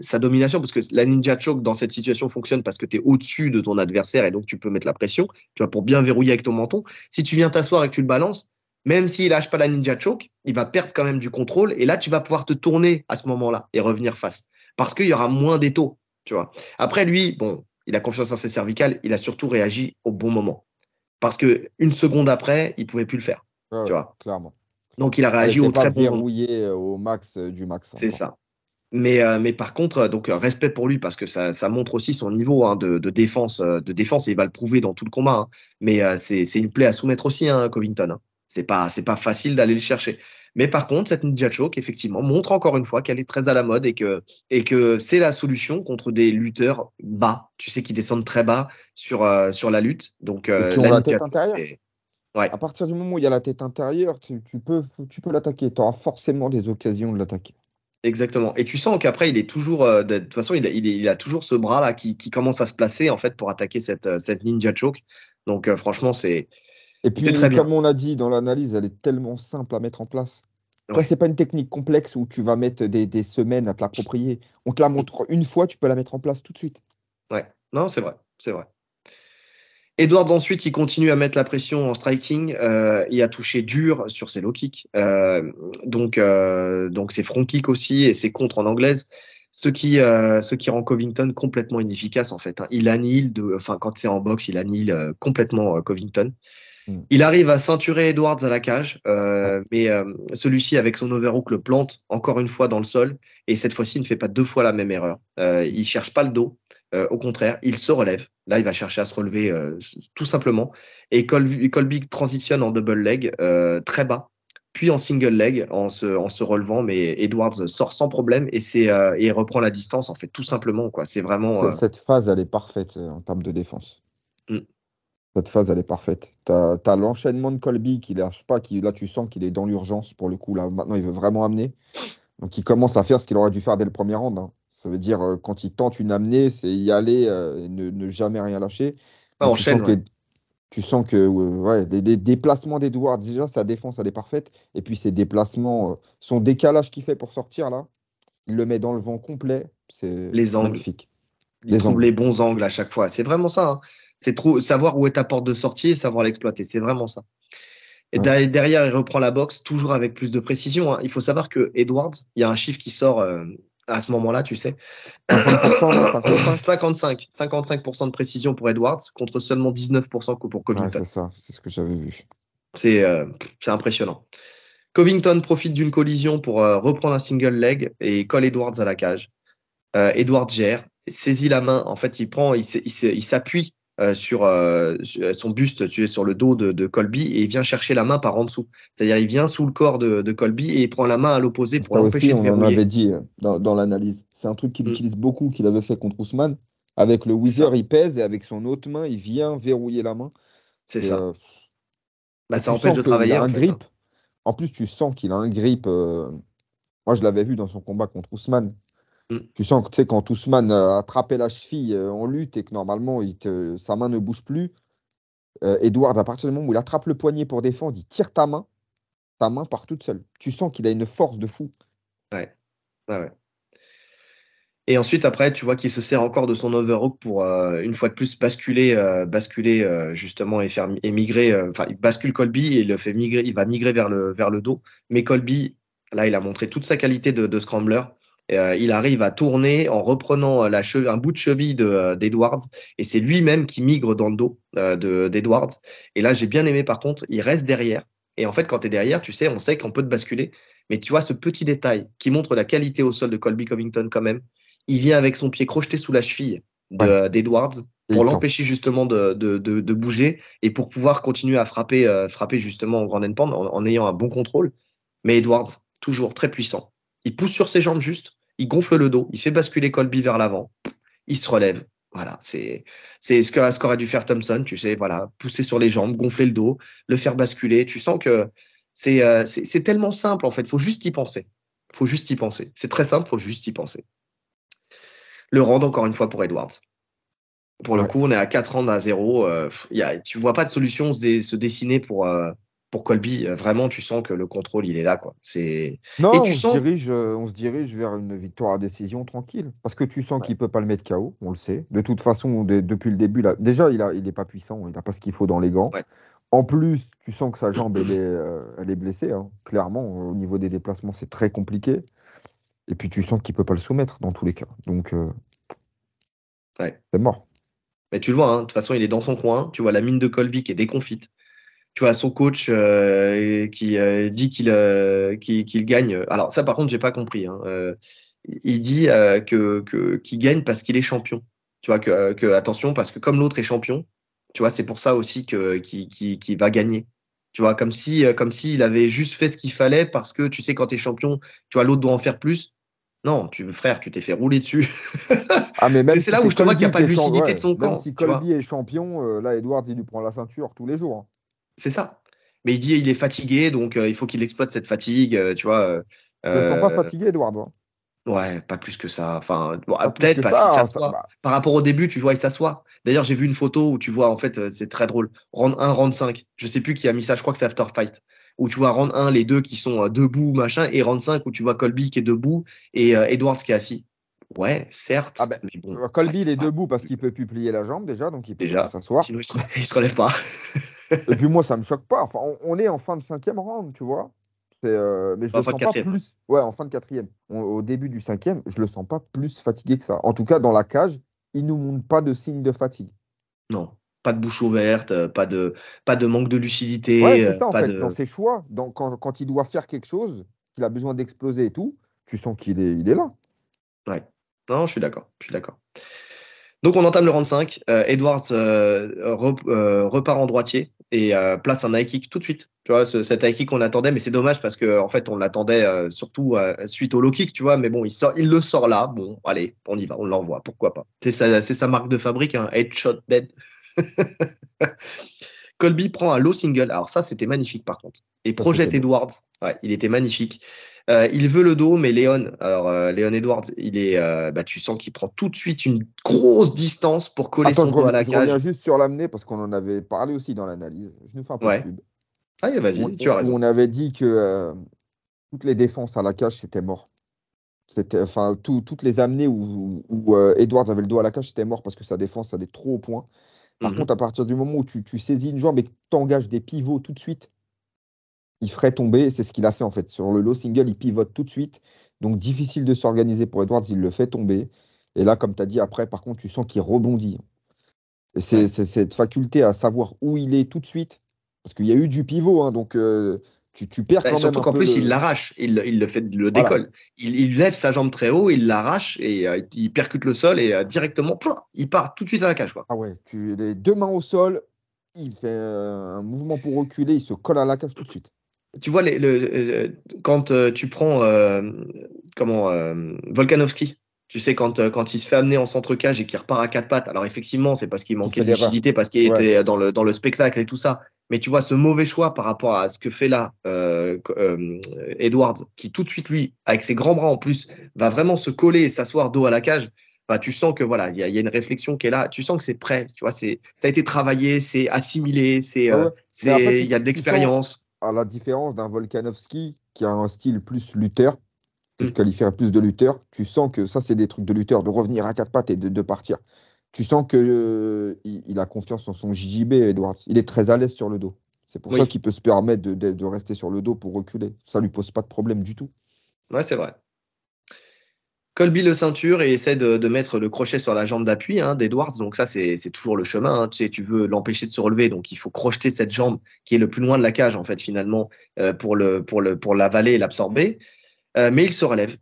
sa domination parce que la ninja choke dans cette situation fonctionne parce que tu es au-dessus de ton adversaire et donc tu peux mettre la pression, tu vois, pour bien verrouiller avec ton menton. Si tu viens t'asseoir et que tu le balances, même s'il lâche pas la ninja choke, il va perdre quand même du contrôle et là, tu vas pouvoir te tourner à ce moment-là et revenir face parce qu'il y aura moins d'étau, tu vois. Après, lui, bon, il a confiance en ses cervicales, il a surtout réagi au bon moment. Parce que une seconde après, il pouvait plus le faire. Ouais, Tu ouais, vois. clairement. Donc il a Elle réagi n'était au pas très bon moment. verrouillée au max du max C'est encore. ça. Mais par contre, donc respect pour lui parce que ça montre aussi son niveau hein, de défense et il va le prouver dans tout le combat, hein. Mais c'est une plaie à soumettre aussi, hein, Covington, hein. C'est pas facile d'aller le chercher. Mais par contre, cette Ninja Choke, effectivement, montre encore une fois qu'elle est très à la mode et que c'est la solution contre des lutteurs bas, tu sais, qui descendent très bas sur la lutte. Donc Et qui ont la la Ninja tête Choke, intérieure. c'est. Ouais. À partir du moment où il y a la tête intérieure, tu peux l'attaquer. Tu auras forcément des occasions de l'attaquer. Exactement. Et tu sens qu'après, il est toujours, de toute façon, il a toujours ce bras-là qui commence à se placer, en fait, pour attaquer cette ninja choke. Donc, franchement, Et il fait très puis, bien. comme on a dit dans l'analyse, elle est tellement simple à mettre en place. Tu vois, Ouais, c'est pas une technique complexe où tu vas mettre des semaines à te l'approprier. On te la montre une fois, tu peux la mettre en place tout de suite. ouais. Non, c'est vrai, c'est vrai. Edwards, ensuite, il continue à mettre la pression en striking. Il a touché dur sur ses low kicks. Donc ses front kicks aussi et ses contres en anglaise. Ce qui rend Covington complètement inefficace, en fait, hein. Il annihile, enfin, quand c'est en boxe, il annihile complètement Covington. Mm. Il arrive à ceinturer Edwards à la cage, Ouais. mais celui-ci, avec son overhook, le plante encore une fois dans le sol. Et cette fois-ci, il ne fait pas deux fois la même erreur. Il cherche pas le dos. Au contraire, il se relève. Là, il va chercher à se relever tout simplement. Et Colby transitionne en double leg très bas, puis en single leg en se relevant. Mais Edwards sort sans problème et il reprend la distance, en fait, tout simplement, quoi. C'est vraiment. Cette phase, elle est parfaite en termes de défense. Mm, Cette phase, elle est parfaite. T'as l'enchaînement de Colby qui lâche pas, là, tu sens qu'il est dans l'urgence pour le coup. Là, maintenant, il veut vraiment amener. Donc, il commence à faire ce qu'il aurait dû faire dès le premier round, hein. Ça veut dire, quand il tente une amenée, c'est y aller et ne jamais rien lâcher. Mais Enchaîne, ouais. tu sens que ouais, les déplacements d'Edwards, déjà, sa défense, elle est parfaite. Et puis ses déplacements, son décalage qu'il fait pour sortir, là, il le met dans le vent complet. C'est Les angles. magnifique. Il Les trouve angles. les bons angles à chaque fois. C'est vraiment ça, hein. C'est savoir où est ta porte de sortie et savoir l'exploiter. C'est vraiment ça. Et Ouais. derrière, il reprend la boxe, toujours avec plus de précision, hein. Il faut savoir que Edwards, il y a un chiffre qui sort à ce moment-là, tu sais. 50%, non? 55? 55% de précision pour Edwards contre seulement 19% pour Ouais, Covington. c'est ça. C'est ce que j'avais vu. C'est impressionnant. Covington profite d'une collision pour reprendre un single leg et colle Edwards à la cage. Edwards gère, saisit la main. En fait, il s'appuie sur son buste, tu sais, sur le dos de Colby et il vient chercher la main par en dessous. C'est-à-dire, il vient sous le corps de Colby et il prend la main à l'opposé pour Ça aussi, l'empêcher de on en verrouiller. avait dit dans l'analyse. C'est un truc qu'il Mm, utilise beaucoup, qu'il avait fait contre Ousmane. Avec le c'est Wither, ça, il pèse et avec son autre main, il vient verrouiller la main. c'est C'est, ça. Bah, et ça tu empêche sens de qu'il travailler a en un fait, hein. grip. En plus, tu sens qu'il a un grip. Moi, je l'avais vu dans son combat contre Ousmane. Mm, Tu sens que tu sais, quand Ousmane a attrapé la cheville en lutte et que normalement, sa main ne bouge plus, Edward, à partir du moment où il attrape le poignet pour défendre, il tire ta main part toute seule. Tu sens qu'il a une force de fou. ouais, ouais, ouais. Et ensuite, après, tu vois qu'il se sert encore de son overhook pour, une fois de plus, basculer justement et faire et migrer. Enfin, il bascule Colby et il le fait migrer. Il va migrer vers le dos. Mais Colby, là, il a montré toute sa qualité de scrambler. Il arrive à tourner en reprenant un bout de cheville d'Edwards. Et c'est lui-même qui migre dans le dos d'Edwards. Et là, j'ai bien aimé, par contre, il reste derrière. Et en fait, quand tu es derrière, tu sais, on sait qu'on peut te basculer. Mais tu vois ce petit détail qui montre la qualité au sol de Colby Covington quand même. Il vient avec son pied crocheté sous la cheville Ouais. d'Edwards Et pour il tend. l'empêcher justement de bouger et pour pouvoir continuer à frapper justement en grand endpoint en ayant un bon contrôle. Mais Edwards, toujours très puissant. Il pousse sur ses jambes juste, il gonfle le dos, il fait basculer Colby vers l'avant, il se relève. Voilà, c'est ce qu'aurait dû faire Thompson, tu sais, voilà, pousser sur les jambes, gonfler le dos, le faire basculer. Tu sens que c'est tellement simple en fait, faut juste y penser. Faut juste y penser. C'est très simple, faut juste y penser. Le round, encore une fois, pour Edwards. Pour le Ouais. coup, on est à 4 rounds à 0. Tu vois pas de solution se dessiner pour Colby. Vraiment, tu sens que le contrôle, il est là, quoi. Non, Et tu sens. on se dirige vers une victoire à décision tranquille. Parce que tu sens Ouais, qu'il peut pas le mettre KO, on le sait. De toute façon, depuis le début, là, déjà, il est pas puissant, il n'a pas ce qu'il faut dans les gants. ouais. En plus, tu sens que sa jambe, elle est blessée, hein. Clairement, au niveau des déplacements, c'est très compliqué. Et puis, tu sens qu'il peut pas le soumettre dans tous les cas. Donc, Ouais. c'est mort. Mais tu le vois, hein, de toute façon, il est dans son coin. Tu vois la mine de Colby qui est déconfite. Tu vois son coach qui dit qu'il gagne. Alors, ça, par contre, j'ai pas compris, hein. Il dit qu'il gagne parce qu'il est champion. Tu vois, attention, parce que comme l'autre est champion, tu vois, c'est pour ça aussi qu'il va gagner. Tu vois, comme si il avait juste fait ce qu'il fallait parce que tu sais, quand tu es champion, tu vois, l'autre doit en faire plus. Non, frère, tu t'es fait rouler dessus. Ah, mais même C'est si là où c'est je te vois qu'il n'y a Colby pas qui de est champion, lucidité de ouais, son même camp, si tu vois. Colby est champion, là, Edwards, il lui prend la ceinture tous les jours, hein. C'est ça. Mais il dit il est fatigué, donc il faut qu'il exploite cette fatigue, tu vois. Je le sens pas Euh, fatigué, Edwards, hein. ouais, pas plus que ça. Enfin, bon, Pas plus peut-être que parce qu'il ça, hein, s'assoit. bah, Par rapport au début, tu vois, il s'assoit. D'ailleurs, j'ai vu une photo où tu vois, en fait, c'est très drôle. Round 1, round 5. Je sais plus qui a mis ça, je crois que c'est After Fight. Où tu vois round 1, les deux qui sont debout, machin, et round 5 où tu vois Colby qui est debout et Edwards qui est assis. Ouais, ah certes, ben, mais bon, ouais, Colby, il c'est est pas debout parce qu'il peut plus plier la jambe déjà, donc il peut pas déjà. s'asseoir. Sinon, il se relève pas. Et puis moi, ça me choque pas. Enfin, on est en fin de cinquième round, tu vois. Mais je le Enfin, de sens pas quatrième. plus. Ouais, en fin de quatrième. Au début du cinquième, je le sens pas plus fatigué que ça. En tout cas, dans la cage, il nous montre pas de signe de fatigue. Non, pas de bouche ouverte, pas de manque de Ouais, lucidité, c'est ça en pas fait. Dans de. ses choix, quand il doit faire quelque chose, qu'il a besoin d'exploser et tout, tu sens il est là. Ouais. Non, je suis d'accord. Je suis d'accord. Donc, on entame le round 5. Edwards repart en droitier et place un high kick tout de suite. Tu vois, cet high kick qu'on attendait, mais c'est dommage parce qu'en fait, on l'attendait surtout suite au low kick, tu vois. Mais bon, il le sort là. Bon, allez, on y va, on l'envoie. Pourquoi pas? C'est sa marque de fabrique, un headshot dead. Colby prend un low single. Alors ça, c'était magnifique par contre. Et Ça, c'était projette beau. Edwards. Ouais, il était magnifique. Il veut le dos, mais Léon Edwards, tu sens qu'il prend tout de suite une grosse distance pour coller Attends, son dos à la je reviens cage. juste sur l'amener parce qu'on en avait parlé aussi dans l'analyse. Je nous fais un peu de Ouais. pub. Allez, vas-y, tu as Où raison. on avait dit que toutes les défenses à la cage, c'était mort. Enfin, toutes les amenées où Edwards avait le dos à la cage, c'était mort parce que sa défense allait trop au point. Par Mhm. contre, à partir du moment où tu saisis une jambe et que tu engages des pivots tout de suite, il ferait tomber. C'est ce qu'il a fait en fait. Sur le low single, il pivote tout de suite. Donc, difficile de s'organiser pour Edwards, il le fait tomber. Et là, comme tu as dit, après, par contre, tu sens qu'il rebondit. Et Ouais. c'est cette faculté à savoir où il est tout de suite. Parce qu'il y a eu du pivot, hein, donc tu perds Ouais, quand même surtout un qu'en peu plus, il le. l'arrache. Il le fait, le Voilà. décolle. Il lève sa jambe très haut, il l'arrache et il percute le sol et directement, plouf, il part tout de suite à la cage, quoi. Ah ouais, les deux mains au sol, il fait un mouvement pour reculer, il se colle à la cage tout de suite. Tu vois, quand tu prends Volkanovski, tu sais, quand il se fait amener en centre-cage et qu'il repart à quatre pattes, alors effectivement, c'est parce qu'il Qui manquait fait de l'erreur. lucidité, parce qu'il Ouais. était dans le spectacle et tout ça. Mais tu vois, ce mauvais choix par rapport à ce que fait là Edwards, qui tout de suite, lui, avec ses grands bras en plus, va vraiment se coller et s'asseoir dos à la cage. Bah, tu sens que voilà, il y a une réflexion qui est là. Tu sens que c'est prêt. Tu vois, ça a été travaillé, c'est assimilé, Ouais, ouais. Mais après, il y a de tu sens, l'expérience. à la différence d'un Volkanovski qui a un style plus lutteur, que je Hmm. qualifierais plus de lutteur, tu sens que ça, c'est des trucs de lutteur, de revenir à quatre pattes et de partir. Tu sens que, il a confiance en son JJB, Edwards. Il est très à l'aise sur le dos. C'est pour ça Oui. qu'il peut se permettre de rester sur le dos pour reculer. Ça lui pose pas de problème du tout. Ouais, c'est vrai. Colby le ceinture et essaie de mettre le crochet sur la jambe d'appui d'Edwards. Donc ça, c'est toujours le chemin. Tu sais, tu veux l'empêcher de se relever. Donc il faut crocheter cette jambe qui est le plus loin de la cage, en fait, finalement, pour l'avaler et l'absorber. Mais il se relève.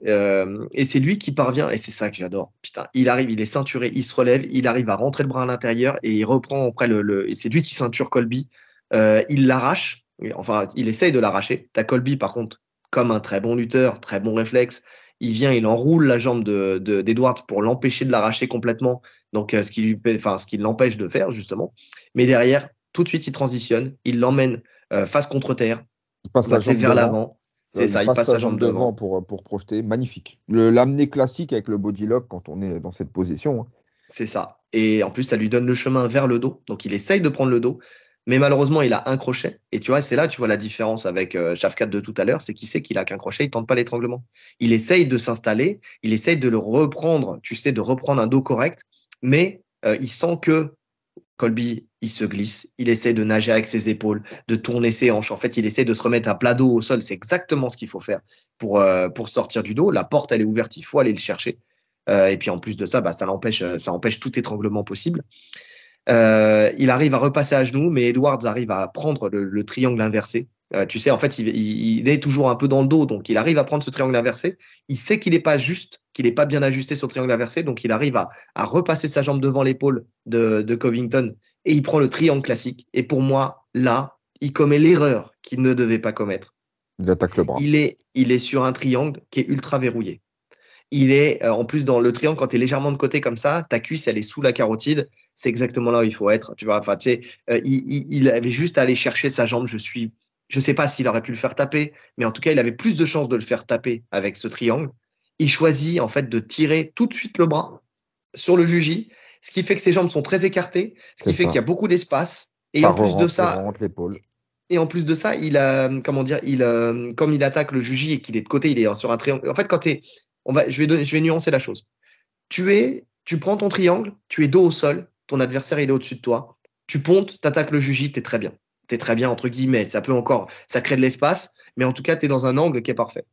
Et c'est lui qui parvient, et c'est ça que j'adore. Putain, il arrive, il est ceinturé, il se relève, il arrive à rentrer le bras à l'intérieur et il reprend après et c'est lui qui ceinture Colby. Il l'arrache. Enfin, il essaye de l'arracher. T'as Colby, par contre, comme un très bon lutteur, très bon réflexe. Il vient, il enroule la jambe d'Edwards pour l'empêcher de l'arracher complètement. Donc, ce qui l'empêche de faire, justement. Mais derrière, tout de suite, il transitionne. Il l'emmène face contre terre, Il passe bah, la tu sais, jambe vers devant. l'avant. C'est Il ça, il passe passe sa sa jambe jambe devant devant. pour projeter. Magnifique. L'amener classique avec le body lock quand on est dans cette position, hein. C'est ça. Et en plus, ça lui donne le chemin vers le dos. Donc, il essaye de prendre le dos. Mais malheureusement, il a un crochet. Et tu vois, c'est là, tu vois la différence avec Shafkat de tout à l'heure. C'est qu'il sait qu'il a qu'un crochet, il tente pas l'étranglement. Il essaye de s'installer. Il essaye de le reprendre, tu sais, de reprendre un dos correct. Mais il sent que Colby, il se glisse. Il essaie de nager avec ses épaules, de tourner ses hanches. En fait, il essaie de se remettre à plat dos au sol. C'est exactement ce qu'il faut faire pour sortir du dos. La porte, elle est ouverte. Il faut aller le chercher. Et puis en plus de ça, bah, ça empêche tout étranglement possible. Il arrive à repasser à genoux, mais Edwards arrive à prendre le triangle inversé. Tu sais, en fait, il est toujours un peu dans le dos, donc il arrive à prendre ce triangle inversé. Il sait qu'il n'est pas juste, qu'il n'est pas bien ajusté sur le triangle inversé, donc il arrive à repasser sa jambe devant l'épaule de Covington et il prend le triangle classique. Et pour moi, là, il commet l'erreur qu'il ne devait pas commettre. Il attaque le bras. Il est sur un triangle qui est ultra verrouillé. Il est en plus dans le triangle, quand tu es légèrement de côté comme ça, ta cuisse elle est sous la carotide, c'est exactement là où il faut être. Tu vois, enfin, tu sais, il avait juste à aller chercher sa jambe. Je sais pas s'il aurait pu le faire taper, mais en tout cas, il avait plus de chances de le faire taper avec ce triangle. Il choisit en fait de tirer tout de suite le bras sur le juji, ce qui fait que ses jambes sont très écartées, ce qui C'est fait qu'il y ça. a beaucoup d'espace. Et Ça en plus de re-rentre, il ça, re-rentre l'épaule. il a, comment dire, comme il attaque le juji et qu'il est de côté, il est sur un triangle. En fait, je vais nuancer la chose. Tu prends ton triangle, tu es dos au sol, ton adversaire il est au-dessus de toi, tu pontes, t'attaques le juji, t'es très bien. T'es très bien, entre guillemets. Ça crée de l'espace, mais en tout cas, t'es dans un angle qui est parfait.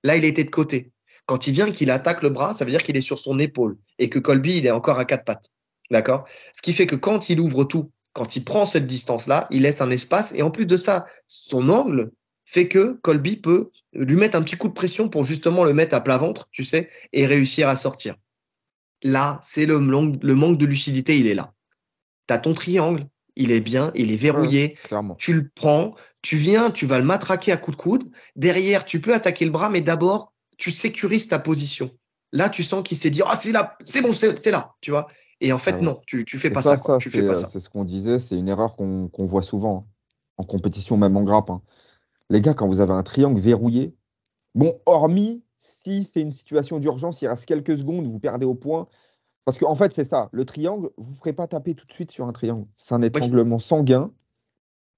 Là, il était de côté. Quand il vient qu'il attaque le bras, ça veut dire qu'il est sur son épaule et que Colby, il est encore à quatre pattes. D'accord? Ce qui fait que quand il ouvre tout, quand il prend cette distance-là, il laisse un espace et en plus de ça, son angle fait que Colby peut lui mettre un petit coup de pression pour justement le mettre à plat ventre, tu sais, et réussir à sortir. Là, c'est le manque de lucidité, il est là. Tu as ton triangle, il est bien, il est Ouais, verrouillé, clairement. tu le prends, tu viens, tu vas le matraquer à coups de coude. Derrière, tu peux attaquer le bras, mais d'abord, tu sécurises ta position. Là, tu sens qu'il s'est dit, ah, c'est là, c'est bon, c'est là, tu vois. Et en Ouais, fait, ouais. non, tu fais Et pas ça, quoi. ça Tu fais pas ça. c'est ce qu'on disait, c'est une erreur qu'on voit souvent, hein, en compétition, même en grappe, hein. Les gars, quand vous avez un triangle verrouillé, Bon, hormis si c'est une situation d'urgence, il reste quelques secondes, vous perdez au point. Parce qu'en fait, c'est ça. Le triangle, vous ne ferez pas taper tout de suite sur un triangle. C'est un Oui. étranglement sanguin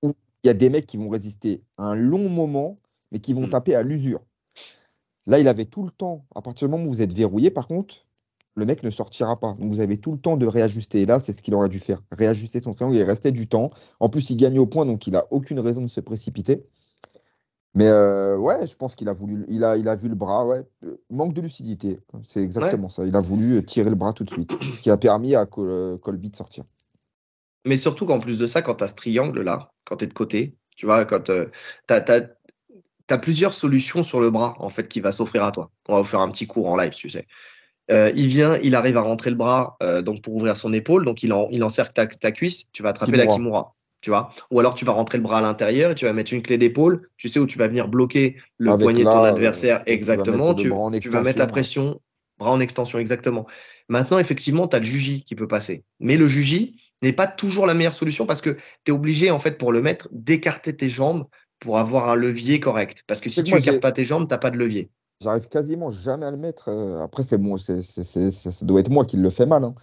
où il y a des mecs qui vont résister un long moment, mais qui vont Hmm. taper à l'usure. Là, il avait tout le temps. À partir du moment où vous êtes verrouillé, par contre, le mec ne sortira pas. Donc, vous avez tout le temps de réajuster. Et là, c'est ce qu'il aurait dû faire. Réajuster son triangle. Il restait du temps. En plus, il gagne au point, donc il n'a aucune raison de se précipiter. Mais ouais, je pense qu'il a voulu, il a vu le bras, ouais. Manque de lucidité, c'est Ouais. exactement ça. Il a voulu tirer le bras tout de suite, ce qui a permis à Colby de sortir. Mais surtout qu'en plus de ça, quand tu as ce triangle-là, quand tu es de côté, tu vois, quand t'as plusieurs solutions sur le bras, en fait, qui va s'offrir à toi. On va vous faire un petit cours en live, tu sais. Il arrive à rentrer le bras donc pour ouvrir son épaule, donc il encercle ta cuisse, tu vas attraper la Kimura. kimura, tu vois. Ou alors tu vas rentrer le bras à l'intérieur et tu vas mettre une clé d'épaule, tu sais où tu vas venir bloquer le Avec poignet de ton là, adversaire tu vas mettre exactement, le bras en tu vas mettre la extension, là. pression, bras en extension exactement. Maintenant, effectivement, tu as le juji qui peut passer. Mais le juji n'est pas toujours la meilleure solution parce que tu es obligé, en fait, pour le mettre, d'écarter tes jambes pour avoir un levier correct. Parce que si C'est que tu moi, écartes pas tes jambes, t'as pas de levier. j'arrive quasiment jamais à le mettre. Après, c'est bon, ça doit être moi qui le fais mal, hein.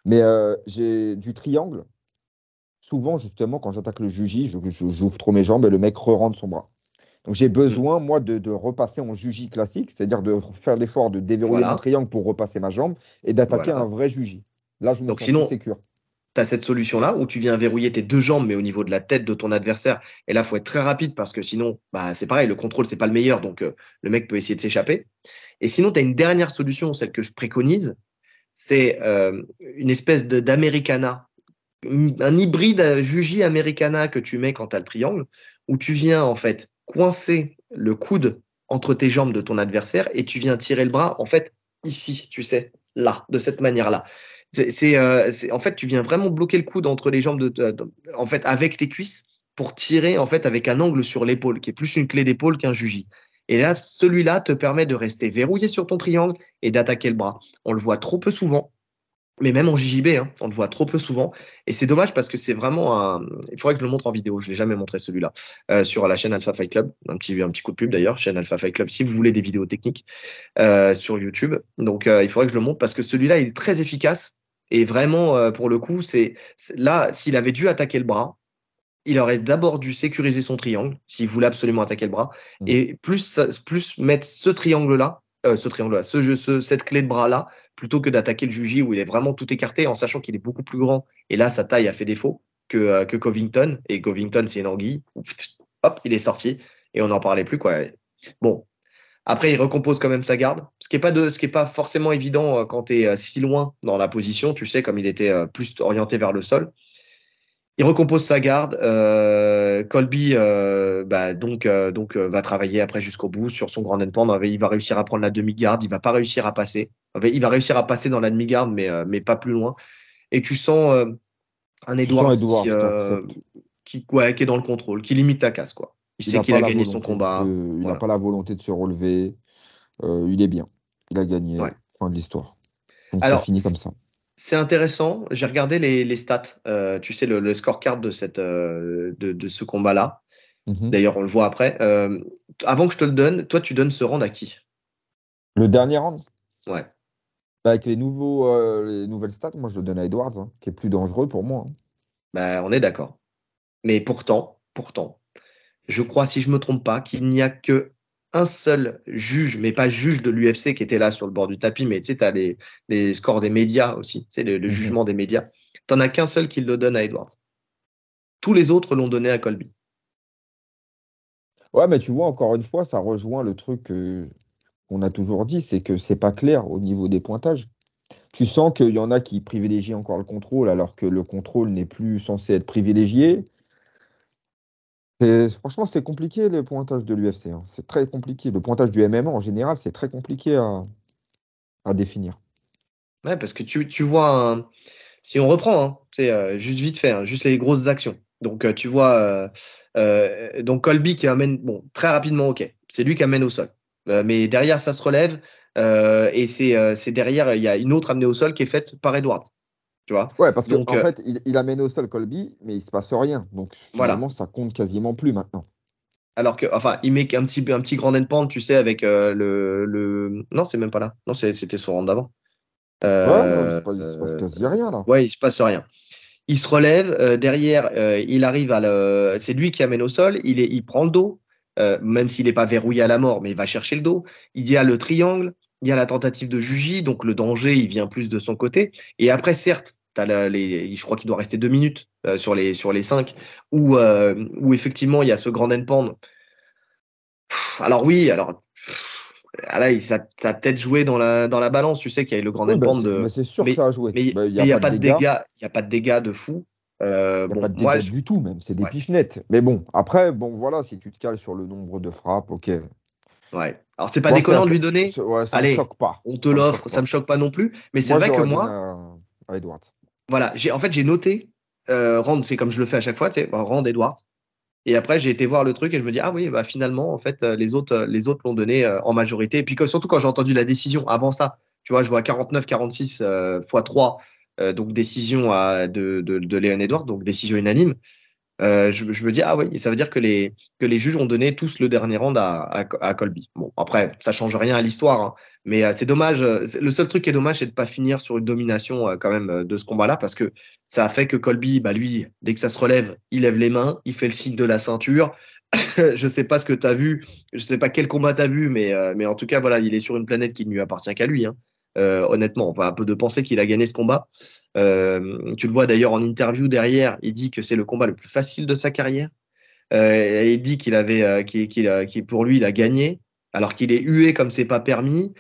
Mais j'ai du triangle. Souvent, justement, quand j'attaque le juji, j'ouvre trop mes jambes et le mec re-rentre son bras. Donc j'ai Mm. besoin, moi, de repasser en juji classique, c'est-à-dire de faire l'effort de déverrouiller mon Voilà, triangle pour repasser ma jambe et d'attaquer un voilà. vrai juji. Là, je me Donc sens plus sinon, sécure. tu as cette solution-là où tu viens verrouiller tes deux jambes, mais au niveau de la tête de ton adversaire. Et là, il faut être très rapide parce que sinon, bah, c'est pareil, le contrôle, c'est pas le meilleur. Donc, le mec peut essayer de s'échapper. Et sinon, tu as une dernière solution, celle que je préconise, c'est une espèce d'americana, un hybride Juji americana que tu mets quand tu as le triangle, où tu viens en fait coincer le coude entre tes jambes de ton adversaire et tu viens tirer le bras en fait ici, tu sais, là, de cette manière-là. En fait, tu viens vraiment bloquer le coude entre les jambes en fait, avec tes cuisses pour tirer en fait avec un angle sur l'épaule, qui est plus une clé d'épaule qu'un juji. Et là, celui-là te permet de rester verrouillé sur ton triangle et d'attaquer le bras. On le voit trop peu souvent, mais même en JJB, hein, on le voit trop peu souvent. Et c'est dommage parce que c'est vraiment un. Il faudrait que je le montre en vidéo. Je ne l'ai jamais montré celui-là sur la chaîne Alpha Fight Club. Un petit coup de pub d'ailleurs, chaîne Alpha Fight Club, si vous voulez des vidéos techniques sur YouTube. Donc il faudrait que je le montre parce que celui-là, il est très efficace. Et vraiment, pour le coup, là, s'il avait dû attaquer le bras, il aurait d'abord dû sécuriser son triangle, s'il voulait absolument attaquer le bras, Mm. et plus mettre ce triangle-là, cette clé de bras-là, plutôt que d'attaquer le Juji où il est vraiment tout écarté, en sachant qu'il est beaucoup plus grand. Et là, sa taille a fait défaut que Covington. Et Covington, c'est une anguille. Hop, il est sorti. Et on n'en parlait plus, quoi. Bon. Après, il recompose quand même sa garde, ce qui est pas forcément évident quand tu es si loin dans la position, tu sais, comme il était plus orienté vers le sol. Il recompose sa garde. Colby va travailler après jusqu'au bout sur son grand endpoint. Il va réussir à prendre la demi-garde. Il va pas réussir à passer. Il va réussir à passer dans la demi-garde, mais pas plus loin. Et tu sens un Tu sens Edwards Edwards qui accepte. qui est dans le contrôle, qui limite la casse, quoi. Il Il sait n'a qu'il pas a la gagné son volonté combat. il n'a Voilà. pas la volonté de se relever. Il est bien. Il a gagné. Ouais. Fin de l'histoire. Donc ça Alors, finit comme ça. c'est intéressant. J'ai regardé les stats. Tu sais, le scorecard de ce combat-là. Mhm. D'ailleurs, on le voit après. Avant que je te le donne, toi, tu donnes ce round à qui? Le dernier round, Ouais, bah, avec les nouvelles stats, moi je le donne à Edwards, hein, qui est plus dangereux pour moi, hein. bah, on est d'accord. Mais pourtant, je crois, si je me trompe pas, qu'il n'y a que un seul juge, mais pas juge de l'UFC qui était là sur le bord du tapis, mais tu sais, tu as les scores des médias aussi, tu sais, le Mhm. jugement des médias. T'en as qu'un seul qui le donne à Edwards. Tous les autres l'ont donné à Colby. Ouais, mais tu vois, encore une fois, ça rejoint le truc qu'on a toujours dit, c'est que c'est pas clair au niveau des pointages. Tu sens qu'il y en a qui privilégient encore le contrôle alors que le contrôle n'est plus censé être privilégié. Franchement, c'est compliqué le pointage de l'UFC, hein. C'est très compliqué. Le pointage du MMA en général, c'est très compliqué à définir. Ouais, parce que tu vois, si on reprend, hein, c'est juste vite fait, hein, juste les grosses actions. Donc tu vois, donc Colby qui amène, bon, très rapidement, ok, c'est lui qui amène au sol. Mais derrière, ça se relève et c'est derrière, il y a une autre amenée au sol qui est faite par Edwards, tu vois. Ouais, parce que Donc en fait, il amène au sol Colby, mais il se passe rien. Donc voilà. finalement, ça compte quasiment plus maintenant. Alors que, enfin, il met un petit grand endpoint, tu sais, avec Non, c'est même pas là. Non, c'était son round d'avant. Ouais, non, il se passe quasi rien là. Ouais, il se passe rien. Il se relève, derrière, il arrive c'est lui qui amène au sol, il prend le dos, même s'il n'est pas verrouillé à la mort, mais il va chercher le dos. Il y a le triangle, il y a la tentative de Juji, donc le danger, il vient plus de son côté. Et après, certes, je crois qu'il doit rester 2 minutes sur les 5, où effectivement, il y a ce grand endpoint. Alors oui, là, ça a peut-être joué dans la balance, tu sais qu'il y a eu le grand Oui, endpoint mais c'est sûr que mais ça a joué. mais Bah, il n'y mais a il n'y a pas de pas de dégâts. dégâts, il y a pas de dégâts de fou. Il n'y a pas Bon, de moi, dégâts du tout, même. C'est des ouais, pichenettes. Mais bon, après, bon, voilà, si tu te cales sur le nombre de frappes, ok. ouais. Alors c'est pas Moi, déconnant de lui donner. ouais, ça me Allez, choque pas. on te Ça me choque l'offre, ça pas. me choque pas non plus. Mais c'est Moi, vrai je que l'aurais donné moi, à Edwards. voilà, en fait, j'ai noté Rand, c'est comme je le fais à chaque fois, tu sais, Rand Edwards. Et après, j'ai été voir le truc et je me dis, ah oui, bah finalement, en fait, les autres l'ont donné en majorité. Et puis surtout quand j'ai entendu la décision avant ça, tu vois, je vois 49-46 x 3, donc décision de Leon Edwards, donc décision unanime. Je me dis, ah oui, ça veut dire que les juges ont donné tous le dernier round à Colby. Bon, après, ça change rien à l'histoire, hein, mais c'est dommage. Le seul truc qui est dommage, c'est de pas finir sur une domination quand même de ce combat-là, parce que ça a fait que Colby, bah, lui, dès que ça se relève, il lève les mains, il fait le signe de la ceinture. Je sais pas ce que tu as vu, je sais pas quel combat tu as vu, mais en tout cas, voilà, il est sur une planète qui ne lui appartient qu'à lui, hein. Honnêtement, on va un peu de penser qu'il a gagné ce combat. Tu le vois d'ailleurs en interview derrière, il dit que c'est le combat le plus facile de sa carrière. Et il dit qu'il pour lui, il a gagné, alors qu'il est hué comme c'est pas permis.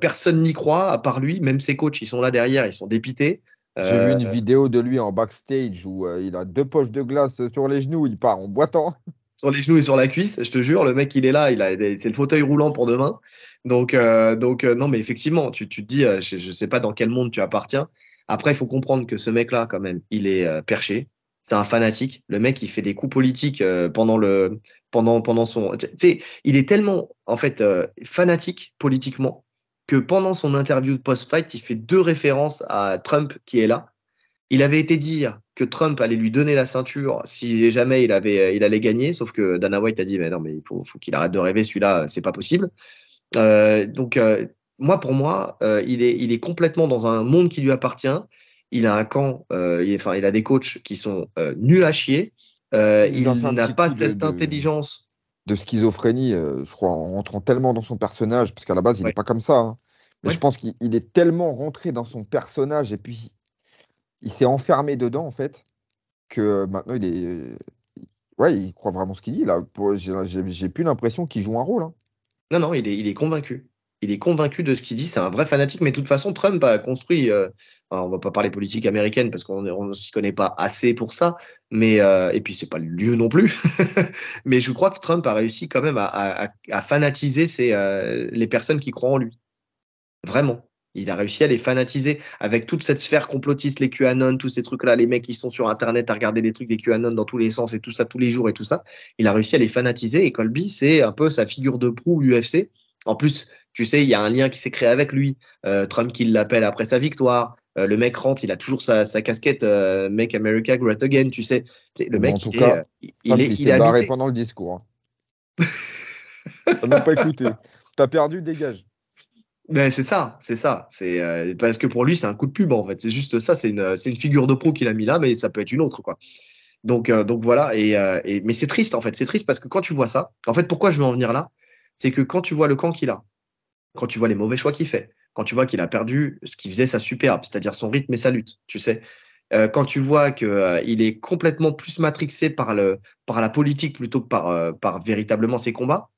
Personne n'y croit, à part lui. Même ses coachs, ils sont là derrière, ils sont dépités. J'ai vu Euh, une vidéo de lui en backstage où il a deux poches de glace sur les genoux, il part en boitant. sur les genoux et sur la cuisse, je te jure, le mec, il est là, c'est le fauteuil roulant pour demain. Donc non, mais effectivement, tu te dis, je sais pas dans quel monde tu appartiens. Après, il faut comprendre que ce mec-là, quand même, il est perché. C'est un fanatique. Le mec, il fait des coups politiques pendant son. Tu sais, il est tellement, en fait, fanatique politiquement que pendant son interview de post-fight, il fait deux références à Trump qui est là. Il avait été dire que Trump allait lui donner la ceinture si jamais il allait gagner, sauf que Dana White a dit, mais non, mais il faut qu'il arrête de rêver, celui-là, c'est pas possible. Donc, pour moi, il est complètement dans un monde qui lui appartient. Il a un camp, il a des coachs qui sont nuls à chier. Il nous a fait Il un n'a petit pas coup cette intelligence. de schizophrénie, je crois, en rentrant tellement dans son personnage, parce qu'à la base, il n'est Ouais, pas comme ça, hein. Mais je ouais, pense qu'il est tellement rentré dans son personnage et puis il s'est enfermé dedans, en fait, que maintenant, ouais, il croit vraiment ce qu'il dit, là. J'ai plus l'impression qu'il joue un rôle, hein. non, non, il est convaincu. Il est convaincu de ce qu'il dit. C'est un vrai fanatique. Mais de toute façon, Trump a construit. On va pas parler politique américaine parce qu'on ne s'y connaît pas assez pour ça. Et puis, c'est pas le lieu non plus. Mais je crois que Trump a réussi quand même à fanatiser les personnes qui croient en lui. Vraiment. Il a réussi à les fanatiser avec toute cette sphère complotiste, les QAnon, tous ces trucs-là, les mecs qui sont sur Internet à regarder les trucs des QAnon dans tous les sens et tout ça tous les jours et tout ça. Il a réussi à les fanatiser et Colby, c'est un peu sa figure de proue UFC. En plus, tu sais, il y a un lien qui s'est créé avec lui. Trump qui l'appelle après sa victoire. Le mec rentre, il a toujours sa casquette Make America Great Again, tu sais. Le Mais en mec, tout cas, Trump, il il est s'est barré habité. pendant le discours, hein. T'as même pas écouté. T'as perdu, dégage. Ben, c'est ça, c'est ça. C'est parce que pour lui, c'est un coup de pub en fait. C'est juste ça. C'est une figure de pro qu'il a mis là, mais ça peut être une autre quoi. Donc voilà. Mais c'est triste en fait. C'est triste parce que quand tu vois ça, en fait, pourquoi je veux en venir là, c'est que quand tu vois le camp qu'il a, quand tu vois les mauvais choix qu'il fait, quand tu vois qu'il a perdu ce qui faisait sa superbe, c'est-à-dire son rythme et sa lutte, tu sais, quand tu vois que il est complètement plus matrixé par la politique plutôt que par véritablement ses combats.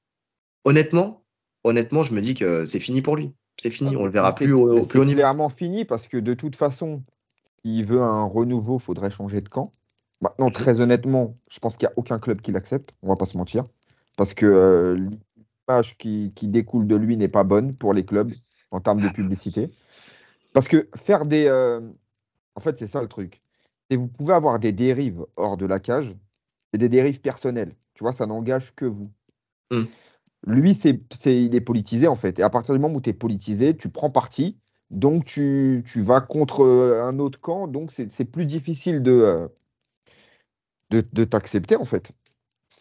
Honnêtement, honnêtement, je me dis que c'est fini pour lui. C'est Ah, fini. On le mais verra plus au plus c'est haut niveau. clairement fini parce que de toute façon, s'il veut un renouveau, faudrait changer de camp. Maintenant, Mhm. très honnêtement, je pense qu'il n'y a aucun club qui l'accepte, on va pas se mentir. Parce que l'image qui découle de lui n'est pas bonne pour les clubs en termes de publicité. Parce que faire des. En fait, c'est ça le truc. Et vous pouvez avoir des dérives hors de la cage et des dérives personnelles. Tu vois, ça n'engage que vous. Mm. Lui, il est politisé en fait. Et à partir du moment où tu es politisé, tu prends parti. Donc tu vas contre un autre camp. Donc c'est plus difficile de t'accepter en fait.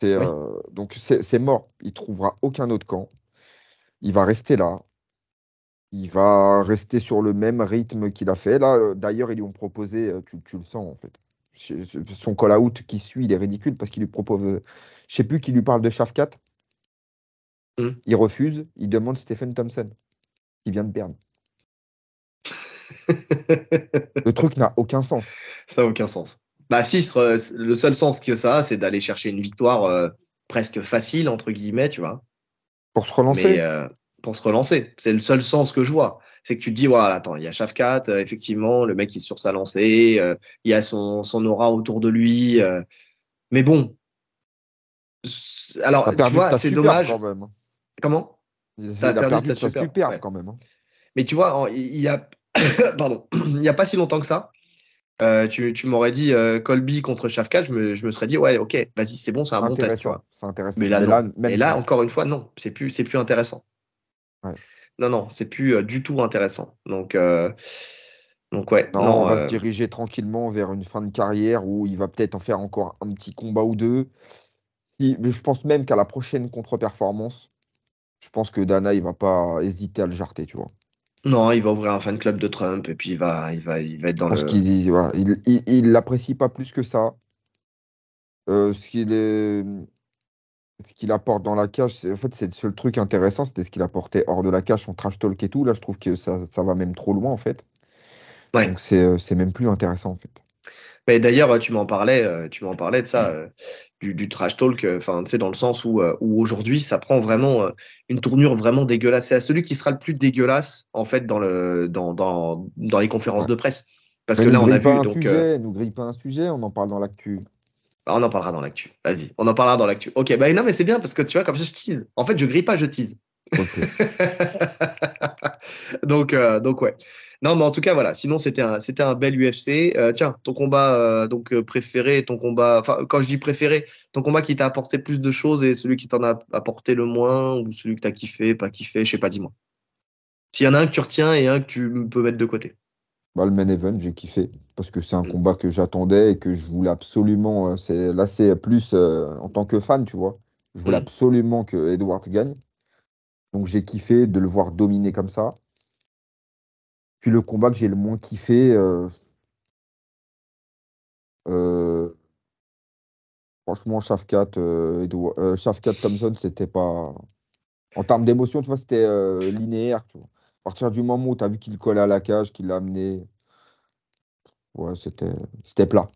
Oui. Donc c'est mort. Il trouvera aucun autre camp. Il va rester là. Il va rester sur le même rythme qu'il a fait. Là, d'ailleurs, ils lui ont proposé, tu le sens en fait. Son call-out qui suit, il est ridicule parce qu'il lui propose, je sais plus qui lui parle de Shafkat. Hmm. Il refuse. Il demande Stephen Thompson, qui vient de perdre. Le truc n'a aucun sens. Ça n'a aucun sens. Bah si, le seul sens que ça a, c'est d'aller chercher une victoire presque facile, entre guillemets, tu vois. Pour se Mais relancer, pour se relancer, c'est le seul sens que je vois. C'est que tu te dis, voilà, attends, il y a Shafkat, effectivement, le mec il est sur sa lancée, il y a son aura autour de lui. Mais bon, t'as alors, tu perdu de vois, ta c'est superbe quand dommage. même. Comment? T'as Il a perdu de perdu sa de sa superbe. superbe Ouais. quand même, hein. Mais tu vois, il y a, pardon, il y a pas si longtemps que ça. Tu m'aurais dit Colby contre Shafkat, je me serais dit, ouais, ok, vas-y, c'est bon, c'est un bon test, tu vois. C'est intéressant. Mais là, Mais là, non. Et même là, plus. encore une fois, non, c'est plus intéressant. Ouais. Non, non, c'est plus du tout intéressant. Donc ouais, Non, on non, va se diriger tranquillement vers une fin de carrière où il va peut-être en faire encore un petit combat ou deux. Je pense même qu'à la prochaine contre-performance, je pense que Dana, il va pas hésiter à le jarter, tu vois. non, il va ouvrir un fan club de Trump et puis il va être Je dans pense le. voilà, il l'apprécie pas plus que ça. Ce qu'il apporte dans la cage, en fait, c'est le seul truc intéressant, c'était ce qu'il apportait hors de la cage, son trash talk et tout. Là, je trouve que ça va même trop loin, en fait. Donc, Ouais. c'est même plus intéressant, en fait. Mais d'ailleurs, tu m'en parlais de ça, du trash talk, enfin, tu sais, dans le sens où aujourd'hui, ça prend vraiment une tournure vraiment dégueulasse. C'est à celui qui sera le plus dégueulasse, en fait, dans les conférences Ouais. de presse. Parce Mais que nous là, on a grille pas vu, un donc, sujet, nous grille pas un sujet, on en parle dans l'actu. on en parlera dans l'actu. Vas-y, on en parlera dans l'actu. Ok, bah non, mais c'est bien parce que tu vois, comme ça, je tease. En fait, je grille pas, je tease. Ok. Donc ouais. Non, mais en tout cas, voilà. Sinon, c'était un bel UFC. Tiens, ton combat préféré, ton combat. Enfin, quand je dis préféré, ton combat qui t'a apporté plus de choses et celui qui t'en a apporté le moins ou celui que t'as kiffé, pas kiffé, je sais pas, dis-moi. S'il y en a un que tu retiens et un que tu peux mettre de côté. Bah, le main event, j'ai kiffé parce que c'est un Mm. combat que j'attendais et que je voulais absolument. Là, c'est plus en tant que fan, tu vois. Je voulais Mm. absolument que Edwards gagne. Donc, j'ai kiffé de le voir dominer comme ça. Puis, le combat que j'ai le moins kiffé, euh, franchement, Shafkat Thompson, c'était pas. En termes d'émotion, tu vois, c'était linéaire, tu vois. À partir du moment où tu as vu qu'il collait à la cage, qu'il l'a amené, ouais, c'était plat.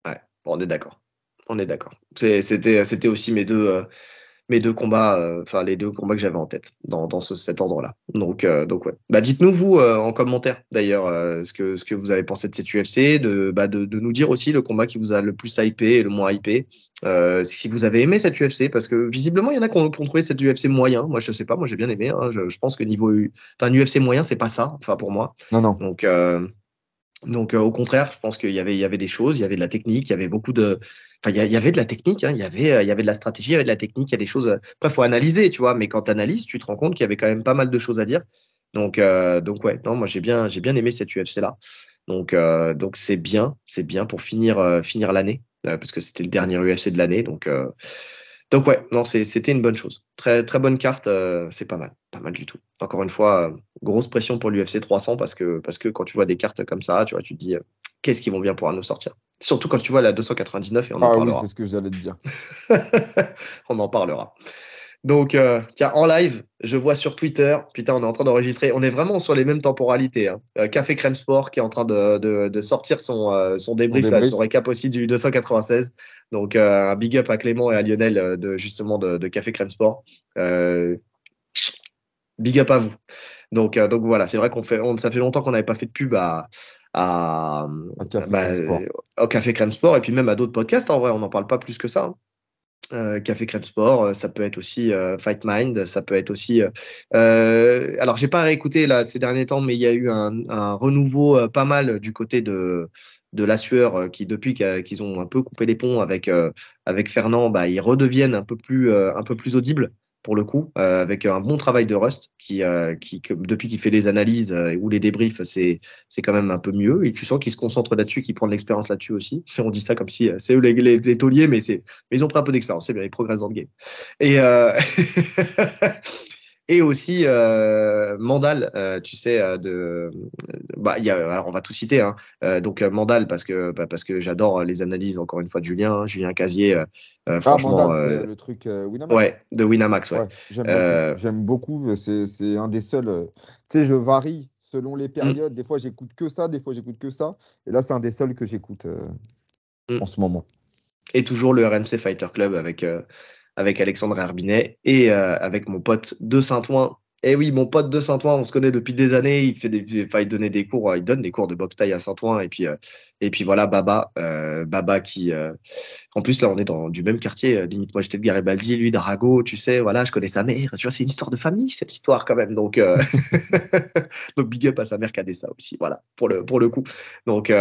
Ouais, bon, on est d'accord. On est d'accord. C'était aussi mes deux combats, enfin les deux combats que j'avais en tête dans cet ordre-là. Donc ouais. Bah dites-nous vous en commentaire d'ailleurs ce que vous avez pensé de cette UFC, de nous dire aussi le combat qui vous a le plus hypé et le moins hypé. Si vous avez aimé cette UFC, parce que visiblement il y en a qui ont trouvé cette UFC moyen. Moi je sais pas, moi j'ai bien aimé. Hein. Je pense que enfin, un UFC moyen c'est pas ça, enfin pour moi. Non, non. Donc au contraire, je pense il y avait des choses, il y avait de la technique, il y avait beaucoup de, enfin, il y avait de la technique, hein, il y avait de la stratégie, il y avait de la technique, il y a des choses. Après, faut analyser, tu vois, mais quand tu analyses, tu te rends compte qu'il y avait quand même pas mal de choses à dire. Donc ouais, non, moi j'ai bien aimé cette UFC là. Donc c'est bien pour finir l'année, parce que c'était le dernier UFC de l'année. Donc ouais, non, c'était une bonne chose. Très, très bonne carte, c'est pas mal du tout. Encore une fois, grosse pression pour l'UFC 300 parce que quand tu vois des cartes comme ça, tu vois, tu te dis, qu'est-ce qu'ils vont bien pouvoir nous sortir? Surtout quand tu vois la 299 et on en Ah oui, c'est parlera. ce que j'allais te dire. On en parlera. Donc, tiens, en live, je vois sur Twitter, putain, on est en train d'enregistrer, on est vraiment sur les mêmes temporalités. Hein. Café Crème Sport qui est en train de sortir son On débrief, là, son débrief. récap aussi du 296. Donc, un big up à Clément et à Lionel justement de Café Crème Sport. Euh, Big up à vous. Donc voilà, c'est vrai ça fait longtemps qu'on n'avait pas fait de pub à, À Café bah, Crème Sport. au Café Crème Sport et puis même à d'autres podcasts. En vrai, on n'en parle pas plus que ça. Hein. Café Crème Sport, ça peut être aussi Fight Mind, ça peut être aussi. Alors, j'ai pas réécouté là ces derniers temps, mais il y a eu un renouveau pas mal du côté de la sueur qui depuis qu'ils ont un peu coupé les ponts avec Fernand, bah ils redeviennent un peu plus audibles. pour le coup, avec un bon travail de Rust, depuis qu'il fait les analyses ou les débriefs, c'est quand même un peu mieux. Et tu sens qu'il se concentre là-dessus, qu'il prend de l'expérience là-dessus aussi. On dit ça comme si c'est eux les tauliers, mais ils ont pris un peu d'expérience. C'est bien, ils progressent dans le game. Et et aussi Mandal, tu sais, alors on va tout citer, hein. Donc Mandal parce que j'adore les analyses encore une fois de Julien Casier, franchement, Mandal, c'est le truc Winamax. ouais, de Winamax, ouais. Ouais, j'aime beaucoup. C'est un des seuls. Tu sais, je varie selon les périodes. Des fois, j'écoute que ça, des fois, j'écoute que ça. Et là, c'est un des seuls que j'écoute en ce moment. Et toujours le RMC Fighter Club avec Alexandre Herbinet et avec mon pote de Saint-Ouen. Et oui, mon pote de Saint-Ouen, on se connaît depuis des années. Il donne des cours de boxe thaï à Saint-Ouen. Et puis voilà, Baba qui, en plus, là, on est dans du même quartier. Limite, moi, j'étais de Garibaldi, lui d'Arago, tu sais, voilà, je connais sa mère. Tu vois, c'est une histoire de famille, cette histoire, quand même. Donc, donc big up à sa mère qui a des ça aussi, voilà, pour le coup. Donc,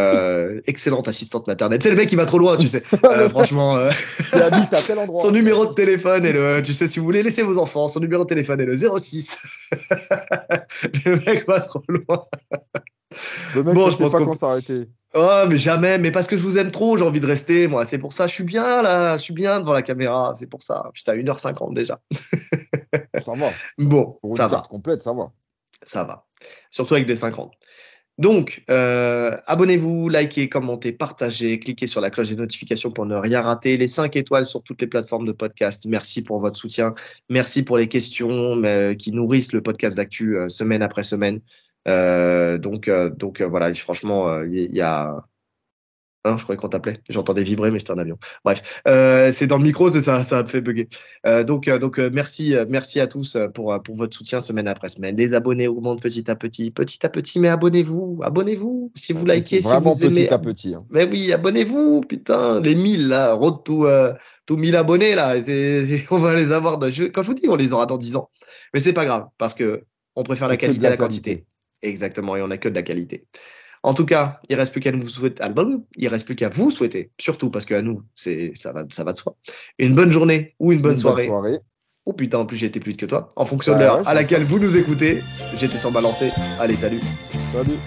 excellente assistante maternelle. C'est le mec qui va trop loin, tu sais. Franchement, qui habite à tel endroit. Son numéro de téléphone est tu sais, si vous voulez laisser vos enfants, son numéro de téléphone est le 06. Le mec va trop loin. Le mec, je pense pas qu'on s'arrêter. Oh, mais jamais, mais parce que je vous aime trop, j'ai envie de rester, moi, c'est pour ça, je suis bien là, je suis bien devant la caméra, c'est pour ça. Putain, 1h50 déjà. Ça va. Bon, pour une ça carte va. complète, ça va. Ça va. Surtout avec des 50. Donc, abonnez-vous, likez, commentez, partagez, cliquez sur la cloche des notifications pour ne rien rater. Les 5 étoiles sur toutes les plateformes de podcast. Merci pour votre soutien. Merci pour les questions qui nourrissent le podcast d'actu semaine après semaine. Donc voilà, franchement, il y a... Hein, je croyais qu'on t'appelait. J'entendais vibrer, mais c'était un avion. Bref, c'est dans le micro, c'est ça, ça a fait bugger. Donc merci à tous pour votre soutien semaine après semaine. Les abonnés augmentent petit à petit, mais abonnez-vous. Si vous likez, si vous aimez. Petit à petit. Hein. Mais oui, abonnez-vous, putain, les 1000 là, road to 1000 abonnés là, on va les avoir. Quand je vous dis, on les aura dans 10 ans. Mais c'est pas grave, parce que on préfère la qualité à la quantité. Exactement, et on a que de la qualité. En tout cas, il reste plus qu'à vous souhaiter, surtout parce qu'à nous, ça va de soi. Une bonne journée ou une bonne soirée. Oh putain, en plus j'ai été plus vite que toi. En fonction de l'heure à laquelle vous nous écoutez, j'étais sur balancé. Allez, salut. Salut.